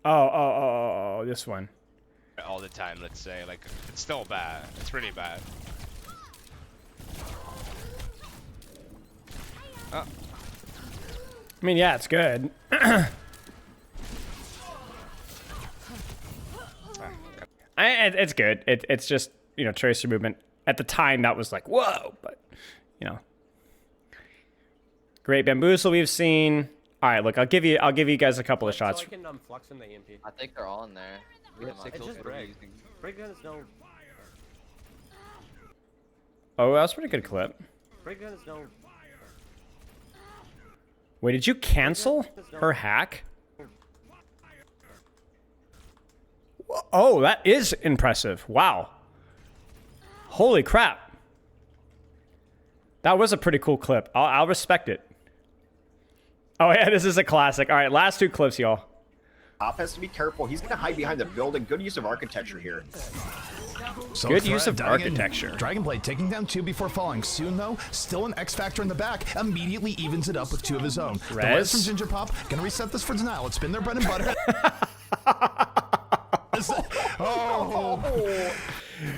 Oh, this one. All the time, let's say. Like, it's still bad. It's really bad. I mean, yeah, it's good. It's good. It's just, you know, tracer movement. At the time, that was like, whoa, but, you know. Great Bamboozle we've seen. All right, look, I'll give you guys a couple of shots. So I can flux in the EMP. I think they're all in there. It's just Brig. Brig gun is no... Oh, that was a pretty good clip. Brig gun is no... Wait, did you cancel her hack? Oh, that is impressive. Wow. Holy crap. That was a pretty cool clip. I'll respect it. Oh, yeah, this is a classic. All right, last two clips, y'all. Top has to be careful. He's going to hide behind the building. Good use of architecture here. So good use of architecture. Dragonblade taking down 2 before falling. Soon, though, still an X-Factor in the back. Immediately evens it up with 2 of his own. The res from Ginger Pop. Going to reset this for Denial. It's been their bread and butter.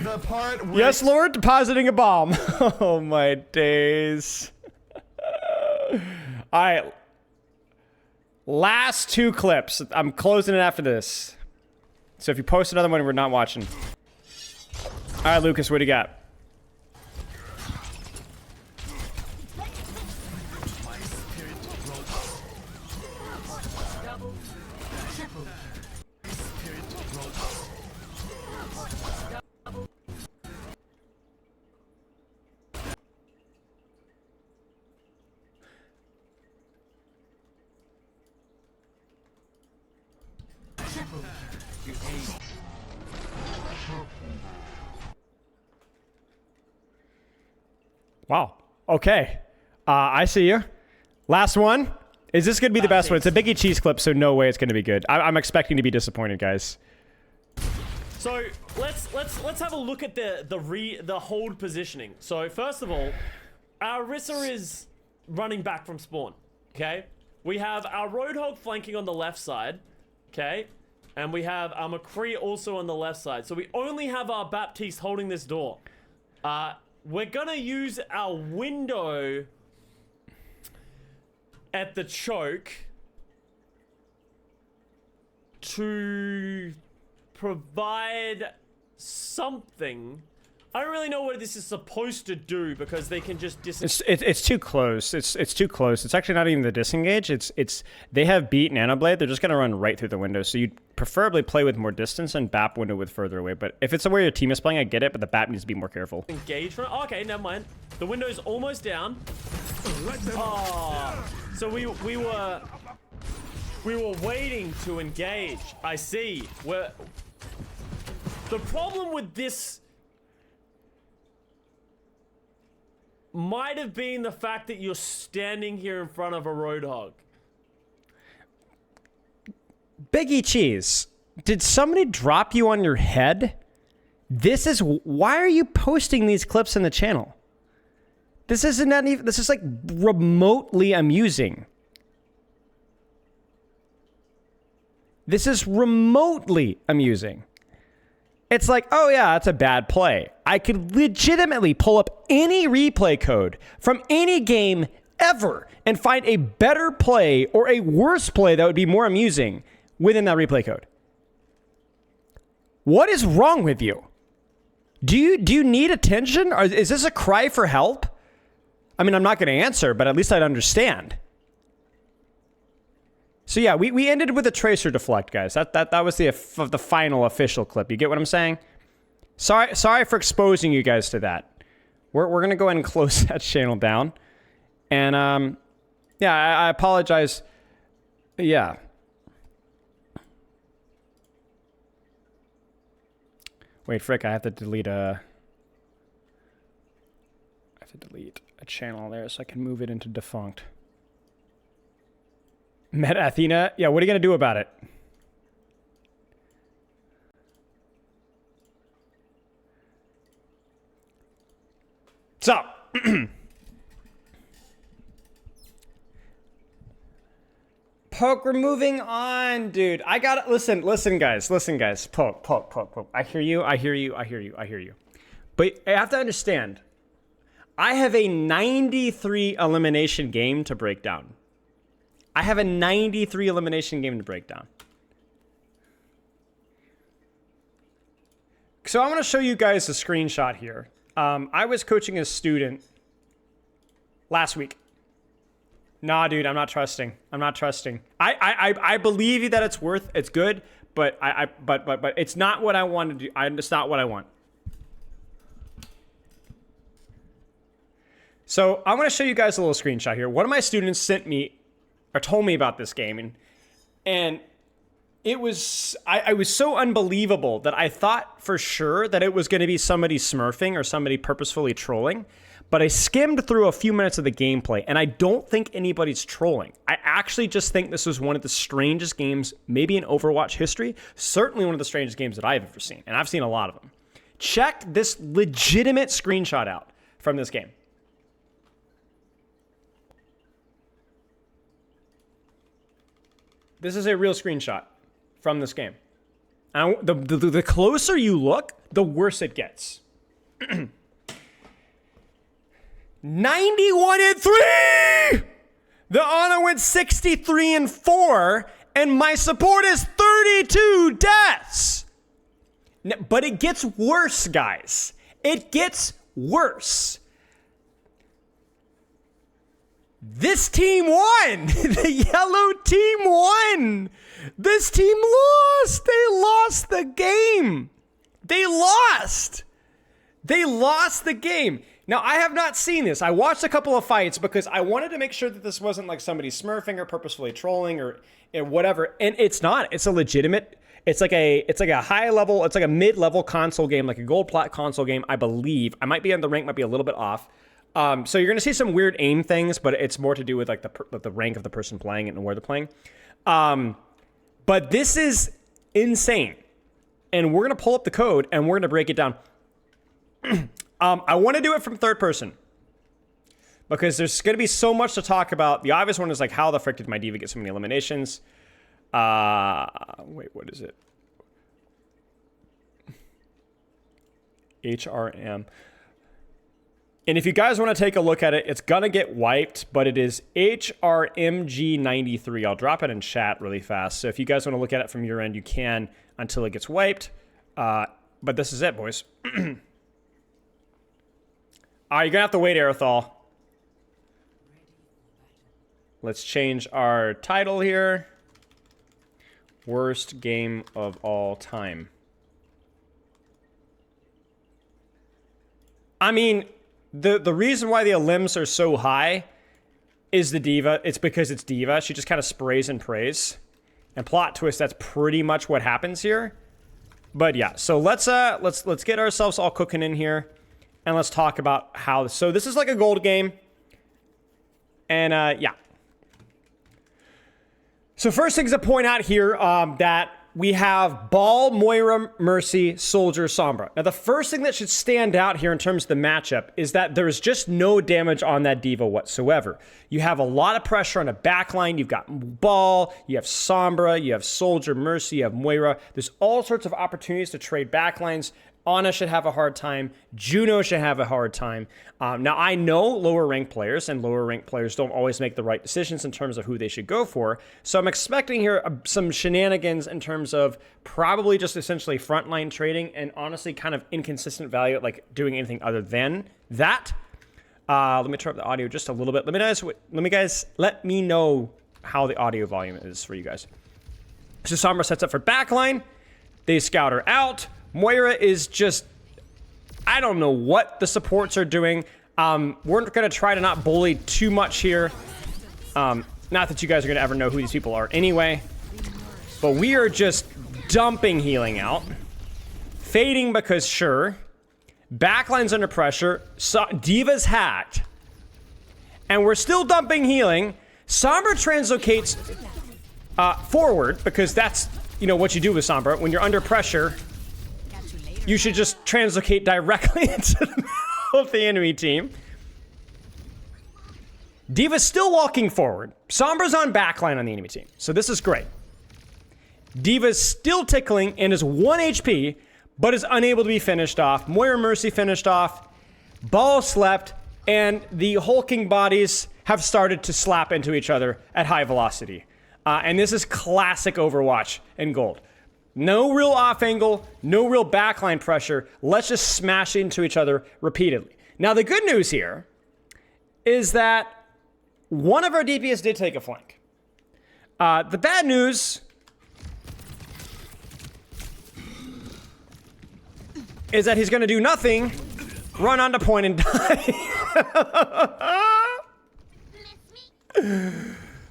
The part where... Yes, Lord, depositing a bomb. Oh, my days. All right. Last 2 clips. I'm closing it after this. So if you post another one, we're not watching. All right, Lucas, what do you got? Wow. Okay. I see you. Last one. Is this going to be the best one? It's a Biggie Cheese clip, so no way it's going to be good. I'm expecting to be disappointed, guys. So let's have a look at the hold positioning. So first of all, our Orisa is running back from spawn. Okay. We have our Roadhog flanking on the left side. Okay. And we have our McCree also on the left side. So we only have our Baptiste holding this door. We're gonna use our window at the choke to provide something. I don't really know what this is supposed to do because they can just It's too close. It's too close. It's actually not even the disengage. It's they have beat Nanoblade. They're just gonna run right through the window. So you'd preferably play with more distance and BAP window with further away. But if it's where your team is playing, I get it. But the BAP needs to be more careful. engage from. Oh, okay, never mind. The window's almost down. Oh, so we were waiting to engage. I see. The problem with this might have been the fact that you're standing here in front of a Roadhog. Biggie Cheese, did somebody drop you on your head? Why are you posting these clips in the channel? This isn't even, this is like remotely amusing. This is remotely amusing. It's like, oh yeah, that's a bad play. I could legitimately pull up any replay code from any game ever and find a better play or a worse play that would be more amusing within that replay code. What is wrong with you? Do you need attention? Or is this a cry for help? I mean, I'm not going to answer, but at least I'd understand. So yeah, we ended with a tracer deflect, guys. That was the final official clip. You get what I'm saying? Sorry for exposing you guys to that. We're gonna go ahead and close that channel down, and yeah, I apologize. Yeah. Wait, frick! I have to delete a channel there so I can move it into defunct. Meta Athena? Yeah, what are you going to do about it? So, Poke, we're moving on, dude. I got to listen, guys. Poke. I hear you. But I have to understand, I have a 93 elimination game to break down. So I want to show you guys a screenshot here. I was coaching a student last week. Nah, dude, I'm not trusting. I believe you that it's good, but but it's not what I want to do. It's not what I want. So I want to show you guys a little screenshot here. One of my students sent me or told me about this game, and it was I was so unbelievable that I thought for sure that it was going to be somebody smurfing or somebody purposefully trolling. But I skimmed through a few minutes of the gameplay, and I don't think anybody's trolling. I actually just think this was one of the strangest games, maybe in Overwatch history. Certainly one of the strangest games that I've ever seen, and I've seen a lot of them. Check this legitimate screenshot out from this game. This is a real screenshot from this game. And the closer you look, the worse it gets. 91-3! The Ana went 63-4, and my support is 32 deaths. But it gets worse, guys. It gets worse. This team won! The yellow team won! This team lost! They lost the game! They lost the game. Now, I have not seen this. I watched a couple of fights because I wanted to make sure that this wasn't like somebody smurfing or purposefully trolling or whatever. And it's not. It's a legitimate... It's like a high level... It's like a mid-level console game, like a gold plat console game, I believe. I might be on the rank, might be a little bit off. So you're going to see some weird aim things, but it's more to do with like the rank of the person playing it and where they're playing. But this is insane. And we're going to pull up the code and we're going to break it down. I want to do it from third person because there's going to be so much to talk about. The obvious one is like, how the frick did my diva get so many eliminations? Wait, what is it? HRM. And if you guys want to take a look at it, it's going to get wiped, but it is HRMG93. I'll drop it in chat really fast. So if you guys want to look at it from your end, you can until it gets wiped. But this is it, boys. All right, you're going to have to wait, Aerithal. Let's change our title here. Worst game of all time. I mean, the reason why the limbs are so high is the D.Va. It's because it's D.Va. She just kind of sprays and prays. And plot twist, that's pretty much what happens here. But yeah, so let's get ourselves all cooking in here. And let's talk about how... So this is like a gold game. And yeah. So first things to point out here, that we have Ball, Moira, Mercy, Soldier, Sombra. Now the first thing that should stand out here in terms of the matchup is that there's just no damage on that D.Va whatsoever. You have a lot of pressure on a backline. You've got Ball, you have Sombra, you have Soldier, Mercy, you have Moira. There's all sorts of opportunities to trade backlines. Ana should have a hard time. Juno should have a hard time. Now, I know lower ranked players, and lower ranked players don't always make the right decisions in terms of who they should go for. So I'm expecting here some shenanigans in terms of probably just essentially frontline trading and honestly kind of inconsistent value at like doing anything other than that. Let me turn up the audio just a little bit. Let me know how the audio volume is for you guys. So Sombra sets up for backline. They scout her out. Moira is just, I don't know what the supports are doing. We're going to try to not bully too much here. Not that you guys are going to ever know who these people are anyway. But we are just dumping healing out. Fading because sure. Backline's under pressure. D.Va's hacked. And we're still dumping healing. Sombra translocates forward because that's, you know, what you do with Sombra. When you're under pressure... You should just translocate directly into the middle of the enemy team. D.Va's still walking forward. Sombra's on backline on the enemy team. So this is great. D.Va's still tickling and is 1 HP, but is unable to be finished off. Moira Mercy finished off. Ball slept, and the hulking bodies have started to slap into each other at high velocity. And this is classic Overwatch in gold. No real off angle, no real backline pressure. Let's just smash into each other repeatedly. Now, the good news here is that one of our DPS did take a flank. The bad news is that he's going to do nothing, run onto point and die.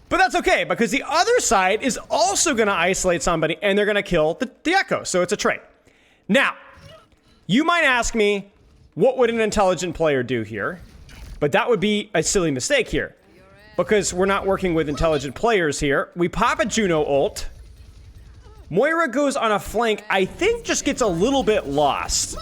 But that's okay, because the other side is also going to isolate somebody, and they're going to kill the Echo, so it's a trade. Now, you might ask me, what would an intelligent player do here? But that would be a silly mistake here, because we're not working with intelligent players here. We pop a Juno ult. Moira goes on a flank, I think just gets a little bit lost.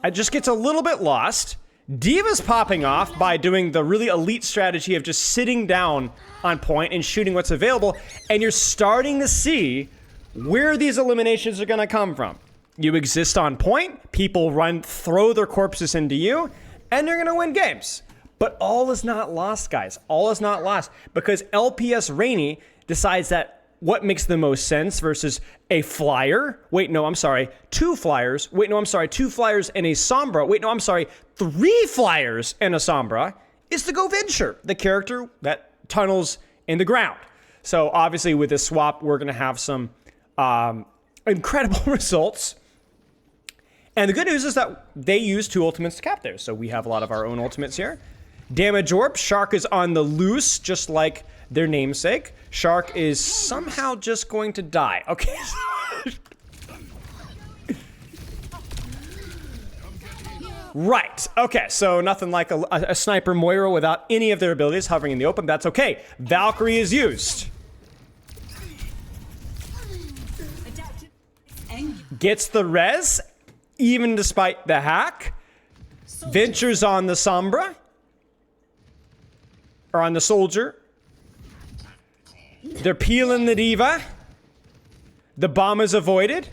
It just gets a little bit lost. D.Va's popping off by doing the really elite strategy of just sitting down on point and shooting what's available, and you're starting to see where these eliminations are going to come from. You exist on point, people throw their corpses into you, and you're going to win games. But all is not lost, guys. All is not lost, because LPS Rainy decides that what makes the most sense versus a flyer. Wait, no, I'm sorry. 2 flyers. Wait, no, I'm sorry. 2 flyers and a Sombra. Wait, no, I'm sorry. 3 flyers and a Sombra is to go Venture, the character that tunnels in the ground. So obviously with this swap, we're going to have some incredible results. And the good news is that they use 2 ultimates to cap there. So we have a lot of our own ultimates here. Damage Orb. Shark is on the loose, just like their namesake. Shark is somehow just going to die. Okay. Right. Okay, so nothing like a sniper Moira without any of their abilities hovering in the open. That's okay. Valkyrie is used. Gets the res, even despite the hack. Ventures on the Sombra. Or on the Soldier. They're peeling the D.Va. The bomb is avoided.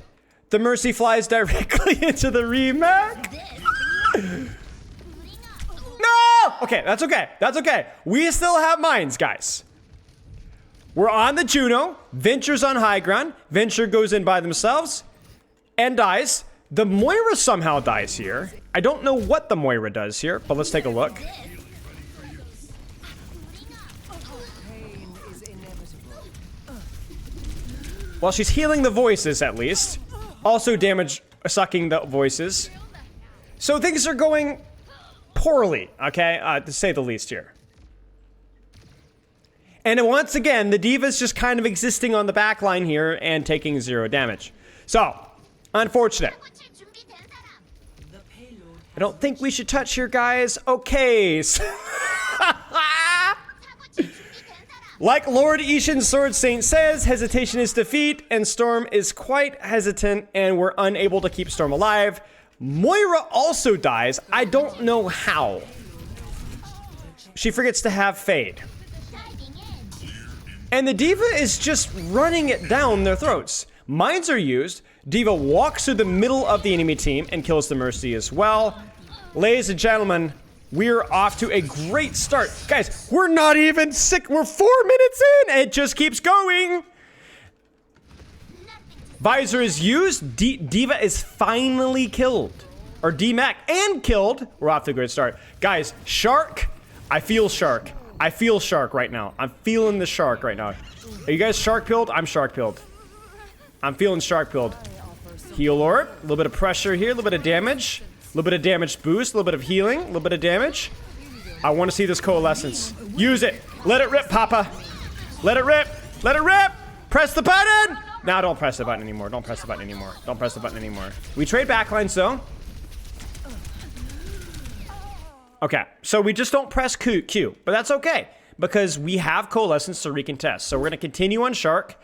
The Mercy flies directly into the remake. okay, that's okay. That's okay. We still have mines, guys. We're on the Juno. Venture's on high ground. Venture goes in by themselves and dies. The Moira somehow dies here. I don't know what the Moira does here, but let's take a look. Well, she's healing the voices, at least. Also damage sucking the voices. So things are going poorly, okay? To say the least here. And once again, the D.Va's just kind of existing on the back line here and taking 0 damage. So, unfortunate. I don't think we should touch here, guys. Okay. Like Lord Ishin Sword Saint says, hesitation is defeat, and Storm is quite hesitant, and we're unable to keep Storm alive. Moira also dies. I don't know how. She forgets to have Fade. And the D.Va is just running it down their throats. Mines are used. D.Va walks through the middle of the enemy team and kills the Mercy as well. Ladies and gentlemen, we're off to a great start. Guys, we're not even sick. We're 4 minutes in. It just keeps going. Visor is used. D.Va is finally killed. Or D-Mac and killed. We're off to a great start. Guys, Shark. I feel Shark. I feel Shark right now. I'm feeling the Shark right now. Are you guys Shark pilled? I'm Shark pilled. I'm feeling Shark pilled. Heal Orb. A little bit of pressure here. A little bit of damage. A little bit of damage boost, a little bit of healing, a little bit of damage. I want to see this Coalescence. Use it. Let it rip, Papa. Let it rip. Let it rip. Press the button. Now don't press the button anymore. Don't press the button anymore. Don't press the button anymore. We trade backlines, though. Okay, so we just don't press Q, but that's okay because we have Coalescence to recontest. So we're going to continue on Shark,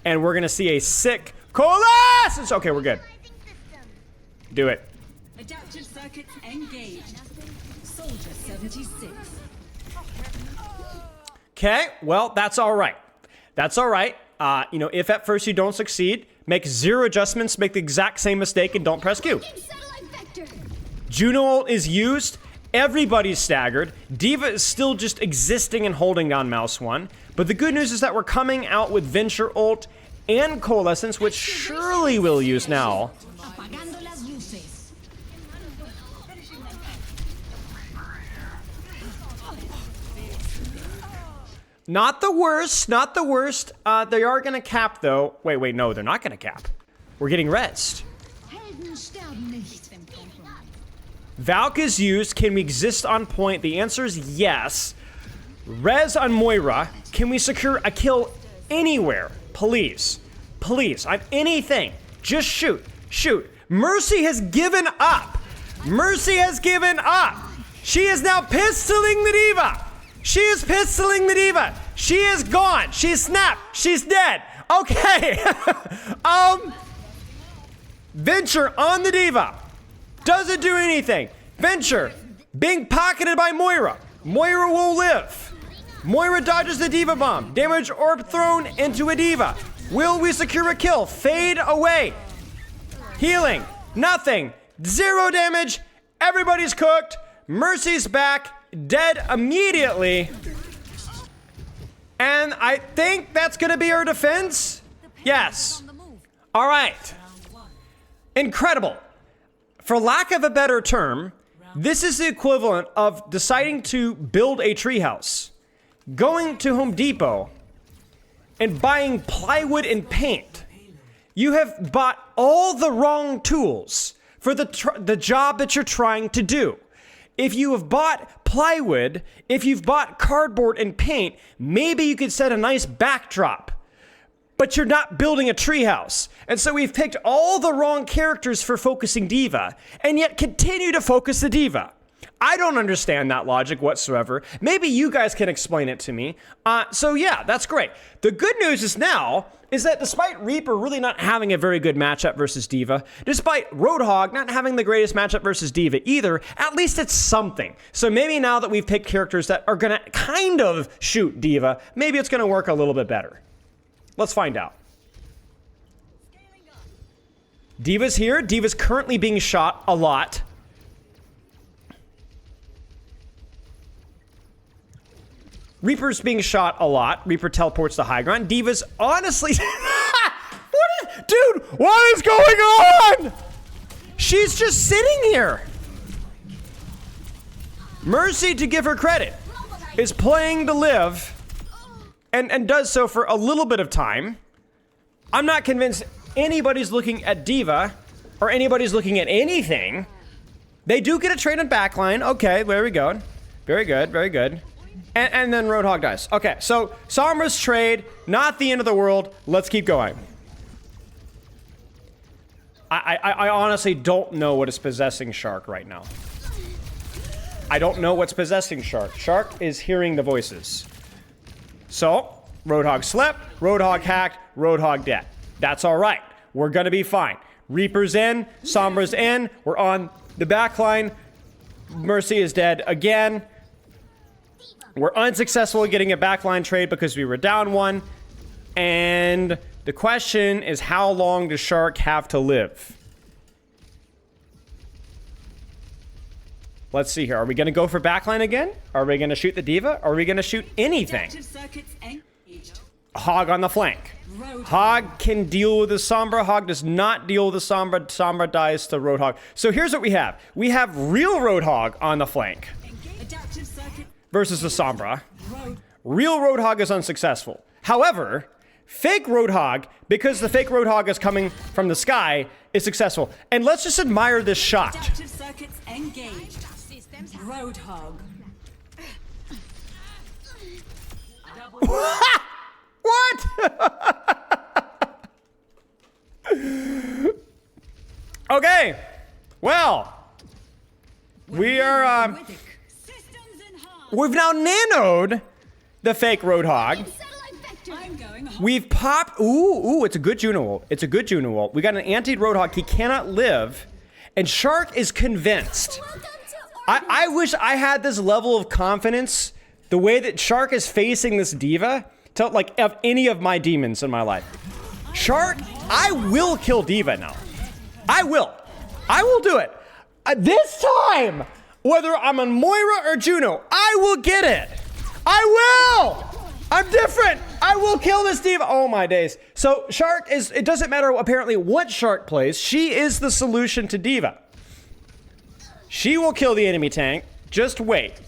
and we're going to see a sick Coalescence. Okay, we're good. Do it. Adaptive circuits engaged. Soldier 76. Okay, well, that's all right. That's all right. You know, if at first you don't succeed, make 0 adjustments, make the exact same mistake, and don't press Q. Juno ult is used. Everybody's staggered. D.Va is still just existing and holding down Mouse 1. But the good news is that we're coming out with Venture ult and Coalescence, which surely we'll use now. Not the worst, not the worst. They are gonna cap though. Wait, no, they're not gonna cap. We're getting rezzed. Valk is used. Can we exist on point? The answer is yes. Rez on Moira. Can we secure a kill anywhere? Please. Please. On anything. Just shoot. Shoot. Mercy has given up. Mercy has given up. She is now pistoling the D.Va. She is pistoling the D.Va. She is gone. She's snapped. She's dead. Okay. Venture on the D.Va. Doesn't do anything. Venture being pocketed by Moira. Moira will live. Moira dodges the D.Va bomb. Damage orb thrown into a D.Va. Will we secure a kill? Fade away. Healing. Nothing. 0 damage. Everybody's cooked. Mercy's back. Dead immediately. And I think that's going to be our defense. Yes. All right. Incredible. For lack of a better term, this is the equivalent of deciding to build a treehouse, going to Home Depot, and buying plywood and paint. You have bought all the wrong tools for the job that you're trying to do. If you have bought plywood, if you've bought cardboard and paint, maybe you could set a nice backdrop. But you're not building a treehouse. And so we've picked all the wrong characters for focusing D.Va, and yet continue to focus the D.Va. I don't understand that logic whatsoever. Maybe you guys can explain it to me. So yeah, that's great. The good news is now, is that despite Reaper really not having a very good matchup versus D.Va, despite Roadhog not having the greatest matchup versus D.Va either, at least it's something. So maybe now that we've picked characters that are gonna kind of shoot D.Va, maybe it's gonna work a little bit better. Let's find out. D.Va's here. D.Va's currently being shot a lot. Reaper's being shot a lot. Reaper teleports to high ground. D.Va's honestly... Dude, what is going on? She's just sitting here. Mercy, to give her credit, is playing to live and does so for a little bit of time. I'm not convinced anybody's looking at D.Va or anybody's looking at anything. They do get a trade on backline. Okay, there we go. Very good, very good. And then Roadhog dies. Okay, so Sombra's trade, not the end of the world. Let's keep going. I honestly don't know what is possessing Shark right now. I don't know what's possessing Shark. Shark is hearing the voices. So, Roadhog slept, Roadhog hacked, Roadhog dead. That's all right. We're gonna be fine. Reaper's in, Sombra's in, we're on the backline. Mercy is dead again. We're unsuccessful at getting a backline trade because we were down one. And the question is, how long does Shark have to live? Let's see here. Are we going to go for backline again? Are we going to shoot the D.Va? Are we going to shoot anything? Hog on the flank. Hog can deal with the Sombra. Hog does not deal with the Sombra. Sombra dies to Roadhog. So here's what we have. We have real Roadhog on the flank versus the Sombra. Real Roadhog is unsuccessful. However, fake Roadhog, because the fake Roadhog is coming from the sky, is successful. And let's just admire this shot. Adaptive circuits engaged. Roadhog. What? Okay. Well, we are, we've now nanoed the fake Roadhog. We've popped, ooh, it's a good Juno ult. It's a good Juno ult. We got an anti-Roadhog. He cannot live. And Shark is convinced. I wish I had this level of confidence, the way that Shark is facing this D.Va, to like of any of my demons in my life. Shark, I will kill D.Va now. I will do it. This time, whether I'm on Moira or Juno, I will get it. I will. I'm different. I will kill this D.Va. Oh my days. So Shark is, it doesn't matter apparently what Shark plays. She is the solution to D.Va. She will kill the enemy tank. Just wait.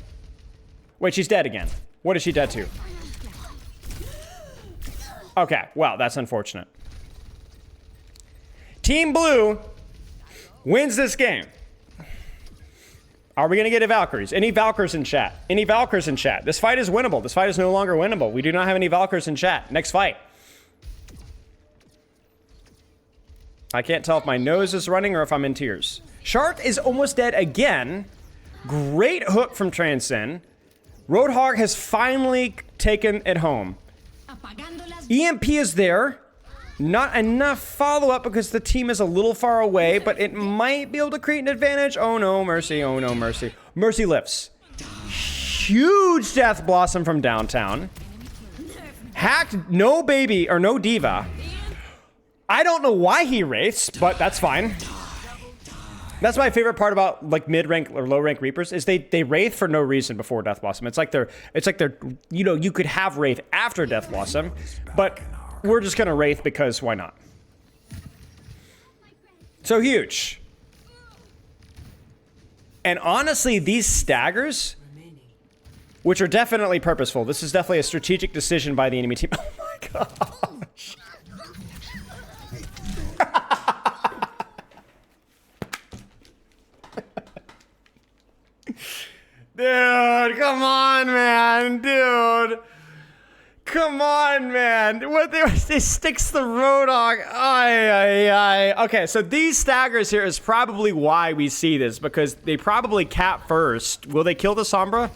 Wait, she's dead again. What is she dead to? Okay, well, that's unfortunate. Team Blue wins this game. Are we going to get a Valkyries? Any Valkyries in chat? Any Valkyries in chat? This fight is winnable. This fight is no longer winnable. We do not have any Valkyries in chat. Next fight. I can't tell if my nose is running or if I'm in tears. Shark is almost dead again. Great hook from Transcend. Roadhog has finally taken it home. EMP is there. Not enough follow-up because the team is a little far away, but it might be able to create an advantage. Oh no, Mercy. Oh no, Mercy. Mercy lifts. Huge Death Blossom from downtown. Hacked no baby, or no D.Va. I don't know why he wraiths, but that's fine. That's my favorite part about like mid-rank or low-rank Reapers is they wraith for no reason before Death Blossom. It's like they're you know, you could have wraith after Death Blossom, but we're just gonna wraith because why not? So huge. And honestly, these staggers, which are definitely purposeful, this is definitely a strategic decision by the enemy team. Oh my gosh. Dude, come on, man. Dude. Come on, man. What they sticks the Roadhog. Okay, so these staggers here is probably why we see this, because they probably cap first. Will they kill the Sombra?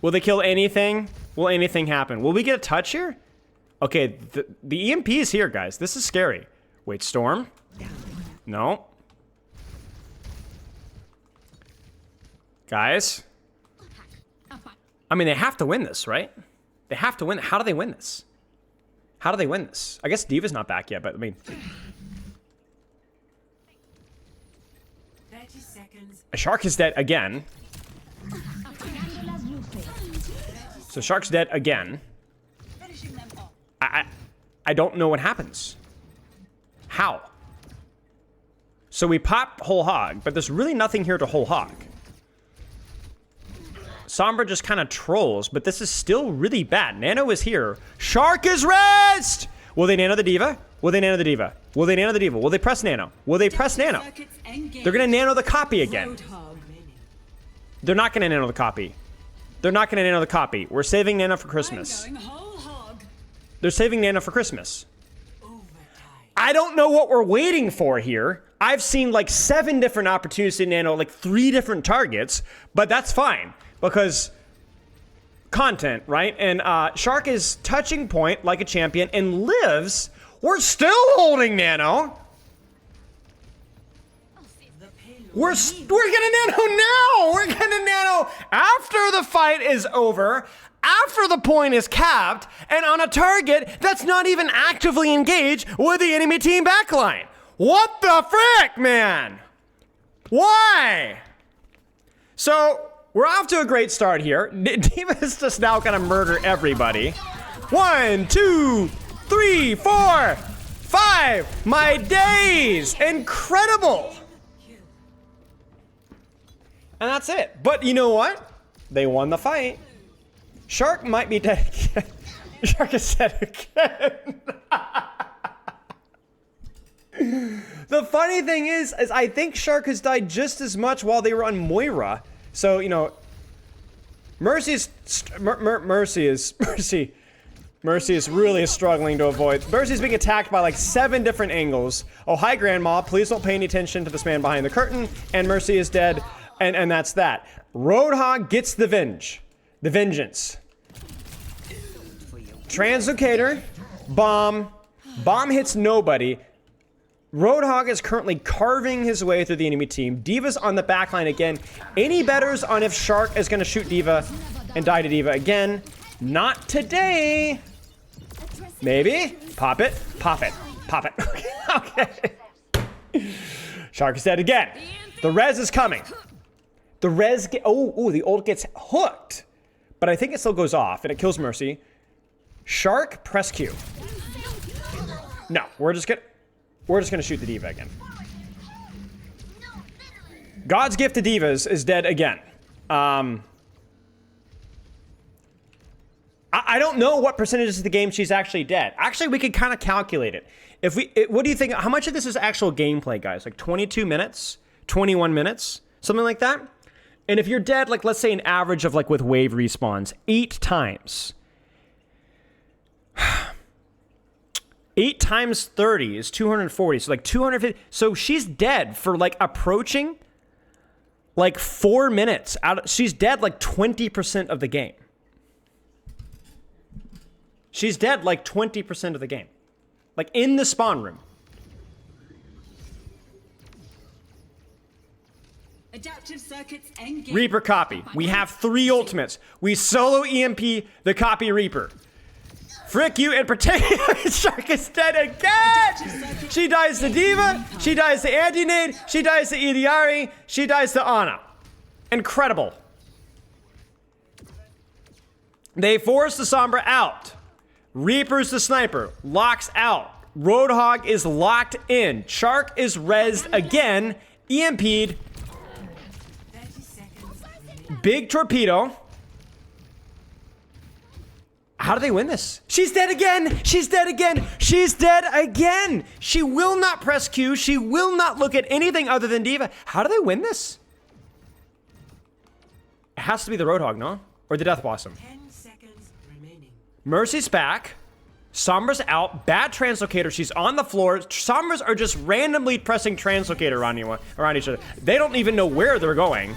Will they kill anything? Will anything happen? Will we get a touch here? Okay, the EMP is here, guys. This is scary. Wait, Storm? No. Guys? I mean, they have to win this, right? They have to win. How do they win this? How do they win this? I guess D.Va's not back yet, but I mean... 30 seconds. A Shark is dead again. So Shark's dead again. I don't know what happens. How? So we pop whole hog, but there's really nothing here to whole hog. Sombra just kind of trolls, but this is still really bad. Nano is here. Shark is rezzed! Will they nano the diva? Will they nano the diva? Will they nano the diva? Will they press nano? Will they press nano? They're gonna nano the copy again. They're not gonna nano the copy. They're not gonna nano the copy. We're saving nano for Christmas. They're saving nano for Christmas. I don't know what we're waiting for here. I've seen like 7 different opportunities to nano like 3 different targets, but that's fine because content, right? And Shark is touching point like a champion and lives. We're still holding nano. We're gonna nano now. We're gonna nano after the fight is over, after the point is capped, and on a target that's not even actively engaged with the enemy team backline. What the frick, man? Why? So we're off to a great start here. D.Va is just now gonna murder everybody. 1, 2, 3, 4, 5. My days! Incredible! And that's it. But you know what? They won the fight. Shark might be dead again. Shark is dead again. The funny thing is I think Shark has died just as much while they were on Moira. So, you know, Mercy is really struggling to avoid. Mercy's being attacked by like 7 different angles. Oh, hi, Grandma. Please don't pay any attention to this man behind the curtain. And Mercy is dead. And that's that. Roadhog gets the vengeance. Translocator, bomb hits nobody. Roadhog is currently carving his way through the enemy team. D.Va's on the backline again. Any betters on if Shark is going to shoot D.Va and die to D.Va again? Not today. Maybe. Pop it. Pop it. Pop it. Okay. Shark is dead again. The res is coming. The res the ult gets hooked. But I think it still goes off and it kills Mercy. Shark, press Q. No, we're just gonna shoot the D.Va again. God's gift to divas is dead again. I don't know what percentage of the game she's actually dead. Actually, we could kind of calculate it. What do you think? How much of this is actual gameplay, guys? Like 22 minutes, 21 minutes, something like that. And if you're dead, like let's say an average of like with wave respawns, 8 times. 8 times 30 is 240, so like 250. So she's dead for like approaching like 4 minutes. She's dead like 20% of the game. She's dead like 20% of the game. Like in the spawn room. Adaptive circuits engaged. Reaper copy. We have 3 ultimates. We solo EMP the copy Reaper. Frick you in particular. Shark is dead again. She dies to D.Va. She dies to Anti-Nade. She dies to Idiari. She dies to Ana. Incredible. They force the Sombra out. Reaper's the sniper. Locks out. Roadhog is locked in. Shark is rezzed again. EMP'd. Big torpedo. How do they win this? She's dead again. She's dead again. She's dead again. She will not press Q. She will not look at anything other than D.Va. How do they win this? It has to be the Roadhog, no? Or the Death Blossom. 10 seconds remaining. Mercy's back. Sombra's out. Bad Translocator. She's on the floor. Sombras are just randomly pressing Translocator around each other. They don't even know where they're going.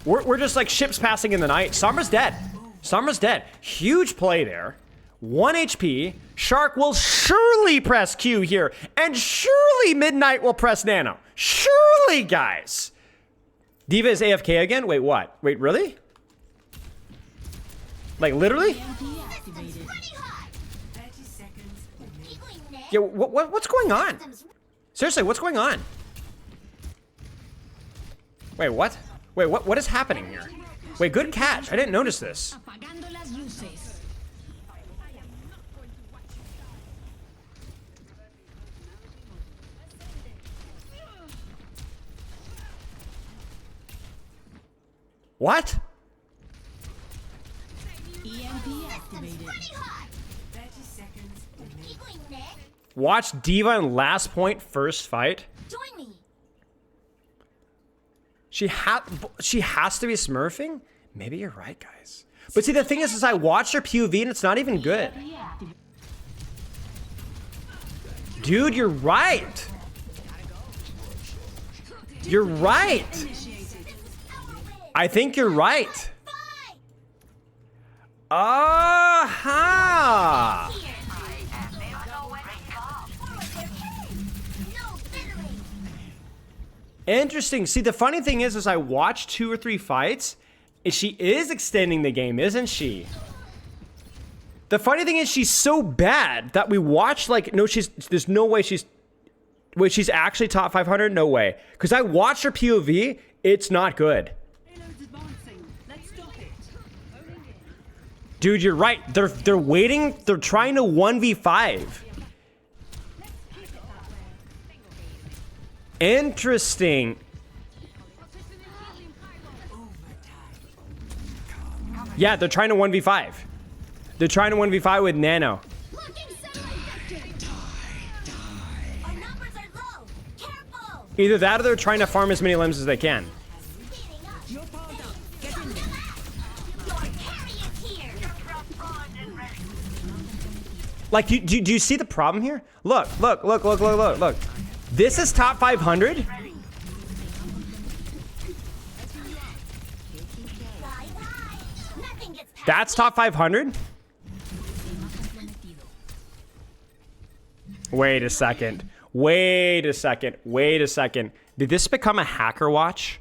We're just like ships passing in the night. Sombra's dead. Sombra's dead. Huge play there. 1 HP. Shark will surely press Q here. And surely Midnight will press Nano. Surely, guys. D.Va is AFK again? Wait, what? Wait, really? Like, literally? Yeah, what's going on? Seriously, what's going on? Wait, what? Wait, what is happening here? Wait, good catch. I didn't notice this. What? EMP activated. 30 seconds remaining. Watch D.Va in last point first fight. Join me. She has to be smurfing? Maybe you're right, guys. But see, the thing is I watched her POV and it's not even good. Dude, you're right. You're right. I think you're right. Aha! Interesting. See, the funny thing is I watched 2 or 3 fights, and she is extending the game, isn't she? The funny thing is she's so bad that we watched, like, no, there's no way she's actually top 500? No way. Because I watched her POV, it's not good. Dude, you're right. They're waiting, they're trying to 1v5. Interesting. Yeah, they're trying to 1v5. They're trying to 1v5 with Nano. Either that or they're trying to farm as many limbs as they can. Like, do you see the problem here? Look. This is top 500. That's top 500. Wait a second. Did this become a hacker watch?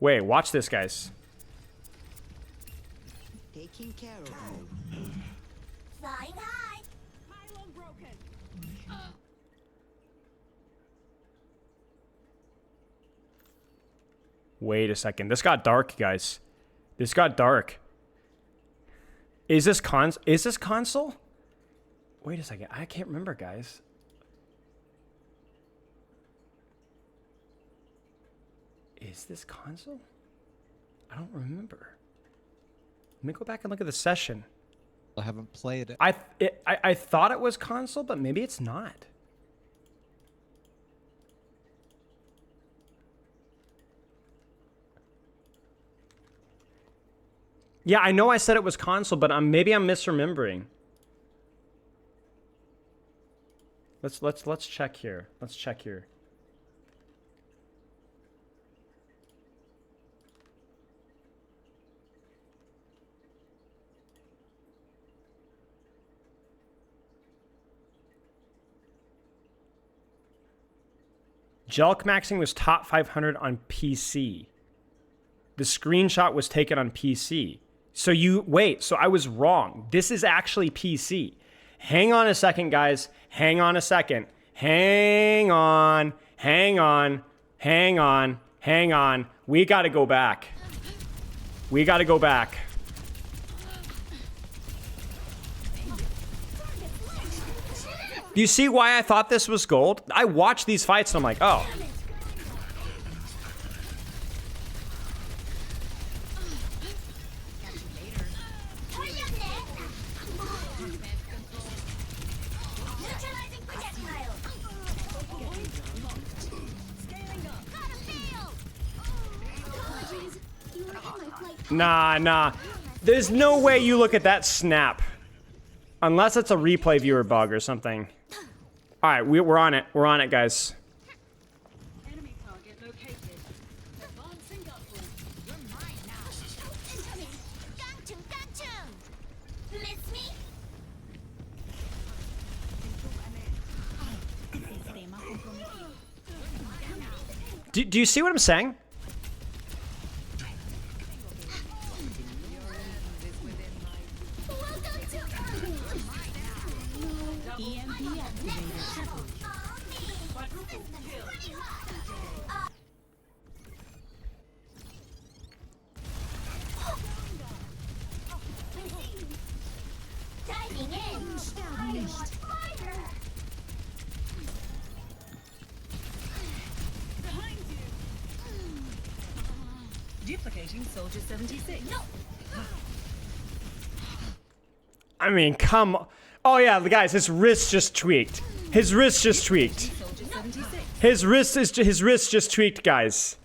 Wait, watch this, guys. Taking care of you. Wait a second. This got dark, guys. This got dark. Is this console? Wait a second. I can't remember, guys. Is this console? I don't remember. Let me go back and look at the session. I haven't played it. I thought it was console, but maybe it's not. Yeah, I know I said it was console, but maybe I'm misremembering. Let's check here. Let's check here. Jelk maxing was top 500 on PC. The screenshot was taken on PC. So so I was wrong. This is actually PC. Hang on a second, guys. Hang on a second. Hang on. We gotta go back. Do you see why I thought this was gold? I watched these fights and I'm like, oh. Nah. There's no way you look at that snap. Unless it's a replay viewer bug or something. Alright, we're on it. We're on it, guys. Do you see what I'm saying? Duplicating Soldier 76. No. I mean, come on. Oh yeah, guys, his wrist just tweaked. His wrist just tweaked. His wrist just tweaked, guys.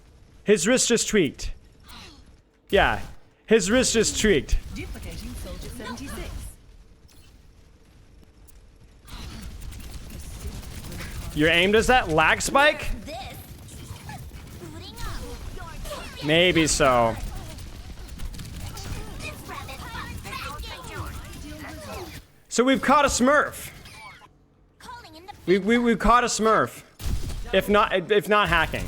His wrist just tweaked. Yeah, his wrist just tweaked. Duplicating Soldier 76. Your aim does that? Lag spike? Maybe so. So we've caught a Smurf. We've caught a Smurf. If not hacking.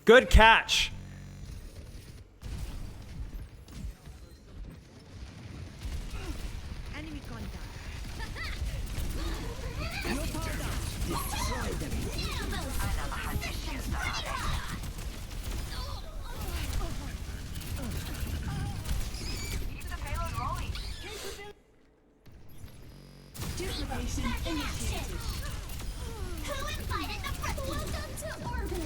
Good catch. Enemy contact. Duplication initiated. Who invited the front? Welcome to orbit.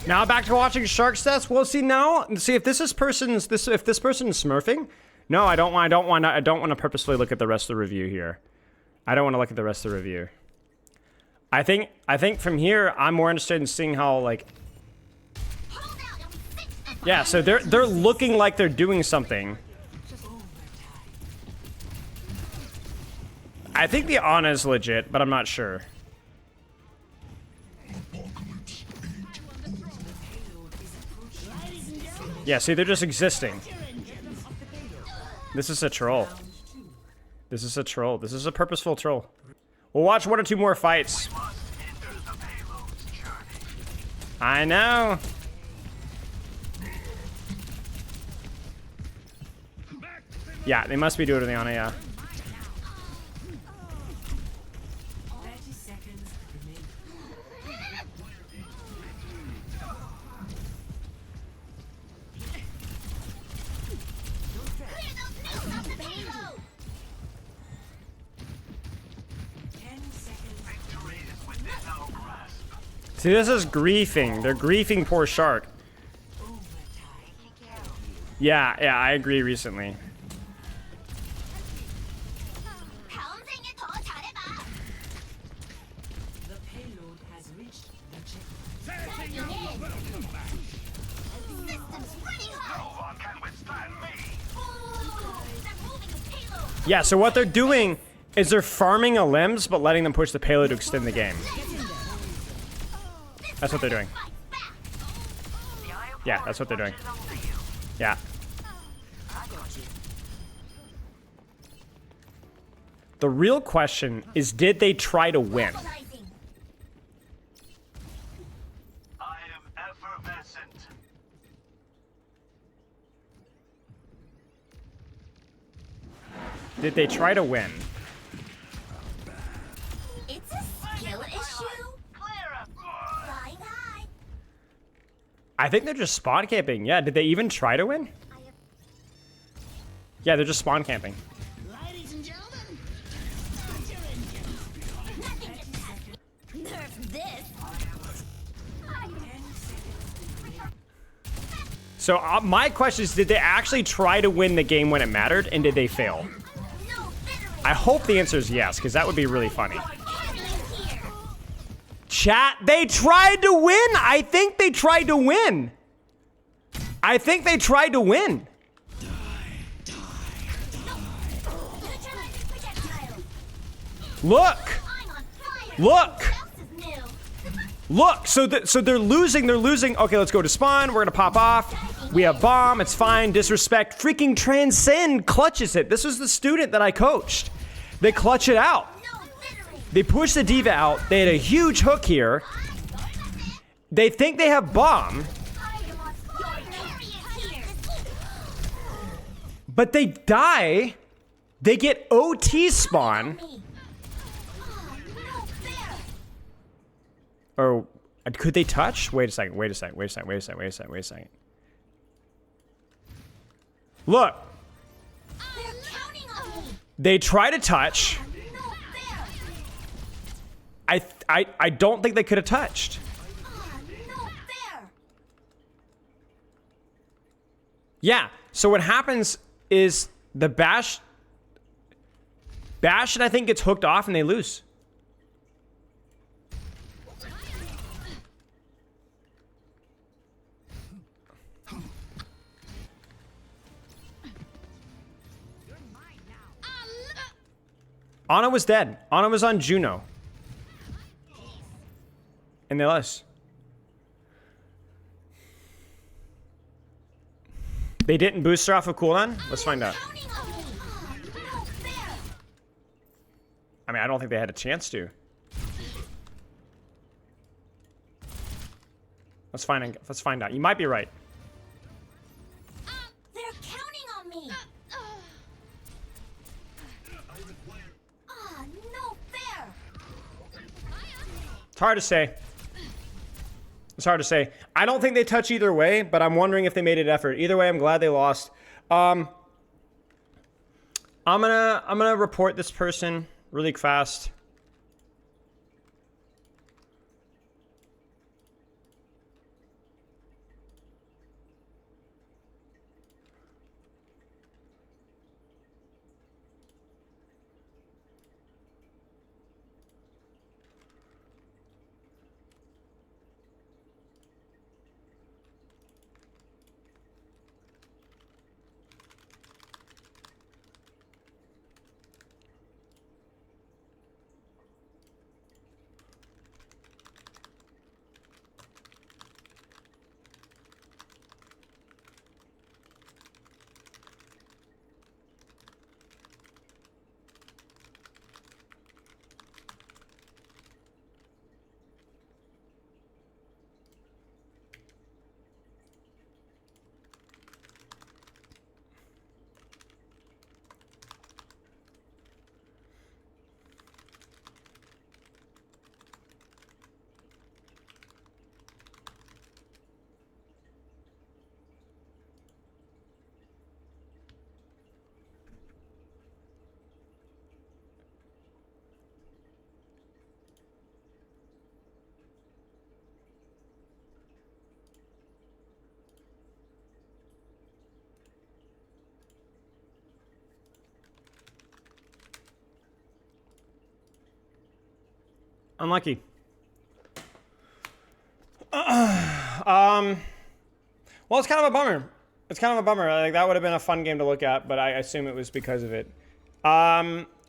Now back to watching Shark stats. Well, see now, see if this person is smurfing. No, I don't want to purposefully look at the rest of the review here. I don't want to look at the rest of the review. I think from here, I'm more interested in seeing how like. Yeah, so they're looking like they're doing something. I think the Ana is legit, but I'm not sure. Yeah, see, they're just existing. This is a troll. This is a troll. This is a purposeful troll. We'll watch 1 or 2 more fights. I know. Yeah, they must be doing it to the Ana, yeah. See, this is griefing. They're griefing poor Shark. Yeah, I agree recently. The payload has reached the Yeah, so what they're doing is they're farming a limbs, but letting them push the payload to extend the game. That's what they're doing. Yeah, that's what they're doing. Yeah. The real question is, did they try to win? Did they try to win? It's a skill issue. Flying high. I think they're just spawn camping. Yeah, did they even try to win? Yeah, they're just spawn camping. Ladies and gentlemen, nerf this. So my question is, did they actually try to win the game when it mattered, and did they fail? I hope the answer is yes, because that would be really funny. Chat, they tried to win. I think they tried to win. I think they tried to win. Look. Look. Look. So they're losing. They're losing. Okay, let's go to spawn. We're going to pop off. We have bomb. It's fine. Disrespect. Freaking Transcend clutches it. This was the student that I coached. They clutch it out. They push the D.Va out. They had a huge hook here. They think they have bomb. But they die. They get OT spawn. Or Could they touch? Wait a second. Wait a second. Wait a second. Wait a second. Wait a second. Wait a second. Look. They're counting on me. They try to touch. I don't think they could have touched. Yeah. So what happens is the Bash, I think, gets hooked off and they lose. Ana was dead. Ana was on Juno. And they lost. They didn't boost her off of cooldown? Let's find out. I mean, I don't think they had a chance to. Let's find out. You might be right. They're counting on me. No fair. It's hard to say. It's hard to say. I don't think they touch either way, but I'm wondering if they made an effort. Either way, I'm glad they lost. I'm gonna report this person really fast. Unlucky. Well, it's kind of a bummer. It's kind of a bummer. Like, that would have been a fun game to look at, but I assume it was because of it. Arthal,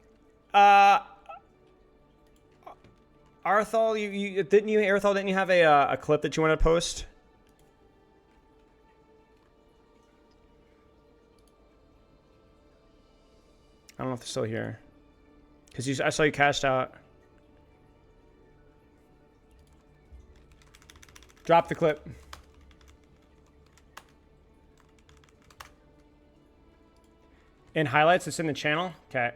didn't you have a clip that you want to post? I don't know if they're still here. Because I saw you cashed out. Drop the clip. In highlights, it's in the channel. Okay.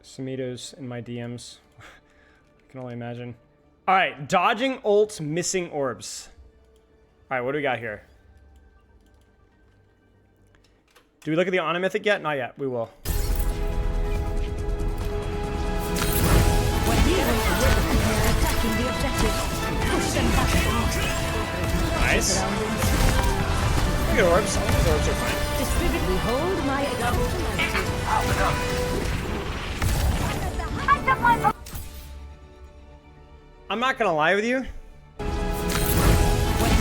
Samitos in my DMs. I can only imagine. All right, dodging ults, missing orbs. All right, what do we got here? Do we look at the Ana Mythic yet? Not yet. We will. Nice. Look at orbs. All those orbs are fine. We hold my I'm not gonna lie with you.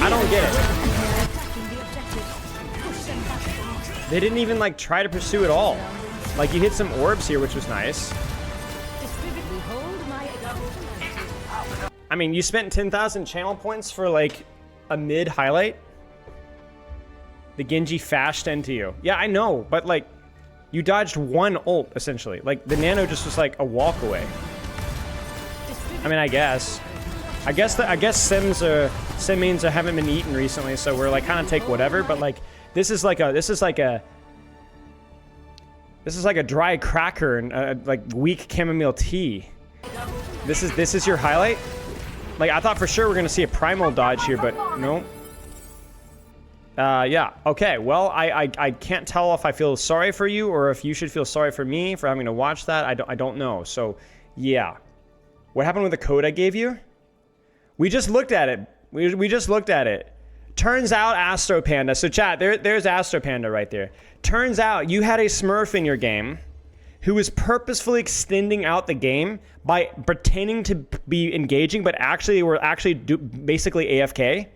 I don't get it. They didn't even like try to pursue it all. Like, you hit some orbs here, which was nice. I mean, you spent 10,000 channel points for like a mid highlight. The Genji fashed into you. Yeah, I know, but like, you dodged one ult essentially. Like, the nano just was like a walk away. I mean, I guess sim means I haven't been eaten recently, so we're like kind of take whatever. But like, this is like a This is like a dry cracker and like weak chamomile tea. This is your highlight? Like, I thought for sure we're gonna see a primal dodge here, but no. Yeah, okay, well, I can't tell if I feel sorry for you or if you should feel sorry for me for having to watch that. I don't know, so, yeah. What happened with the code I gave you? We just looked at it. We just looked at it. Turns out Astro Panda, so chat, there's Astro Panda right there. Turns out you had a Smurf in your game who was purposefully extending out the game by pretending to be engaging, but actually were basically AFK.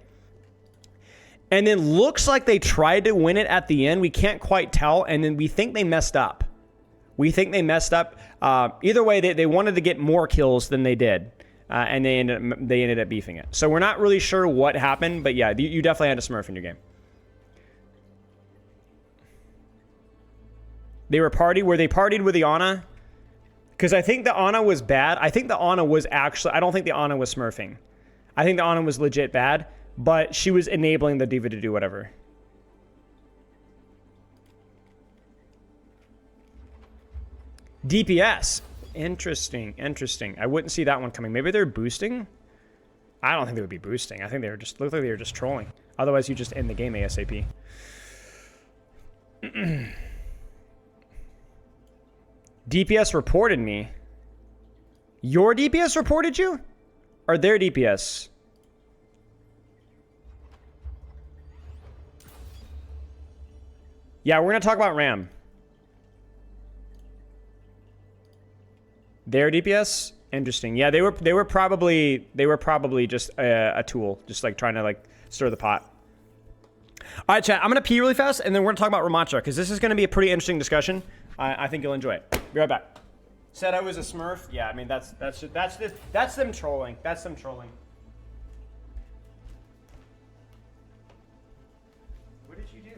And then looks like they tried to win it at the end. We can't quite tell, and then we think they messed up. Either way, they wanted to get more kills than they did, and they ended up beefing it. So we're not really sure what happened, but yeah, you definitely had a Smurf in your game. Were they partied with the Ana? Because I think the Ana was bad. I think the Ana was I don't think the Ana was smurfing. I think the Ana was legit bad, but she was enabling the D.Va to do whatever. DPS. Interesting. I wouldn't see that one coming. Maybe they're boosting? I don't think they would be boosting. I think they were just, looked like they were just trolling. Otherwise, you just end the game ASAP. DPS reported me. Your DPS reported you? Or their DPS? Yeah, we're going to talk about RAM. Their DPS? Interesting. Yeah, they were probably just a tool, just like trying to like stir the pot. All right, chat, I'm going to pee really fast, and then we're going to talk about Ramattra, because this is going to be a pretty interesting discussion. I think you'll enjoy it. Be right back. Said I was a Smurf? Yeah, I mean, that's them trolling. That's them trolling. What did you do?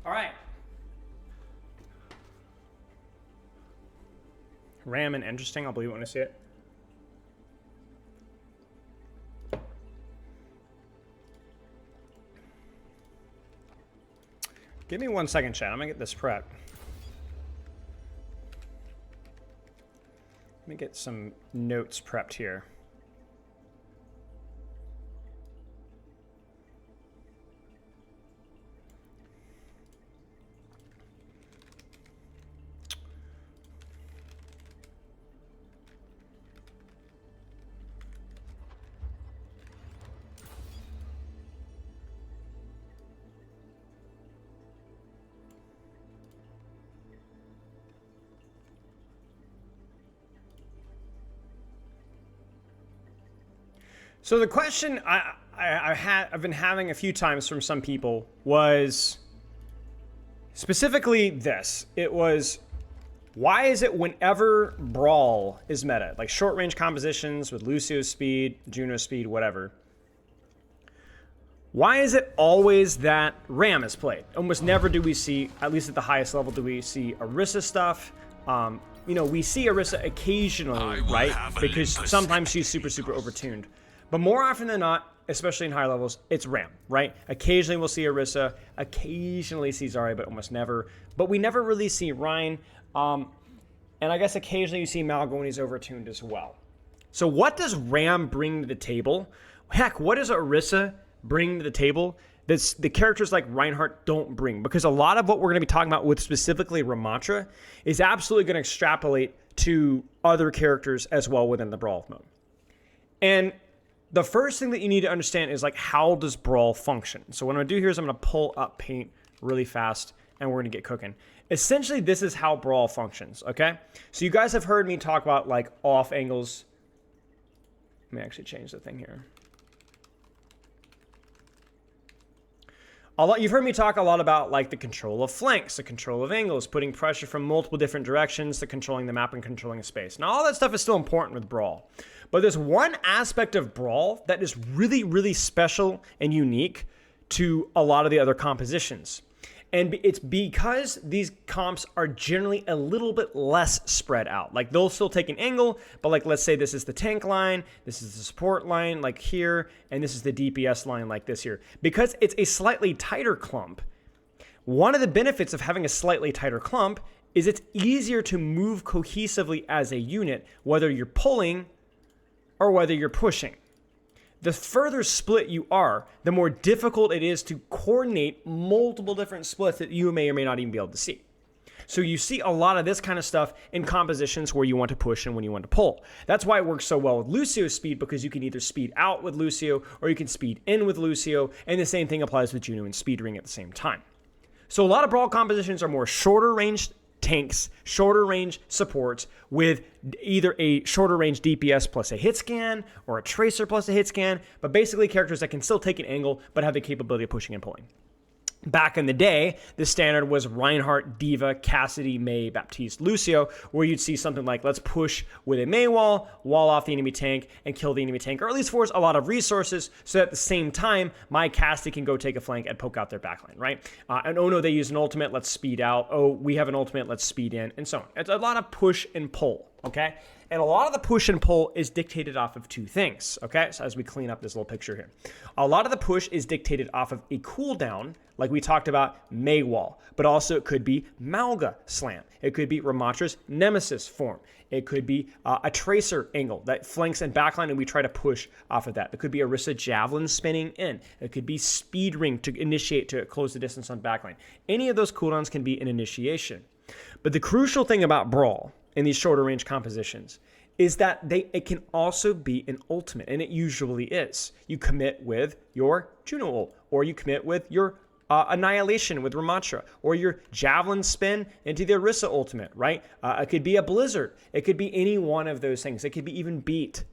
All right. RAM and interesting. I'll believe it when I see it. Give me 1 second, chat. I'm gonna get this prep. Let me get some notes prepped here. So the question I've been having a few times from some people was specifically this. It was, why is it whenever Brawl is meta, like short range compositions with Lucio's speed, Juno's speed, whatever, why is it always that RAM is played? Almost never do we see, at least at the highest level, do we see Orisa stuff. You know, we see Orisa occasionally, right? Because sometimes she's super overtuned. But more often than not, especially in higher levels, it's RAM, right? Occasionally we'll see Orisa, occasionally see Zarya, but almost never. But we never really see Rein. And I guess occasionally you see Malgo when he's overtuned as well. So what does Ram bring to the table? Heck, what does Orisa bring to the table that the characters like Reinhardt don't bring? Because a lot of what we're going to be talking about with specifically Ramattra is absolutely going to extrapolate to other characters as well within the Brawl mode. And the first thing that you need to understand is like, how does Brawl function? So what I'm going to do here is I'm going to pull up Paint really fast and we're going to get cooking. Essentially, this is how Brawl functions, okay? So you guys have heard me talk about like off angles. Let me actually change the thing here. You've heard me talk a lot about like the control of flanks, the control of angles, putting pressure from multiple different directions, to controlling the map and controlling the space. Now, all that stuff is still important with Brawl. But there's one aspect of Brawl that is really, really special and unique to a lot of the other compositions. And it's because these comps are generally a little bit less spread out. Like, they'll still take an angle, but like, let's say this is the tank line, this is the support line like here, and this is the DPS line like this here. Because it's a slightly tighter clump, one of the benefits of having a slightly tighter clump is it's easier to move cohesively as a unit, whether you're pulling or whether you're pushing. The further split you are, the more difficult it is to coordinate multiple different splits that you may or may not even be able to see. So you see a lot of this kind of stuff in compositions where you want to push and when you want to pull. That's why it works so well with Lucio's speed, because you can either speed out with Lucio or you can speed in with Lucio, and the same thing applies with Juno and Speed Ring at the same time. So a lot of Brawl compositions are more shorter range tanks, shorter range supports with either a shorter range DPS plus a hit scan or a tracer plus a hit scan, but basically characters that can still take an angle but have the capability of pushing and pulling. Back in the day, the standard was Reinhardt, D.Va, Cassidy, Mei, Baptiste, Lucio, where you'd see something like, let's push with a Mei wall off the enemy tank, and kill the enemy tank, or at least force a lot of resources, so at the same time, my Cassidy can go take a flank and poke out their backline, right? And oh no, they use an ultimate, let's speed out. Oh, we have an ultimate, let's speed in, and so on. It's a lot of push and pull, okay? And a lot of the push and pull is dictated off of two things, okay? So as we clean up this little picture here. A lot of the push is dictated off of a cooldown, like we talked about Mei wall, but also it could be Malga slam. It could be Ramattra's Nemesis form. It could be a tracer angle that flanks and backline, and we try to push off of that. It could be Orisa javelin spinning in. It could be Speed Ring to initiate to close the distance on backline. Any of those cooldowns can be an initiation. But the crucial thing about Brawl in these shorter range compositions is that it can also be an ultimate, and it usually is. You commit with your Juno ult, or you commit with your Annihilation with Ramattra, or your Javelin spin into the Orisa ultimate, right? It could be a Blizzard. It could be any one of those things. It could be even Beat.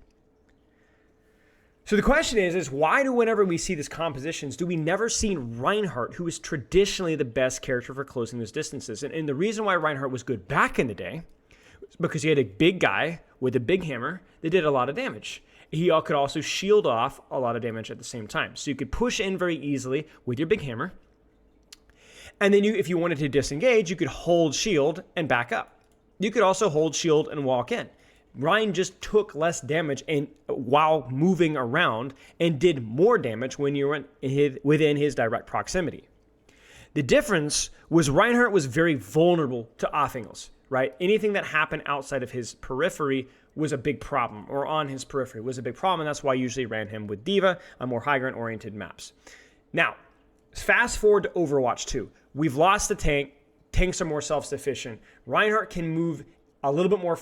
So the question is why do whenever we see these compositions, do we never see Reinhardt, who is traditionally the best character for closing those distances? And the reason why Reinhardt was good back in the day was because he had a big guy with a big hammer that did a lot of damage. He could also shield off a lot of damage at the same time. So you could push in very easily with your big hammer. And then if you wanted to disengage, you could hold shield and back up. You could also hold shield and walk in. Ryan just took less damage while moving around and did more damage when you were within his direct proximity. The difference was Reinhardt was very vulnerable to off angles, right? Anything that happened outside of his periphery was a big problem, or on his periphery was a big problem, and that's why I usually ran him with D.Va on more high ground oriented maps. Now, fast forward to Overwatch 2. We've lost the tank. Tanks are more self-sufficient. Reinhardt can move with a little bit more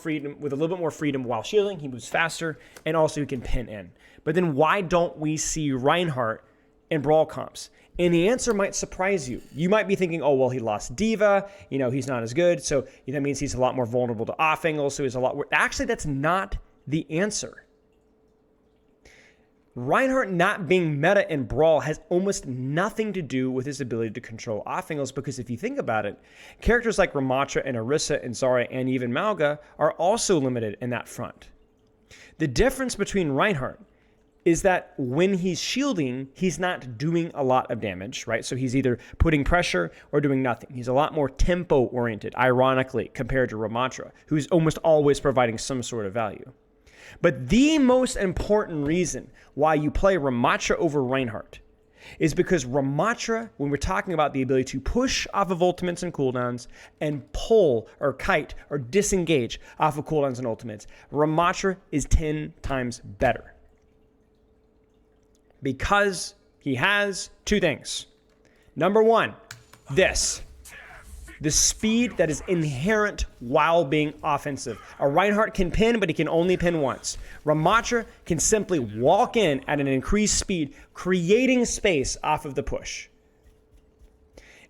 freedom while shielding. He moves faster, and also he can pin in. But then why don't we see Reinhardt in Brawl comps? And the answer might surprise you. You might be thinking, oh, well, he lost D.Va. He's not as good. So that means he's a lot more vulnerable to off angles. So he's a lot more. Actually, that's not the answer. Reinhardt not being meta in Brawl has almost nothing to do with his ability to control off angles, because if you think about it, characters like Ramattra and Orisa and Zarya and even Malga are also limited in that front. The difference between Reinhardt is that when he's shielding, he's not doing a lot of damage, right? So he's either putting pressure or doing nothing. He's a lot more tempo-oriented, ironically, compared to Ramattra, who's almost always providing some sort of value. But the most important reason why you play Ramattra over Reinhardt is because Ramattra, when we're talking about the ability to push off of ultimates and cooldowns and pull or kite or disengage off of cooldowns and ultimates, Ramattra is 10 times better. Because he has two things. Number one, this. The speed that is inherent while being offensive. A Reinhardt can pin, but he can only pin once. Ramattra can simply walk in at an increased speed, creating space off of the push.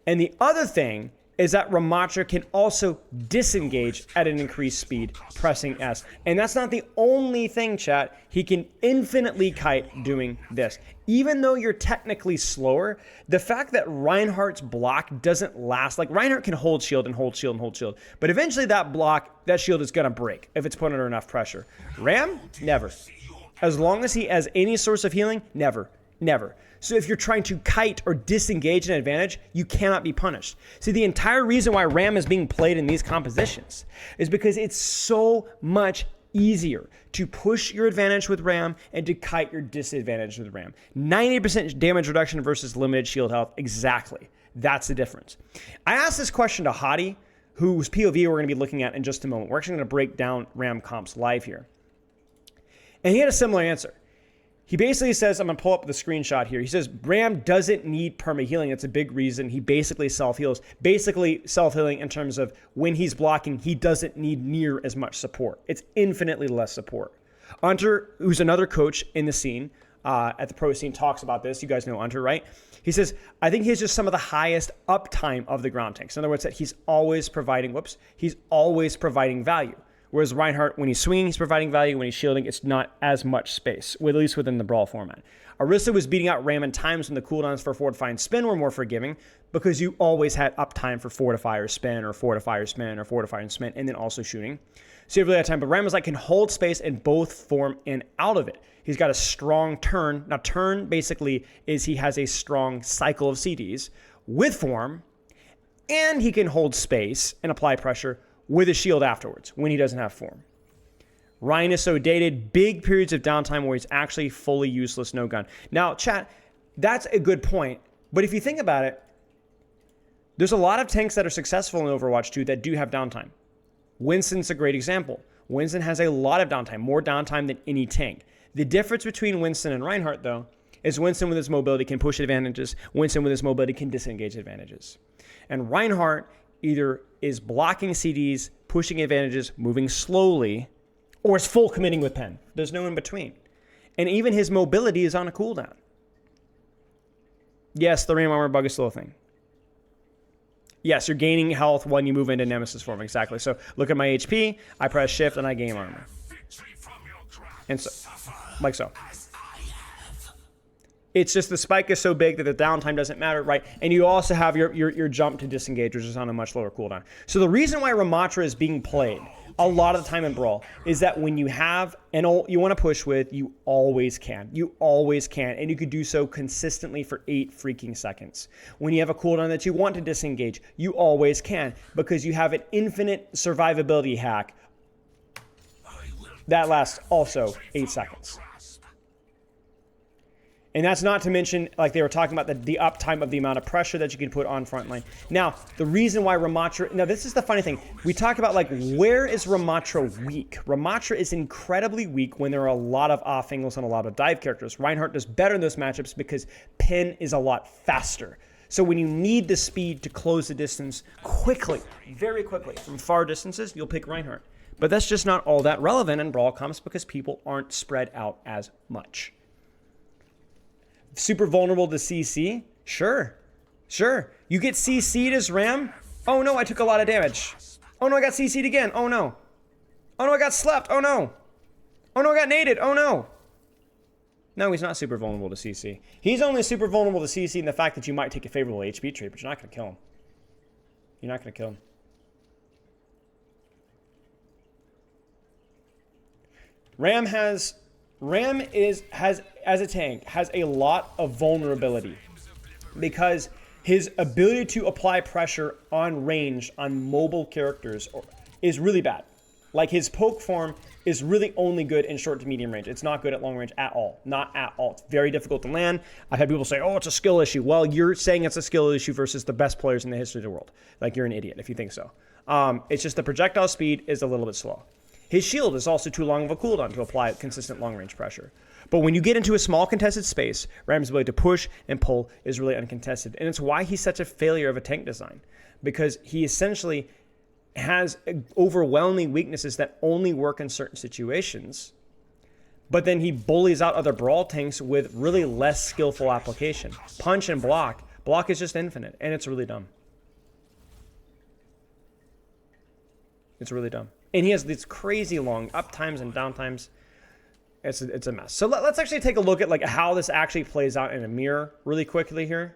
And the other thing is that Ramattra can also disengage at an increased speed, pressing S. And that's not the only thing, chat. He can infinitely kite doing this. Even though you're technically slower, the fact that Reinhardt's block doesn't last, like Reinhardt can hold shield and hold shield and hold shield, but eventually that block, that shield is gonna break if it's put under enough pressure. Ram, never. As long as he has any source of healing, never, never. So if you're trying to kite or disengage an advantage, you cannot be punished. See, the entire reason why Ram is being played in these compositions is because it's so much easier to push your advantage with Ram and to kite your disadvantage with Ram. 90% damage reduction versus limited shield health, exactly. That's the difference. I asked this question to Hadi, whose POV we're going to be looking at in just a moment. We're actually going to break down Ram comps live here. And he had a similar answer. He basically says, I'm going to pull up the screenshot here. He says, Ram doesn't need perma-healing. That's a big reason. He basically self-heals. Basically self-healing in terms of when he's blocking, he doesn't need near as much support. It's infinitely less support. Hunter, who's another coach in the scene, at the pro scene, talks about this. You guys know Hunter, right? He says, I think he has just some of the highest uptime of the ground tanks. In other words, that he's always providing, he's always providing value. Whereas Reinhardt, when he's swinging, he's providing value. When he's shielding, it's not as much space, at least within the Brawl format. Orisa was beating out Ram in times when the cooldowns for Fortify and Spin were more forgiving because you always had uptime for Fortify or Spin or Fortify or Spin or Fortify and Spin and then also shooting. So you really had time. But Ram is like can hold space in both form and out of it. He's got a strong turn. Now turn basically is he has a strong cycle of CDs with form and he can hold space and apply pressure with a shield afterwards when he doesn't have form. Ryan is so dated, big periods of downtime where he's actually fully useless, no gun. Now, chat, that's a good point, but if you think about it, there's a lot of tanks that are successful in Overwatch 2 that do have downtime. Winston's a great example. Winston has a lot of downtime, more downtime than any tank. The difference between Winston and Reinhardt, though, is Winston with his mobility can push advantages, Winston with his mobility can disengage advantages. And Reinhardt either is blocking CDs, pushing advantages, moving slowly, or is full committing with pen. There's no in between. And even his mobility is on a cooldown. Yes, the Ram armor bug is still a thing. Yes, you're gaining health when you move into Nemesis form, exactly. So look at my HP, I press shift and I gain armor. And so, like so. It's just the spike is so big that the downtime doesn't matter, right? And you also have your jump to disengage, which is on a much lower cooldown. So the reason why Ramattra is being played a lot of the time in Brawl is that when you have an ult you want to push with, you always can. You always can. And you could do so consistently for 8 freaking seconds. When you have a cooldown that you want to disengage, you always can because you have an infinite survivability hack that lasts also 8 seconds. And that's not to mention, like they were talking about, the uptime of the amount of pressure that you can put on frontline. Now, the reason why Ramattra... Now, this is the funny thing. We talk about, like, where is Ramattra weak? Ramattra is incredibly weak when there are a lot of off angles and a lot of dive characters. Reinhardt does better in those matchups because Pen is a lot faster. So when you need the speed to close the distance quickly, very quickly, from far distances, you'll pick Reinhardt. But that's just not all that relevant in Brawl comps because people aren't spread out as much. Super vulnerable to CC? Sure. Sure. You get CC'd as Ram? Oh no, I took a lot of damage. Oh no, I got CC'd again. Oh no. Oh no, I got slept. Oh no. Oh no, I got naded. Oh no. No, he's not super vulnerable to CC. He's only super vulnerable to CC in the fact that you might take a favorable HP trade, but you're not going to kill him. You're not going to kill him. Ram as a tank has a lot of vulnerability because his ability to apply pressure on range on mobile characters is really bad. Like, his poke form is really only good in short to medium range. It's not good at long range at all. Not at all. It's very difficult to land. I've had people say, oh, it's a skill issue. Well, you're saying it's a skill issue versus the best players in the history of the world. Like, you're an idiot if you think so. It's just the projectile speed is a little bit slow. His shield is also too long of a cooldown to apply consistent long-range pressure. But when you get into a small contested space, Ram's ability to push and pull is really uncontested. And it's why he's such a failure of a tank design. Because he essentially has overwhelming weaknesses that only work in certain situations. But then he bullies out other brawl tanks with really less skillful application. Punch and block. Block is just infinite, and it's really dumb. It's really dumb. And he has these crazy long up times and down times. It's a mess. So let's actually take a look at like how this actually plays out in a mirror really quickly here.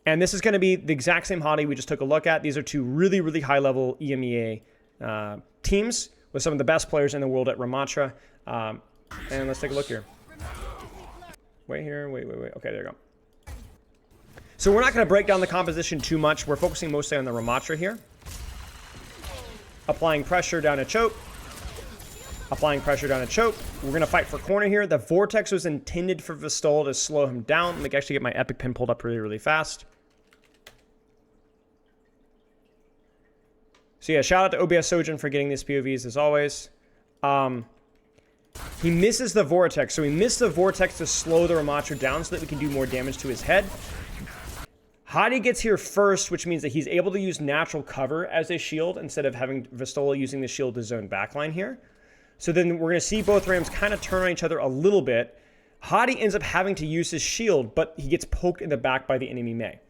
And this is going to be the exact same hottie we just took a look at. These are two really, really high-level EMEA teams with some of the best players in the world at Ramattra. And let's take a look here. Wait here. Wait. Okay, there you go. So we're not going to break down the composition too much. We're focusing mostly on the Ramattra here. Applying pressure down a choke. Applying pressure down a choke. We're going to fight for corner here. The Vortex was intended for Vistola to slow him down. Let me actually get my epic pin pulled up really, really fast. So yeah, shout out to OBS Sojin for getting these POVs as always. He misses the Vortex. So he missed the Vortex to slow the Ramattra down so that we can do more damage to his head. Hottie gets here first, which means that he's able to use natural cover as a shield instead of having Vistola using the shield to zone backline here. So then we're going to see both Rams kind of turn on each other a little bit. Hottie ends up having to use his shield, but he gets poked in the back by the enemy Mei.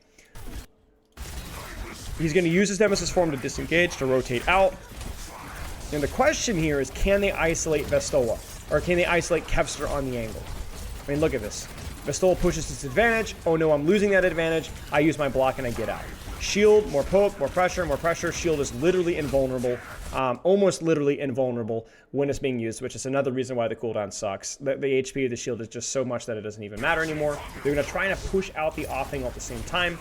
He's going to use his Nemesis form to disengage, to rotate out. And the question here is, can they isolate Vistola? Or can they isolate Kevster on the angle? I mean, look at this. Vistola pushes his advantage. Oh no, I'm losing that advantage. I use my block and I get out. Shield, more poke, more pressure, more pressure. Shield is literally invulnerable. Almost literally invulnerable when it's being used, which is another reason why the cooldown sucks. The HP of the shield is just so much that it doesn't even matter anymore. They're going to try and push out the off angle at the same time.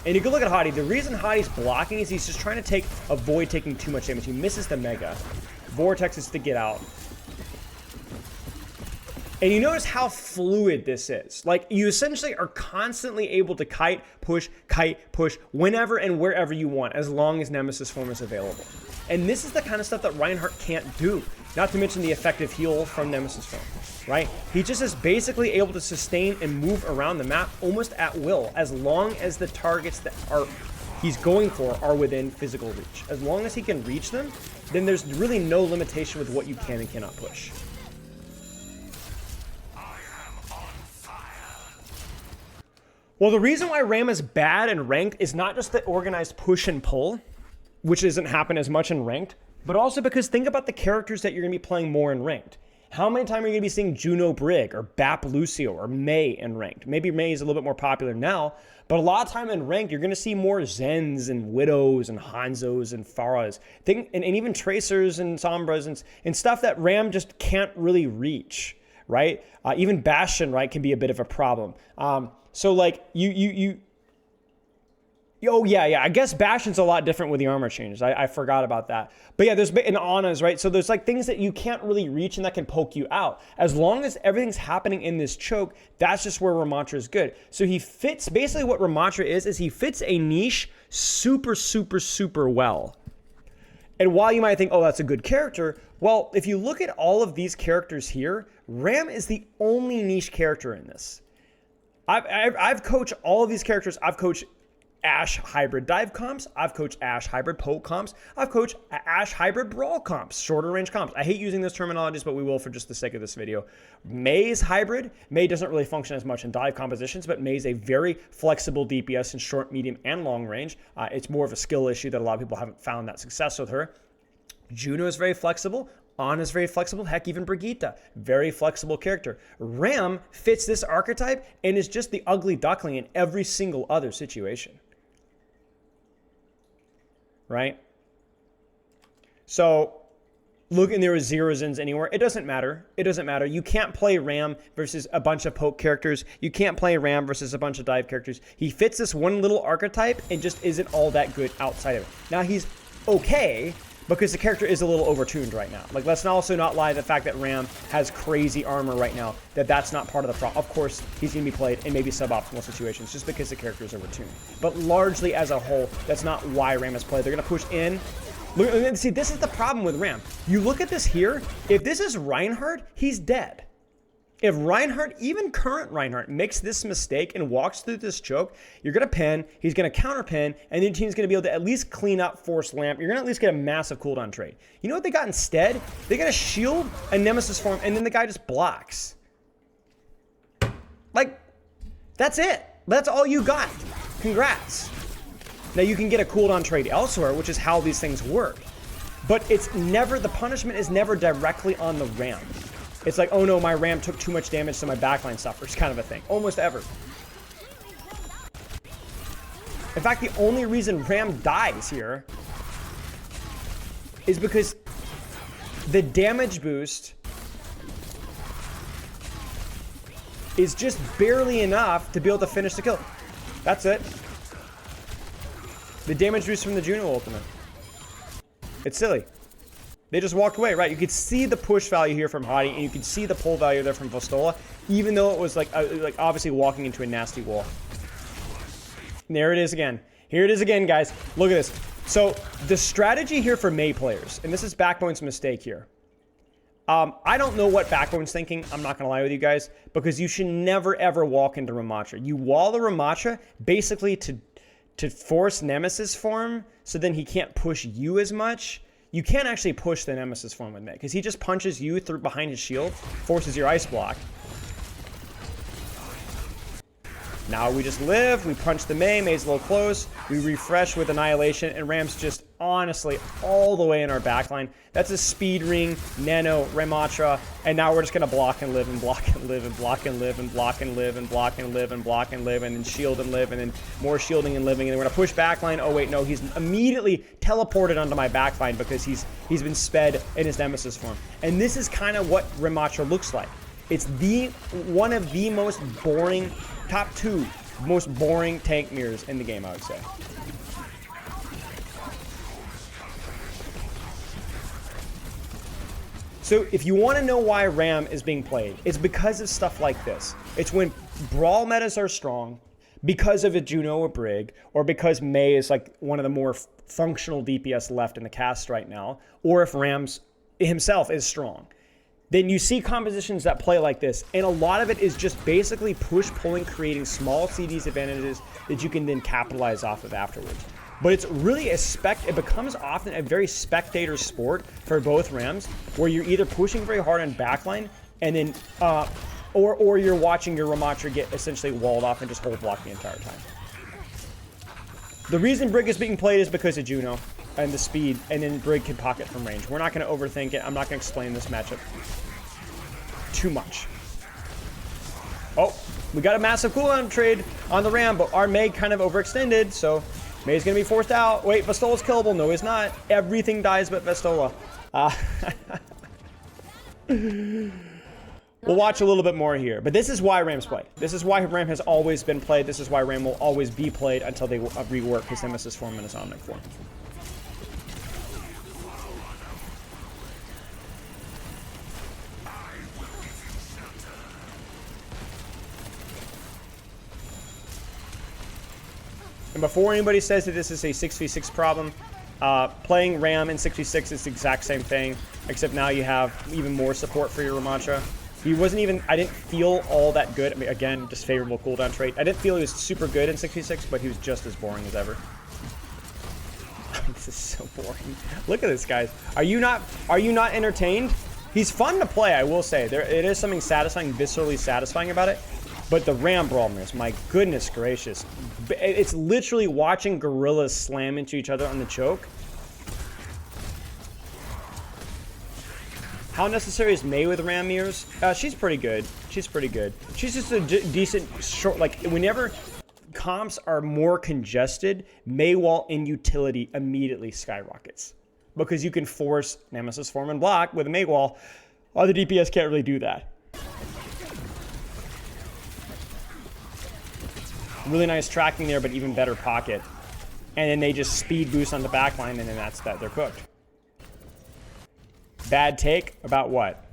And you can look at Hottie. The reason Hottie's blocking is he's just trying to avoid taking too much damage. He misses the Mega. Vortex is to get out. And you notice how fluid this is. Like, you essentially are constantly able to kite, push, whenever and wherever you want, as long as Nemesis form is available. And this is the kind of stuff that Reinhardt can't do. Not to mention the effective heal from Nemesis form, right? He just is basically able to sustain and move around the map almost at will, as long as the targets that he's going for are within physical reach. As long as he can reach them, then there's really no limitation with what you can and cannot push. Well, the reason why Ram is bad in ranked is not just the organized push and pull, which doesn't happen as much in ranked, but also because think about the characters that you're going to be playing more in ranked. How many times are you going to be seeing Juno Brig or Bap Lucio or Mei in ranked? Maybe Mei is a little bit more popular now, but a lot of time in ranked, you're going to see more Zens and Widows and Hanzos and Pharahs, and even Tracers and Sombras and stuff that Ram just can't really reach, right? Even Bastion, right, can be a bit of a problem. So like oh yeah, I guess Bastion's a lot different with the armor changes. I forgot about that. But yeah, there's an Ana's, right? So there's like things that you can't really reach and that can poke you out. As long as everything's happening in this choke, that's just where Ramattra is good. So he fits, basically what Ramattra is he fits a niche super, super, super well. And while you might think, oh, that's a good character, well, if you look at all of these characters here, Ram is the only niche character in this. I've coached all of these characters. I've coached Ashe hybrid dive comps. I've coached Ashe hybrid poke comps. I've coached Ashe hybrid brawl comps, shorter range comps. I hate using those terminologies, but we will for just the sake of this video. Mei's hybrid. Mei doesn't really function as much in dive compositions, but Mei's a very flexible DPS in short, medium, and long range. It's more of a skill issue that a lot of people haven't found that success with her. Juno is very flexible. Ana is very flexible. Heck, even Brigitte, very flexible character. Ram fits this archetype and is just the ugly duckling in every single other situation. Right? So, look, and there are 0 Zens anywhere. It doesn't matter. It doesn't matter. You can't play Ram versus a bunch of poke characters. You can't play Ram versus a bunch of dive characters. He fits this one little archetype and just isn't all that good outside of it. Now, he's okay, because the character is a little overtuned right now. Like, let's also not lie to the fact that Ram has crazy armor right now, that's not part of the problem. Of course, he's going to be played in maybe suboptimal situations just because the character is overtuned. But largely as a whole, that's not why Ram is played. They're going to push in. Look, see, this is the problem with Ram. You look at this here. If this is Reinhardt, he's dead. If Reinhardt, even current Reinhardt, makes this mistake and walks through this choke, you're going to pin, he's going to counter pin, and then your team's going to be able to at least clean up Force Lamp. You're going to at least get a massive cooldown trade. You know what they got instead? They got a shield, a Nemesis form, and then the guy just blocks. Like, that's it. That's all you got. Congrats. Now you can get a cooldown trade elsewhere, which is how these things work. But it's never, the punishment is never directly on the Ram. It's like, oh no, my Ram took too much damage, so my backline suffers, kind of a thing. Almost ever. In fact, the only reason Ram dies here is because the damage boost is just barely enough to be able to finish the kill. That's it. The damage boost from the Juno ultimate. It's silly. They just walked away, right? You could see the push value here from Hadi, and you could see the pull value there from Vostola, even though it was like obviously walking into a nasty wall. And there it is again. Here it is again, guys. Look at this. So the strategy here for Mei players, and this is Backbone's mistake here. I don't know what Backbone's thinking. I'm not going to lie with you guys, because you should never, ever walk into Ramattra. You wall the Ramattra basically to force Nemesis form, so then he can't push you as much. You can't actually push the Nemesis form with Mei, because he just punches you through behind his shield, forces your ice block. Now we just live, we punch the Mei, Mei's a little close, we refresh with Annihilation, and Ram's just honestly all the way in our backline. That's a speed ring, Nano, Ramattra, and now we're just gonna block and live and block and live and block and live and block and live and block and live and block and live and then shield and live and then more shielding and living, and then we're gonna push backline. Oh wait, no, he's immediately teleported onto my backline because he's been sped in his Nemesis form. And this is kind of what Ramattra looks like. It's one of the most boring, top 2 most boring tank mirrors in the game, I would say. So if you want to know why Ram is being played, it's because of stuff like this. It's when brawl metas are strong, because of a Juno or Brig, or because Mei is like one of the more functional DPS left in the cast right now, or if Rams himself is strong. Then you see compositions that play like this, and a lot of it is just basically push-pulling, creating small CDs advantages that you can then capitalize off of afterwards. But it's really it becomes often a very spectator sport for both Rams, where you're either pushing very hard on backline, and then, or you're watching your Ramattra get essentially walled off and just hold block the entire time. The reason Brig is being played is because of Juno and the speed, and then Brig can pocket from range. We're not going to overthink it. I'm not going to explain this matchup too much. Oh, we got a massive cooldown trade on the Ram, but our Mei kind of overextended, so Mei's going to be forced out. Wait, Vestola's killable. No, he's not. Everything dies but Vestola. We'll watch a little bit more here, but this is why Ram's played. This is why Ram has always been played. This is why Ram will always be played until they rework his Nemesis form and his Omnic form. And before anybody says that this is a 6v6 problem, playing Ram in 6v6 is the exact same thing, except now you have even more support for your Ramattra. He wasn't even, I didn't feel all that good. I mean, again, just favorable cooldown trait. I didn't feel he was super good in 6v6, but he was just as boring as ever. This is so boring. Look at this, guys. Are you not entertained? He's fun to play, I will say. It is something satisfying, viscerally satisfying about it. But the Ram brawl mirrors, my goodness gracious. It's literally watching gorillas slam into each other on the choke. How necessary is Mei with Ram mirrors? She's pretty good. She's pretty good. She's just a decent short, like, whenever comps are more congested, Mei wall in utility immediately skyrockets. Because you can force Nemesis form and block with a Mei wall. Other DPS can't really do that. Really nice tracking there, but even better pocket. and then they just speed boost on the backline, and then that's that. They're cooked. Bad take about what?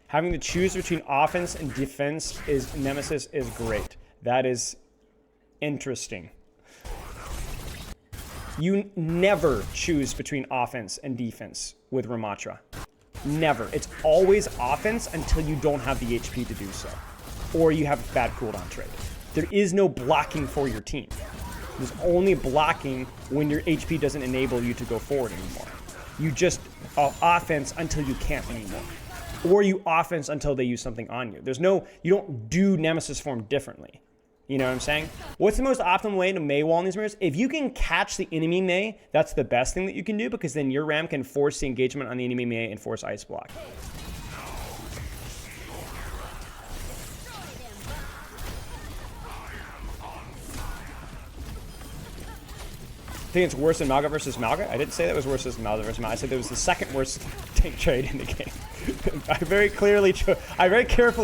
Having to choose between offense and defense is Nemesis is great. That is interesting. You never choose between offense and defense with Ramattra. Never. It's always offense until you don't have the HP to do so. Or you have a bad cooldown trade. There is no blocking for your team. There's only blocking when your HP doesn't enable you to go forward anymore. You just offense until you can't anymore. Or you offense until they use something on you. There's no, you don't do Nemesis form differently. You know what I'm saying? What's the most optimal way to Mei wall in these mirrors? If you can catch the enemy Mei, that's the best thing that you can do, because then your Ram can force the engagement on the enemy Mei and force Ice Block. I think it's worse than Malga versus Malga. I didn't say that was worse than Malga versus Malga. I said that was the second worst tank trade in the game. I very carefully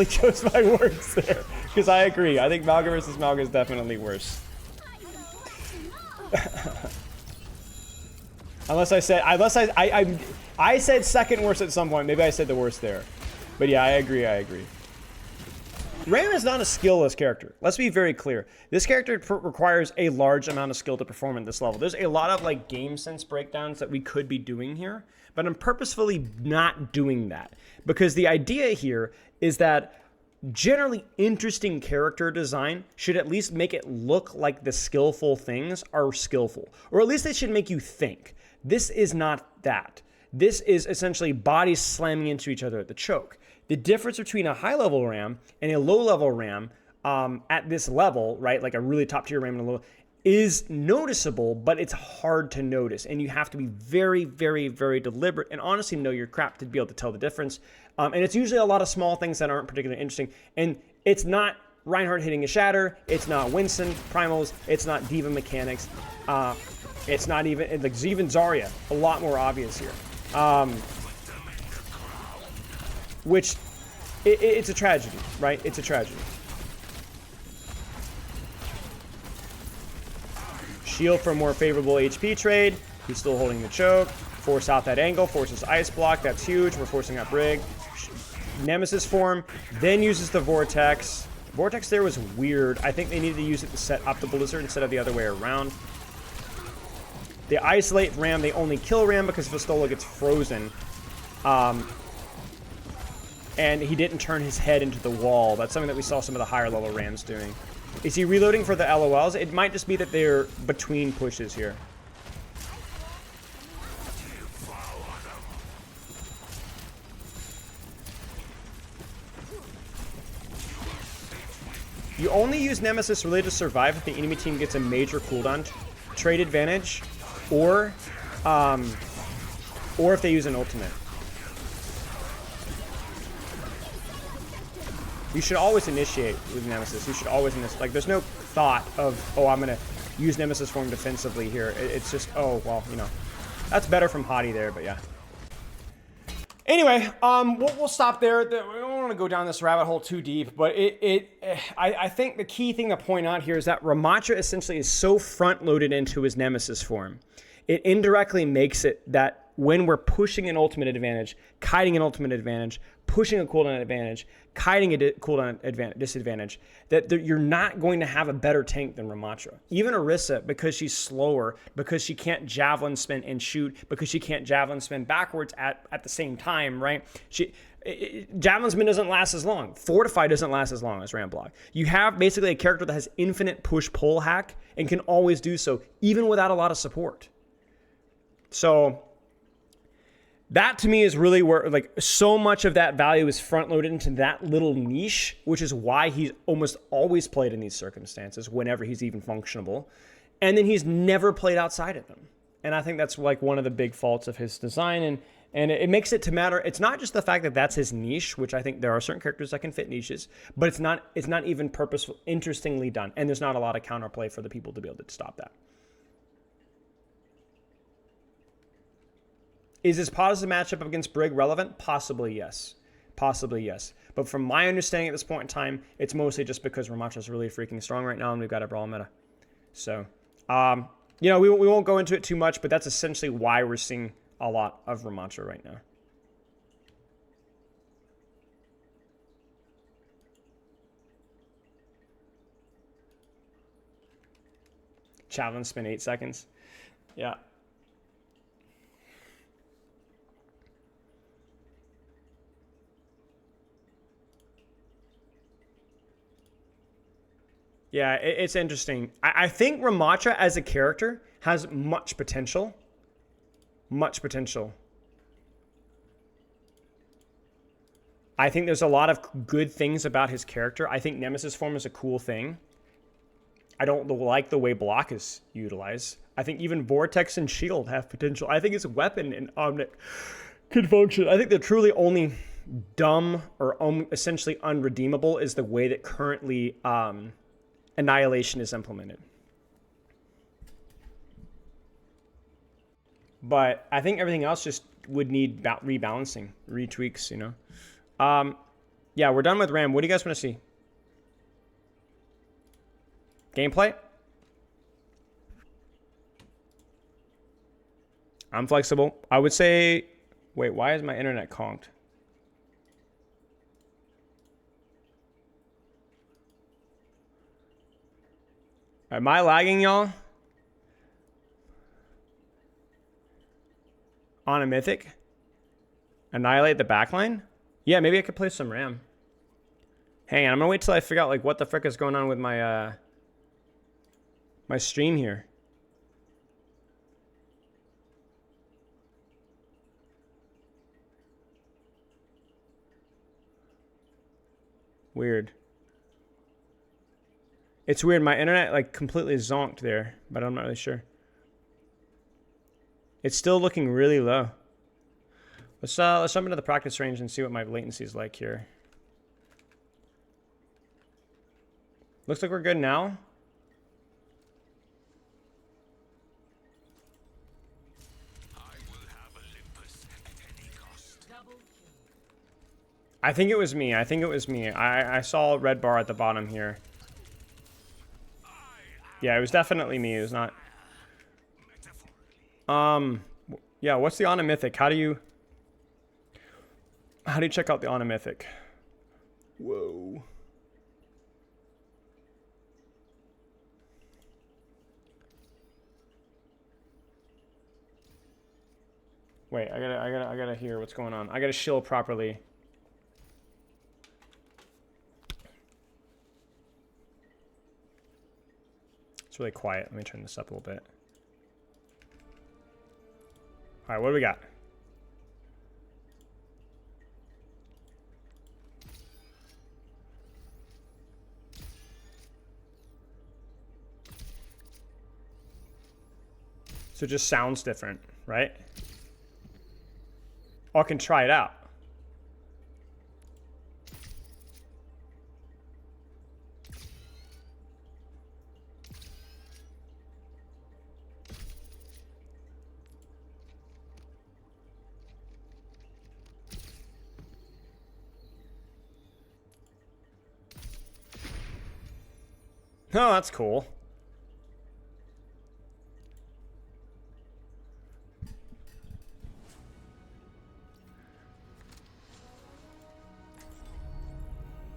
chose my words there, because I agree. I think Malga versus Malga is definitely worse. I said second worst at some point. Maybe I said the worst there. But yeah, I agree. Ram is not a skillless character. Let's be very clear. This character requires a large amount of skill to perform at this level. There's a lot of like game sense breakdowns that we could be doing here, but I'm purposefully not doing that, because the idea here is that generally interesting character design should at least make it look like the skillful things are skillful, or at least they should make you think. This is not that. This is essentially bodies slamming into each other at the choke. The difference between a high-level Ram and a low-level Ram at this level, right, like a really top-tier Ram and a low, is noticeable, but it's hard to notice. And you have to be very, very, very deliberate and honestly know your crap to be able to tell the difference. And it's usually a lot of small things that aren't particularly interesting. And it's not Reinhardt hitting a Shatter. It's not Winston Primals. It's not D.Va mechanics. It's not even, like, even Zarya. A lot more obvious here. Which, it's a tragedy, right? It's a tragedy. Shield for a more favorable HP trade. He's still holding the choke. Force out that angle, forces Ice Block. That's huge. We're forcing out Brig. Nemesis form, then uses the Vortex. Vortex there was weird. I think they needed to use it to set up the Blizzard instead of the other way around. They isolate Ram. They only kill Ram because Vistola gets frozen. And he didn't turn his head into the wall. That's something that we saw some of the higher level Rams doing. Is he reloading for the LOLs? It might just be that they're between pushes here. You only use Nemesis really to survive if the enemy team gets a major cooldown trade advantage, or if they use an ultimate. You should always initiate with Nemesis. You should always initiate. Like, there's no thought of, oh, I'm going to use Nemesis form defensively here. It's just, oh, well, you know. That's better from Hottie there, but yeah. Anyway, we'll stop there. We don't want to go down this rabbit hole too deep, but I think the key thing to point out here is that Ramattra essentially is so front-loaded into his Nemesis form. It indirectly makes it that when we're pushing an ultimate advantage, kiting an ultimate advantage, pushing a cooldown advantage, kiting a cooldown disadvantage, that you're not going to have a better tank than Ramattra. Even Orisa, because she's slower, because she can't javelin spin and shoot, because she can't javelin spin backwards at the same time, right? Javelin spin doesn't last as long. Fortify doesn't last as long as Ram Block. You have basically a character that has infinite push-pull hack and can always do so, even without a lot of support. So that to me is really where, like, so much of that value is front loaded into that little niche, which is why he's almost always played in these circumstances whenever he's even functionable. And then he's never played outside of them. And I think that's like one of the big faults of his design. And it makes it to matter. It's not just the fact that that's his niche, which I think there are certain characters that can fit niches, but it's not even purposeful, interestingly done. And there's not a lot of counterplay for the people to be able to stop that. Is this positive matchup against Brig relevant? Possibly, yes. possibly yes. But from my understanding at this point in time, it's mostly just because Ramattra's really freaking strong right now and we've got a Brawl meta. So, you know, we won't go into it too much, but that's essentially why we're seeing a lot of Ramattra right now. Challenge spin 8 seconds. Yeah. Yeah, it's interesting. I think Ramattra as a character has much potential. Much potential. I think there's a lot of good things about his character. I think Nemesis form is a cool thing. I don't like the way block is utilized. I think even Vortex and Shield have potential. I think his weapon and Omnic can function. I think the truly only dumb or essentially unredeemable is the way that currently Annihilation is implemented. But I think everything else just would need rebalancing, retweaks, you know. Yeah, we're done with Ram. What do you guys want to see? Gameplay? I'm flexible. I would say... Wait, why is my internet conked? Am I lagging, y'all? On a Mythic? Annihilate the backline? Yeah, maybe I could play some Ram. Hang on, I'm gonna wait till I figure out like what the frick is going on with my my stream here. Weird. It's weird, my internet like completely zonked there, but I'm not really sure. It's still looking really low. Let's jump into the practice range and see what my latency is like here. Looks like we're good now. I think it was me. I think it was me. I saw a red bar at the bottom here. Yeah, it was definitely me. It was not. Yeah, what's the Ana Mythic? How do you check out the Ana Mythic? Whoa. Wait, I gotta hear what's going on. I gotta shield properly. It's really quiet. Let me turn this up a little bit. All right, what do we got? So it just sounds different, right? Oh, I can try it out. Oh, that's cool.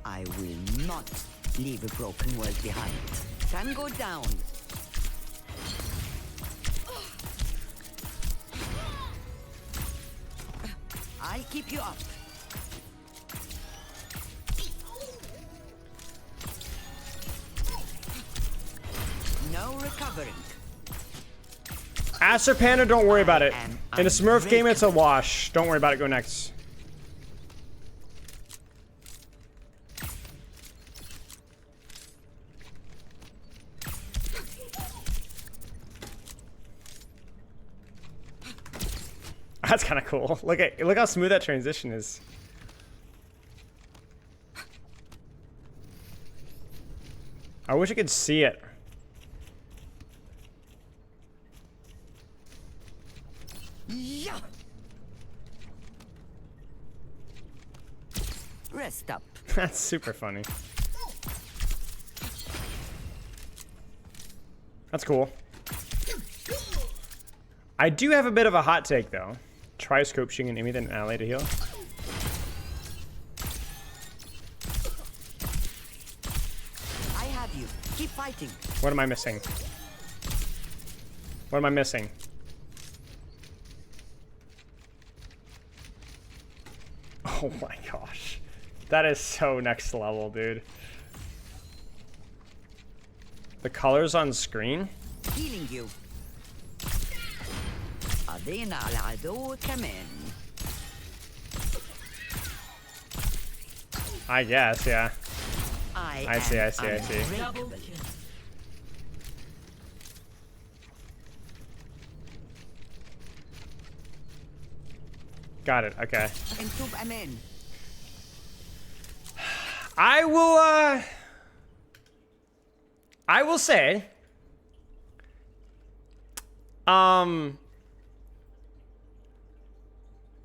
I will not leave a broken world behind. Tango down. I'll keep you up. No recovering. Acer Panda, don't worry about it. In a Smurf game, it's a wash. Don't worry about it. Go next. That's kind of cool. Look how smooth that transition is. I wish I could see it. Yeah. Rest up. That's super funny. That's cool. I do have a bit of a hot take though. Try scope shooting an enemy than an ally to heal. I have you. Keep fighting. What am I missing? What am I missing? Oh my gosh. That is so next level, dude. The colors on screen? Healing you. Adina العدو كمان. I guess, yeah. I see. Got it, okay. I will say, yeah,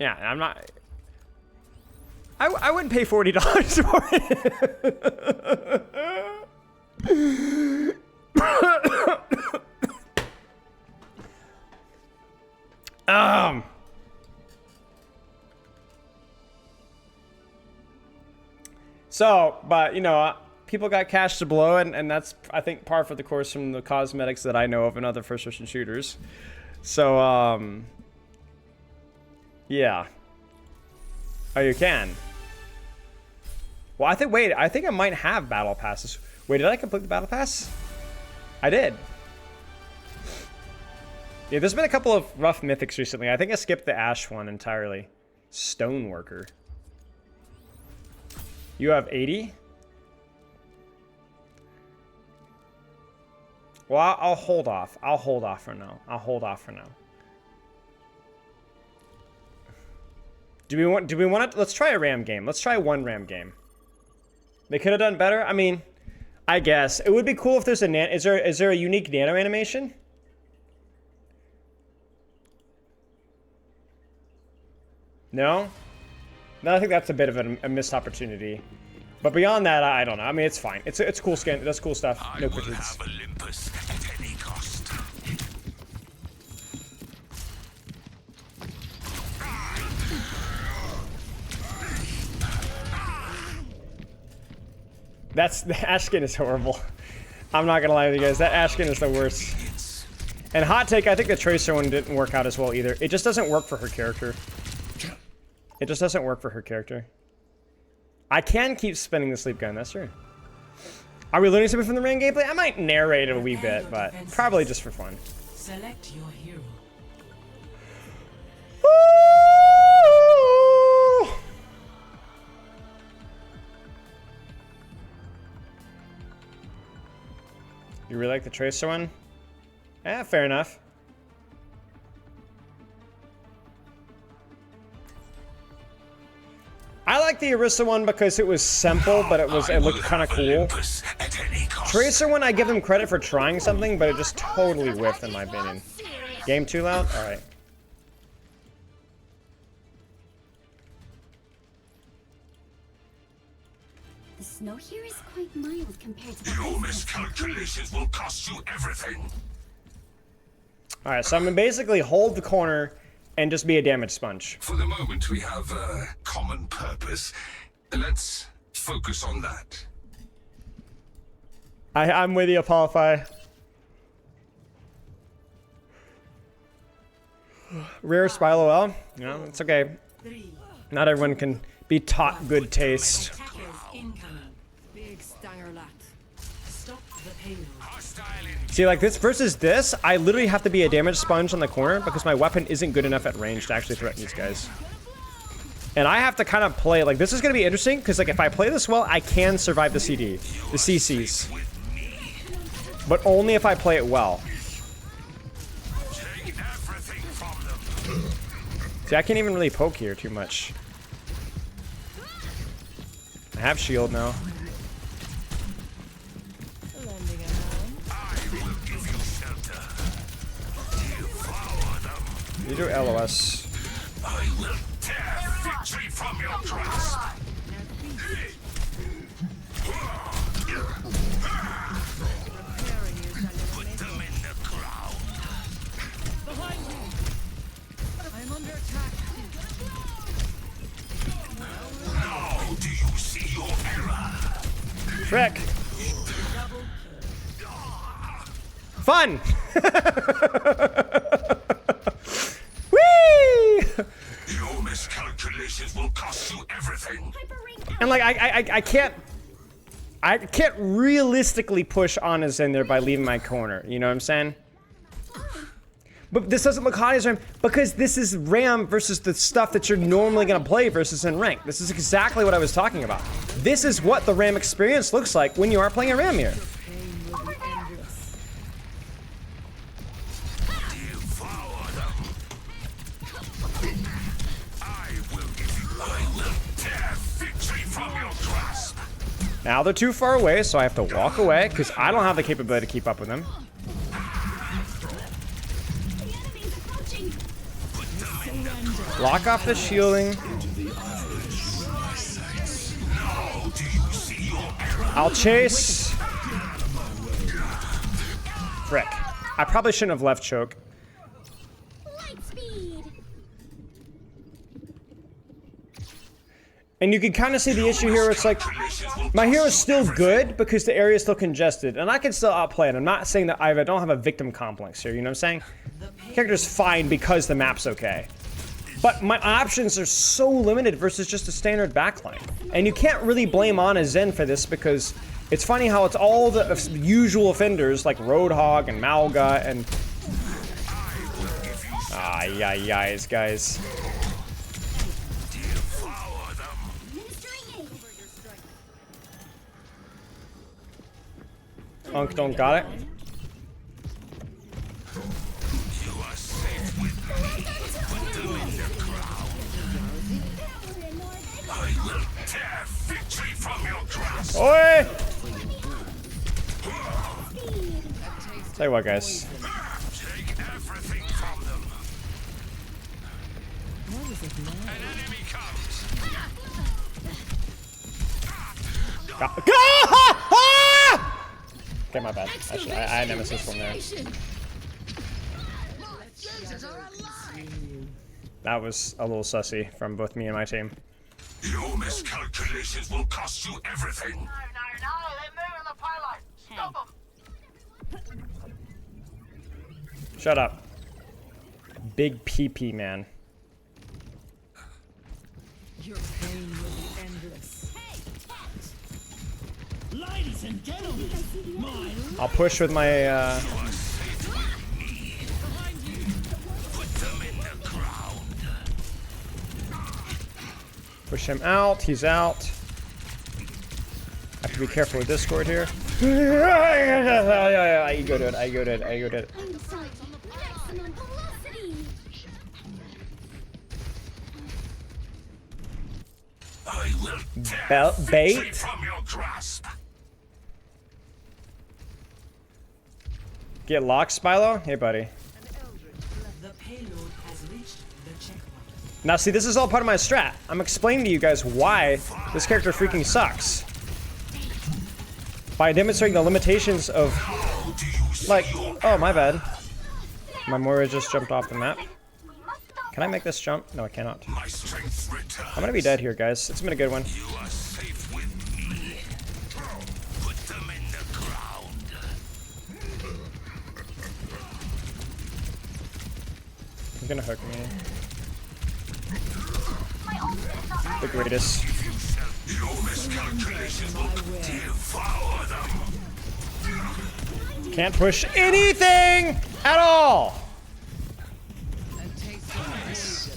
I'm not, I wouldn't pay $40 for it. So, but, you know, people got cash to blow, and that's, I think, par for the course from the cosmetics that I know of in other first-person shooters. So, yeah. Oh, you can. Well, I think I might have battle passes. Wait, did I complete the battle pass? I did. Yeah, there's been a couple of rough mythics recently. I think I skipped the Ash one entirely. Stoneworker. You have 80? Well, I'll hold off. I'll hold off for now. Do we want it? Let's try a ram game. Let's try one ram game. They could have done better. I mean, I guess. It would be cool if there's a is there a unique nano animation? No? No, I think that's a bit of a missed opportunity. But beyond that, I don't know. I mean, it's fine. It's cool skin. That's cool stuff. No critiques. Olympus at any cost. The Ash skin is horrible. I'm not gonna lie to you guys. That Ash skin is the worst. And hot take, I think the Tracer one didn't work out as well either. It just doesn't work for her character. It just doesn't work for her character. I can keep spinning the sleep gun, that's true. Are we learning something from the rain gameplay? I might narrate it a wee bit, but probably just for fun. Select your hero. You really like the Tracer one? Eh, fair enough. I like the Orisa one because it was simple, but it looked kind of cool. Tracer one, I give them credit for trying something, but it just totally whiffed in my opinion. Game too loud? Alright. The snow here is quite mild compared to the Your miscalculations will cost you everything. Alright, so I'm gonna basically hold the corner and just be a damage sponge. For the moment, we have a common purpose. Let's focus on that. I'm with you, Apolify. Rare Spilo L. You know, it's okay. Not everyone can be taught good taste. See, like this versus this, I literally have to be a damage sponge on the corner because my weapon isn't good enough at range to actually threaten these guys. And I have to kind of play, like this is going to be interesting because like if I play this well, I can survive the CD, the CCs. But only if I play it well. See, I can't even really poke here too much. I have shield now. You do LOS. I will tear victory from your grasp. Now do you see your error? Frick. Fun! Whee! Your miscalculations will cost you everything. And like I can't realistically push Anna's in there by leaving my corner. You know what I'm saying? But this doesn't look hot as Ram because this is Ram versus the stuff that you're normally gonna play versus in rank. This is exactly what I was talking about. This is what the Ram experience looks like when you are playing a Ram here. Now they're too far away, so I have to walk away because I don't have the capability to keep up with them. Block off the shielding. I'll chase. Frick. I probably shouldn't have left choke. And you can kind of see the issue here where it's like, my hero's still good because the area is still congested. And I can still outplay it. I'm not saying that I don't have a victim complex here, you know what I'm saying? The character's fine because the map's okay. But my options are so limited versus just a standard backline. And you can't really blame Ana Zen for this because it's funny how it's all the usual offenders like Roadhog and Malga and... guys. Unk don't got it. Oi! Tell you what, guys. Okay, my bad. Actually, I had Nemesis from there. That was a little sussy from both me and my team. Your miscalculations will cost you everything. No, they're moving the pylon. Stop them. Shut up. Big PP, man. Your pain will be endless. Ladies and gentlemen, I'll push with my push him out, he's out. I have to be careful with Discord here. I egoed it. Bait? From your grasp. Get locked, Spylo? Hey, buddy. Now, see, this is all part of my strat. I'm explaining to you guys why this character freaking sucks. By demonstrating the limitations of, like, oh, my bad. My Moira just jumped off the map. Can I make this jump? No, I cannot. I'm gonna be dead here, guys. It's been a good one. He's gonna hook me. The greatest. Can't push anything at all.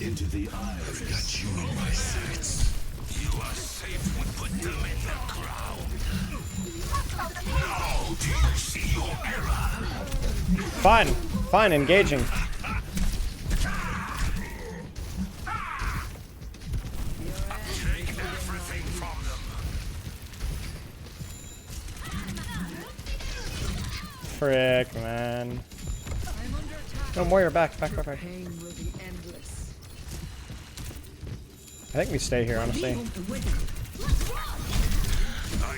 Into the eye of got you in my sights. You are safe when put them in the ground. Now do you see your error? Fine, engaging. Frick, man. No, Moira, back. I think we stay here, honestly. I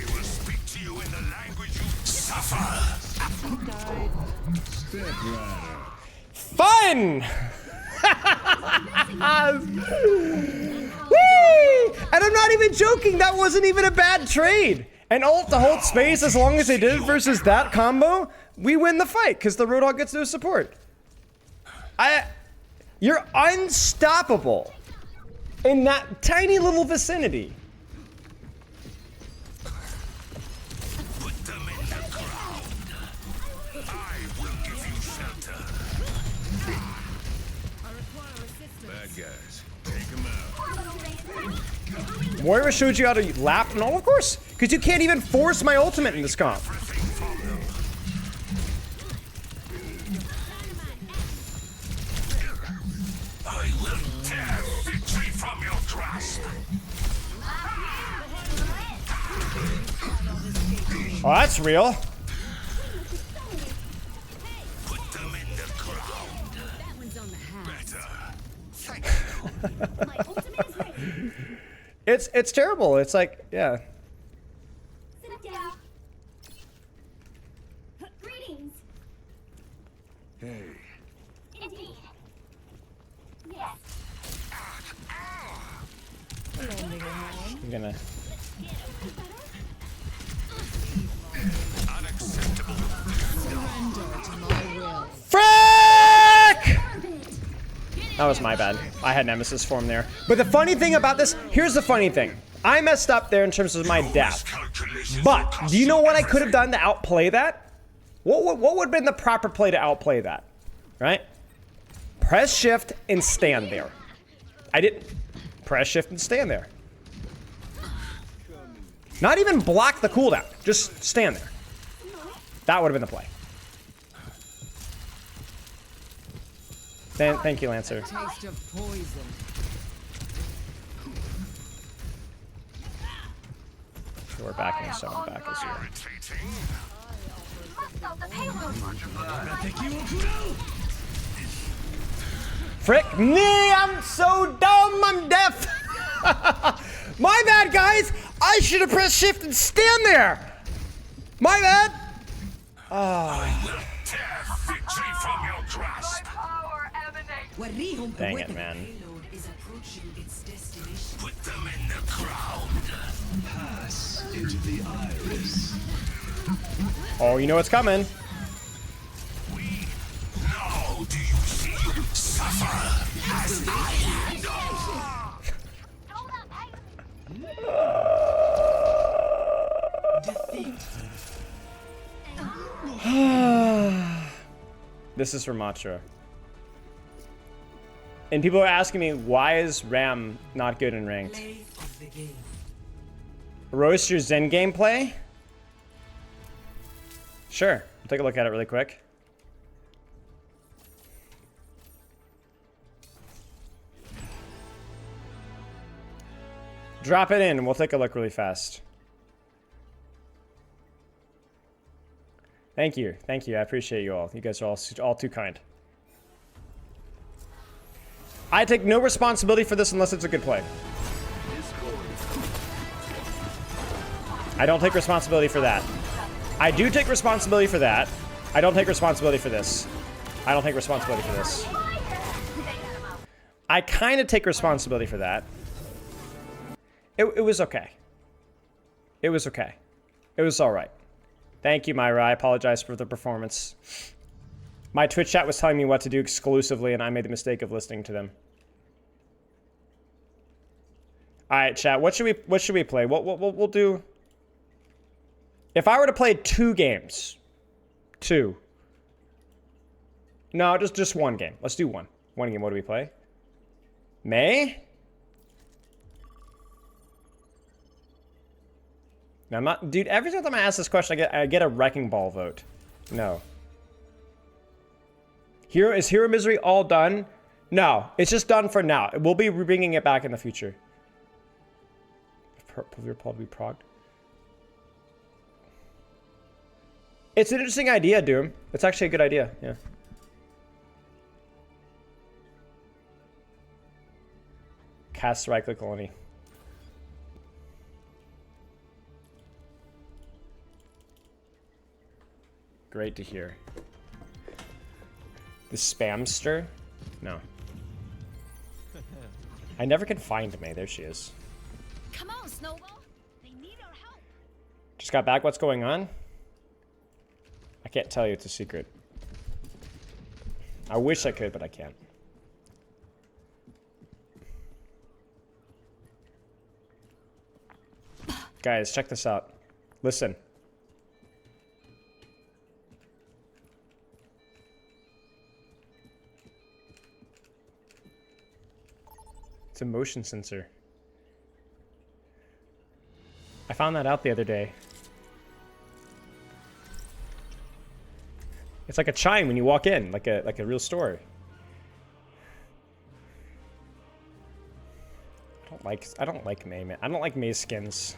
will speak to you in the language you suffer. Fun! And I'm not even joking, that wasn't even a bad trade. And ult to hold space as long as they did versus that combo, we win the fight because the Roadhog gets no support. You're unstoppable in that tiny little vicinity. Put them in the ground. I will give you shelter. Bad guys, take them out. Moira showed you how to lap and all, of course, because you can't even force my ultimate in this comp. I will tear victory from your grasp. Oh, that's real. Put them in the ground. That one's on the house. It's terrible. It's like, yeah. Sit down. Greetings. Hey. Indeed. Yes. I'm gonna. Unacceptable. Frick! That was my bad. I had Nemesis form there. But the funny thing about this, here's the funny thing. I messed up there in terms of my death. But do you know what I could have done to outplay that? What would have been the proper play to outplay that? Right? Press shift and stand there. I didn't press shift and stand there. Not even block the cooldown. Just stand there. That would have been the play. Thank you, Lancer. Taste of poison. We're backing someone back as well. Frick me, I'm so dumb, I'm deaf. My bad, guys. I should have pressed shift and stand there. My bad. Dang it, man. Put them in the ground. Pass into the iris. Oh, you know what's coming. Now do you see you suffer as I handle? This is from Matra. And people are asking me, why is Ram not good in ranked? Roast your Zen gameplay? Sure. We'll take a look at it really quick. Drop it in and we'll take a look really fast. Thank you. Thank you. I appreciate you all. You guys are all too kind. I take no responsibility for this unless it's a good play. I don't take responsibility for that. I do take responsibility for that. I don't take responsibility for this. I don't take responsibility for this. I kind of take responsibility for that. It was okay. It was okay. It was all right. Thank you, Myra. I apologize for the performance. My Twitch chat was telling me what to do exclusively, and I made the mistake of listening to them. All right, chat. What should we play? We'll do. If I were to play 2 games, 2. No, just one game. Let's do one. One game. What do we play? May? No, I'm not, dude. Every time I ask this question, I get a wrecking ball vote. No. Is Hero Misery all done? No, it's just done for now. We'll be bringing it back in the future. Probably progged. It's an interesting idea, Doom. It's actually a good idea. Yeah. Cast right click only. Great to hear. The spamster? No. I never can find Mei. There she is. Come on, Snowball. They need our help. Just got back. What's going on? I can't tell you. It's a secret. I wish I could, but I can't. Guys, check this out. Listen. It's a motion sensor. I found that out the other day. It's like a chime when you walk in, like a real store. I don't like Mei, man. I don't like Mei's skins.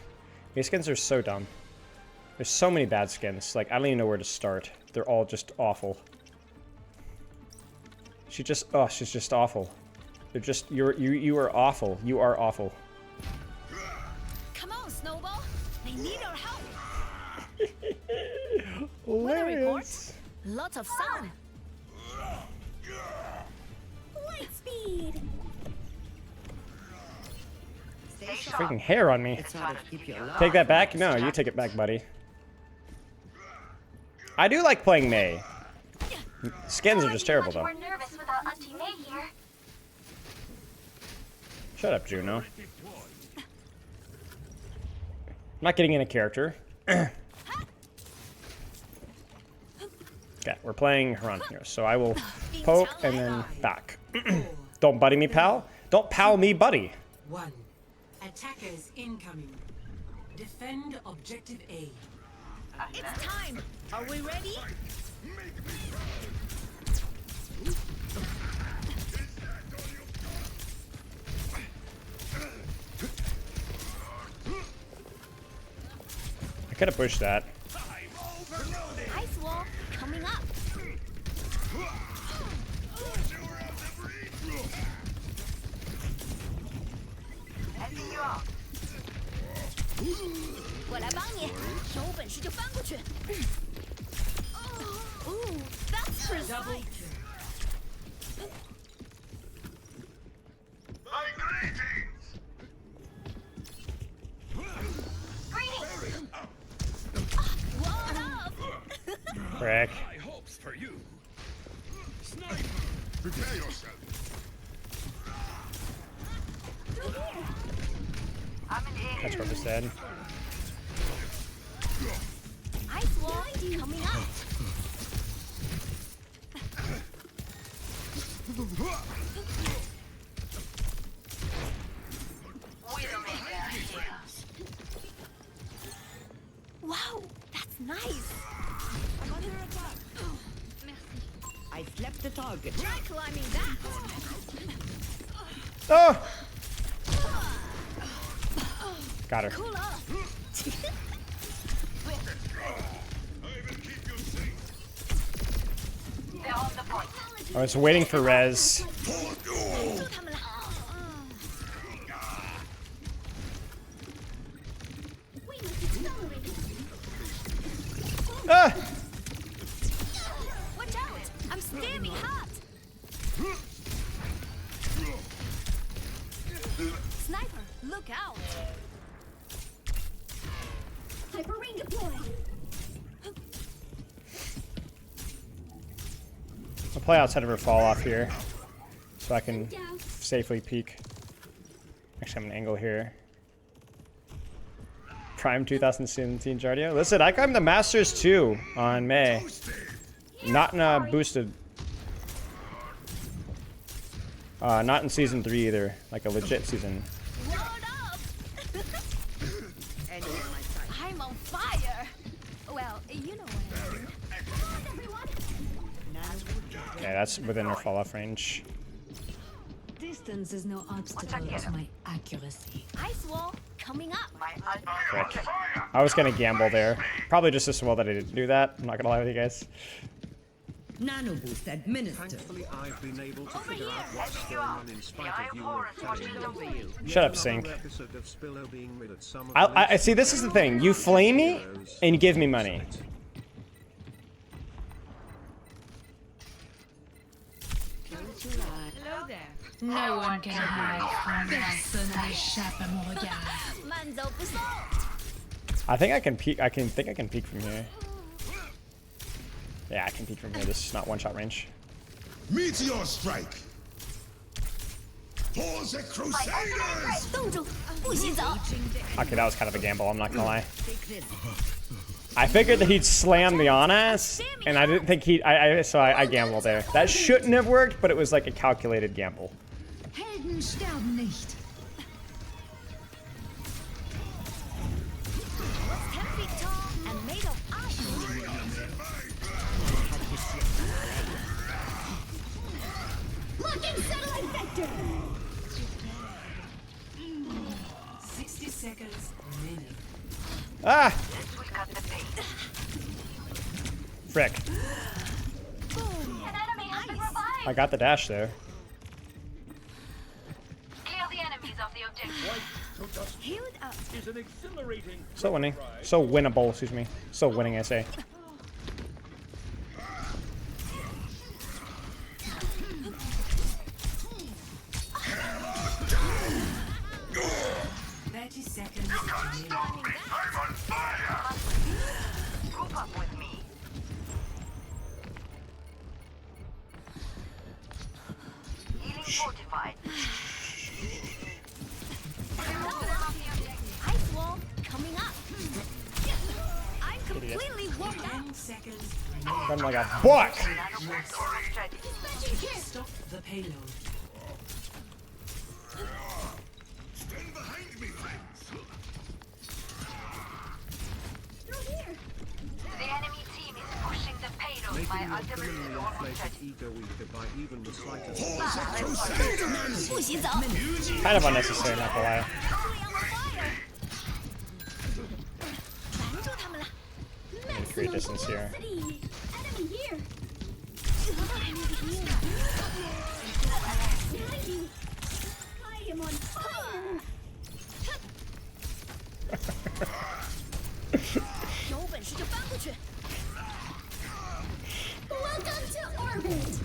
Mei skins are so dumb. There's so many bad skins. Like, I don't even know where to start. They're all just awful. She's just awful. They're just, you are awful. You are awful. Come on, Snowball. They need our help. Weather report. Lots of sun. Light speed. Freaking hair on me. Take that back? No, you take it back, buddy. I do like playing Mei. Skins are just terrible, though. We're nervous without Auntie Mei here. Shut up, Juno. I'm not getting in a character. Okay, we're playing Harun here, so I will poke and then back. Don't buddy me, pal. Don't pal me, buddy. 1. Attackers incoming. Defend objective A. It's time. Are we ready? I could have pushed that. Ice wall coming up. That's precise. Frick. Hopes for you. Sniper, prepare yourself. That's what I said. Ice wall coming up. Wow, that's nice. I slept the target. Try climbing that. Oh! Got her. Cool off. I was waiting for Rez. Ah! Watch out! I'm standing hot. Sniper, look out! Hyper ring deployed. I'll play outside of her fall off here, so I can safely peek. Actually, I'm gonna angle here. Prime 2017 Jardio. Listen, I climbed the Masters 2 on Mei. Not in a boosted. Not in season 3 either. Like a legit season. I'm on fire. Well, you know what I mean. Come on, everyone. Okay, that's within her fall off range. Distance is no obstacle to my accuracy. Ice wall coming up. Frick. I was gonna gamble there. Probably just as well that I didn't do that. I'm not gonna lie with you guys. Nano boost administered. Thankfully, I've been able to figure out what's going on in spite of you not telling me. Shut up, Sync. Episode of Spillo being rid of some of I see. This is the thing. You flame me, and you give me money. Hello there. No one can hide. Personne n'échappe à mon regard. 慢走不送。 I think I can peek. I think I can peek from here. Yeah, I can peek from here. This is not one-shot range. Meteor strike. For the Crusaders. 冻住，不许走。 Okay, that was kind of a gamble. I'm not gonna lie. I figured that he'd slam the on ass, and I didn't think he. So I gambled there. That shouldn't have worked, but it was like a calculated gamble. Helden sterben nicht. Was 10 feet tall and made of iron. Locking satellite vector. 60 seconds remaining. Ah! Frick. An enemy has been revived. I got the dash there. Clear the enemies of the objective. Healed up. Is an exhilarating. So winning. So winnable, excuse me. So winning, I say. Seconds. I'm on fire. Group up with me. Healing fortified. Ice wall coming up. I'm completely warmed up. 10 seconds. Run like a buck! Stop the payload. Stand behind me, friends. Through here. The enemy team is pushing the payload. Making My your ultimate is criminally almost inflated ready. ego weaker by even the slightest. Ah, 不许走。 Kind of unnecessary, not gonna lie. 拦住他们了。 Great distance here. Enemy here. I am on fire. 有本事就翻过去。Welcome to orbit.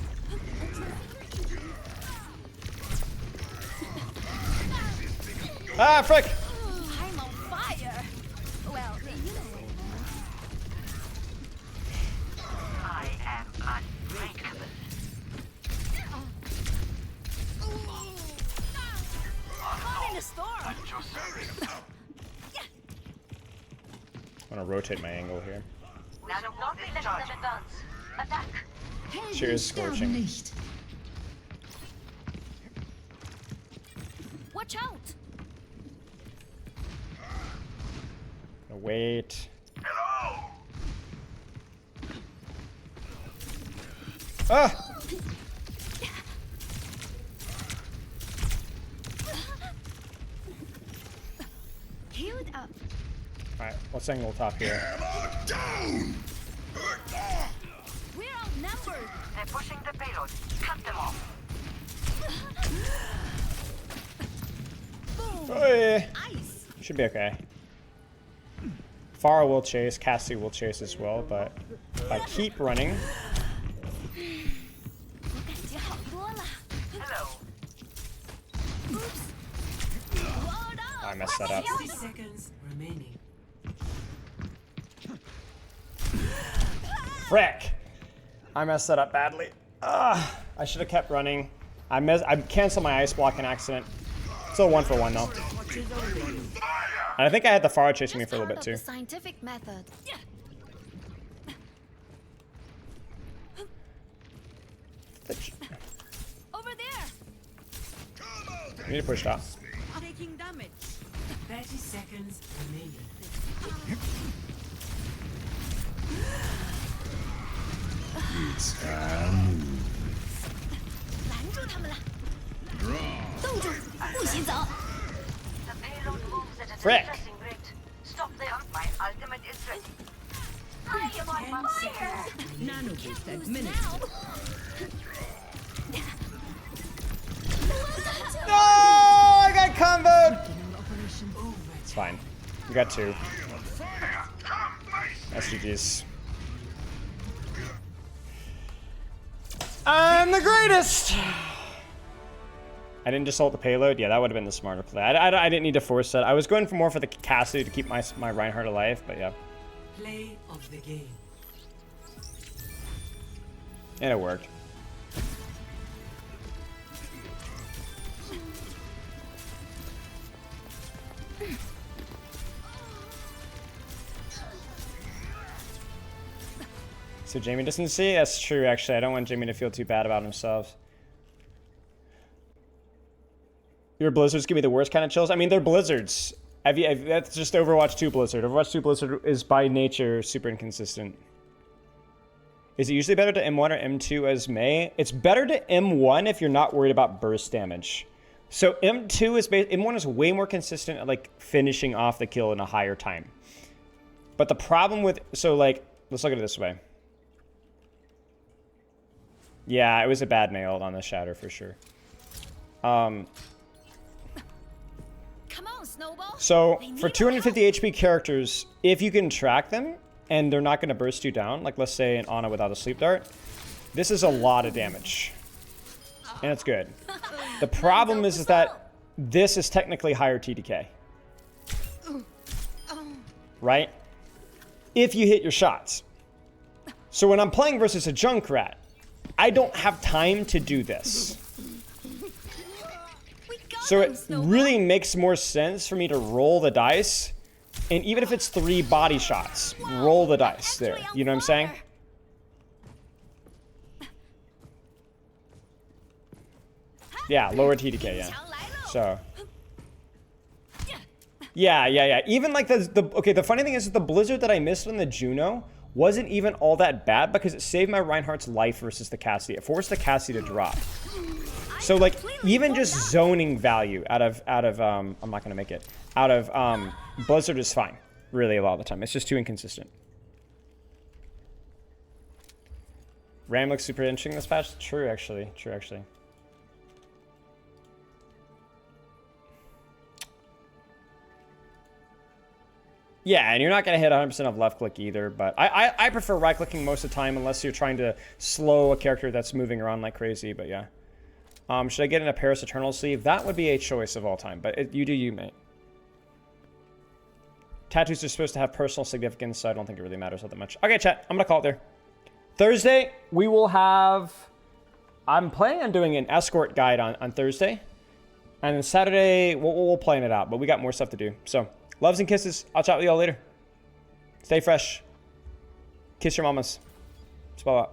Ah, frick! I'm on fire. Well, you know. I am unbreakable. Caught in a storm. I'm gonna rotate my angle here. Not let them advance. Attack. She is scorching. Nicht. Watch out. Wait. Ah! Healed up. Alright, let's angle top here. We're outnumbered. They're pushing the payload. Cut them off. Boom. Oh, yeah. Ice. Should be okay. Pharah will chase, Cassie will chase as well, but if I keep running. Hello. I messed that up. 60 seconds remaining. Frick! I messed that up badly. I should have kept running. I canceled my ice block in accident. Still 1 for 1 though. And I think I had the Pharah chasing me for a little bit too. Scientific method. Over there. I need to push top. Taking damage. 30 seconds remaining.冻住，不许走。 Frick! Stop them. My ultimate is ready. I am on fire. Nanoboost administered. No! I got comboed! It's fine. We got 2. SGG's. I'm the greatest! I didn't just ult the payload. Yeah, that would have been the smarter play. I didn't need to force that. I was going for more for the Cassidy to keep my Reinhardt alive, but yeah. Play of the game. And it worked. So Jamie doesn't see? That's true, actually. I don't want Jamie to feel too bad about himself. Your blizzards give me the worst kind of chills. I mean, they're blizzards. That's just Overwatch 2 Blizzard. Overwatch 2 Blizzard is by nature super inconsistent. Is it usually better to M1 or M2 as Mei? It's better to M1 if you're not worried about burst damage. So M1 is way more consistent at like finishing off the kill in a higher time. But the problem with, so like, let's look at it this way. Yeah, it was a bad nailed on the Shatter for sure. Come on, Snowball. So for 250 HP characters, if you can track them and they're not going to burst you down, like let's say an Ana without a sleep dart, this is a lot of damage. And it's good. The problem is that this is technically higher TDK. Right? If you hit your shots. So when I'm playing versus a Junkrat, I don't have time to do this. So it really makes more sense for me to roll the dice. And even if it's 3 body shots, roll the dice there. You know what I'm saying? Yeah, lower TDK, yeah. So. Yeah. Even like okay, the funny thing is that the Blizzard that I missed on the Juno wasn't even all that bad because it saved my Reinhardt's life versus the Cassidy. It forced the Cassidy to drop. So like even just zoning value out of I'm not gonna make it, out of Blizzard is fine really a lot of the time. It's just too inconsistent. Ram looks super interesting this patch. True actually. Yeah, and you're not going to hit 100% of left click either, but I prefer right clicking most of the time unless you're trying to slow a character that's moving around like crazy, but yeah. Should I get in a Paris Eternal sleeve? That would be a choice of all time, but you do you, mate. Tattoos are supposed to have personal significance, so I don't think it really matters all that much. Okay, chat, I'm going to call it there. Thursday, we will have... I'm planning on doing an escort guide on Thursday. And then Saturday, we'll plan it out, but we got more stuff to do, so... Loves and kisses. I'll chat with y'all later. Stay fresh. Kiss your mamas. Spell out.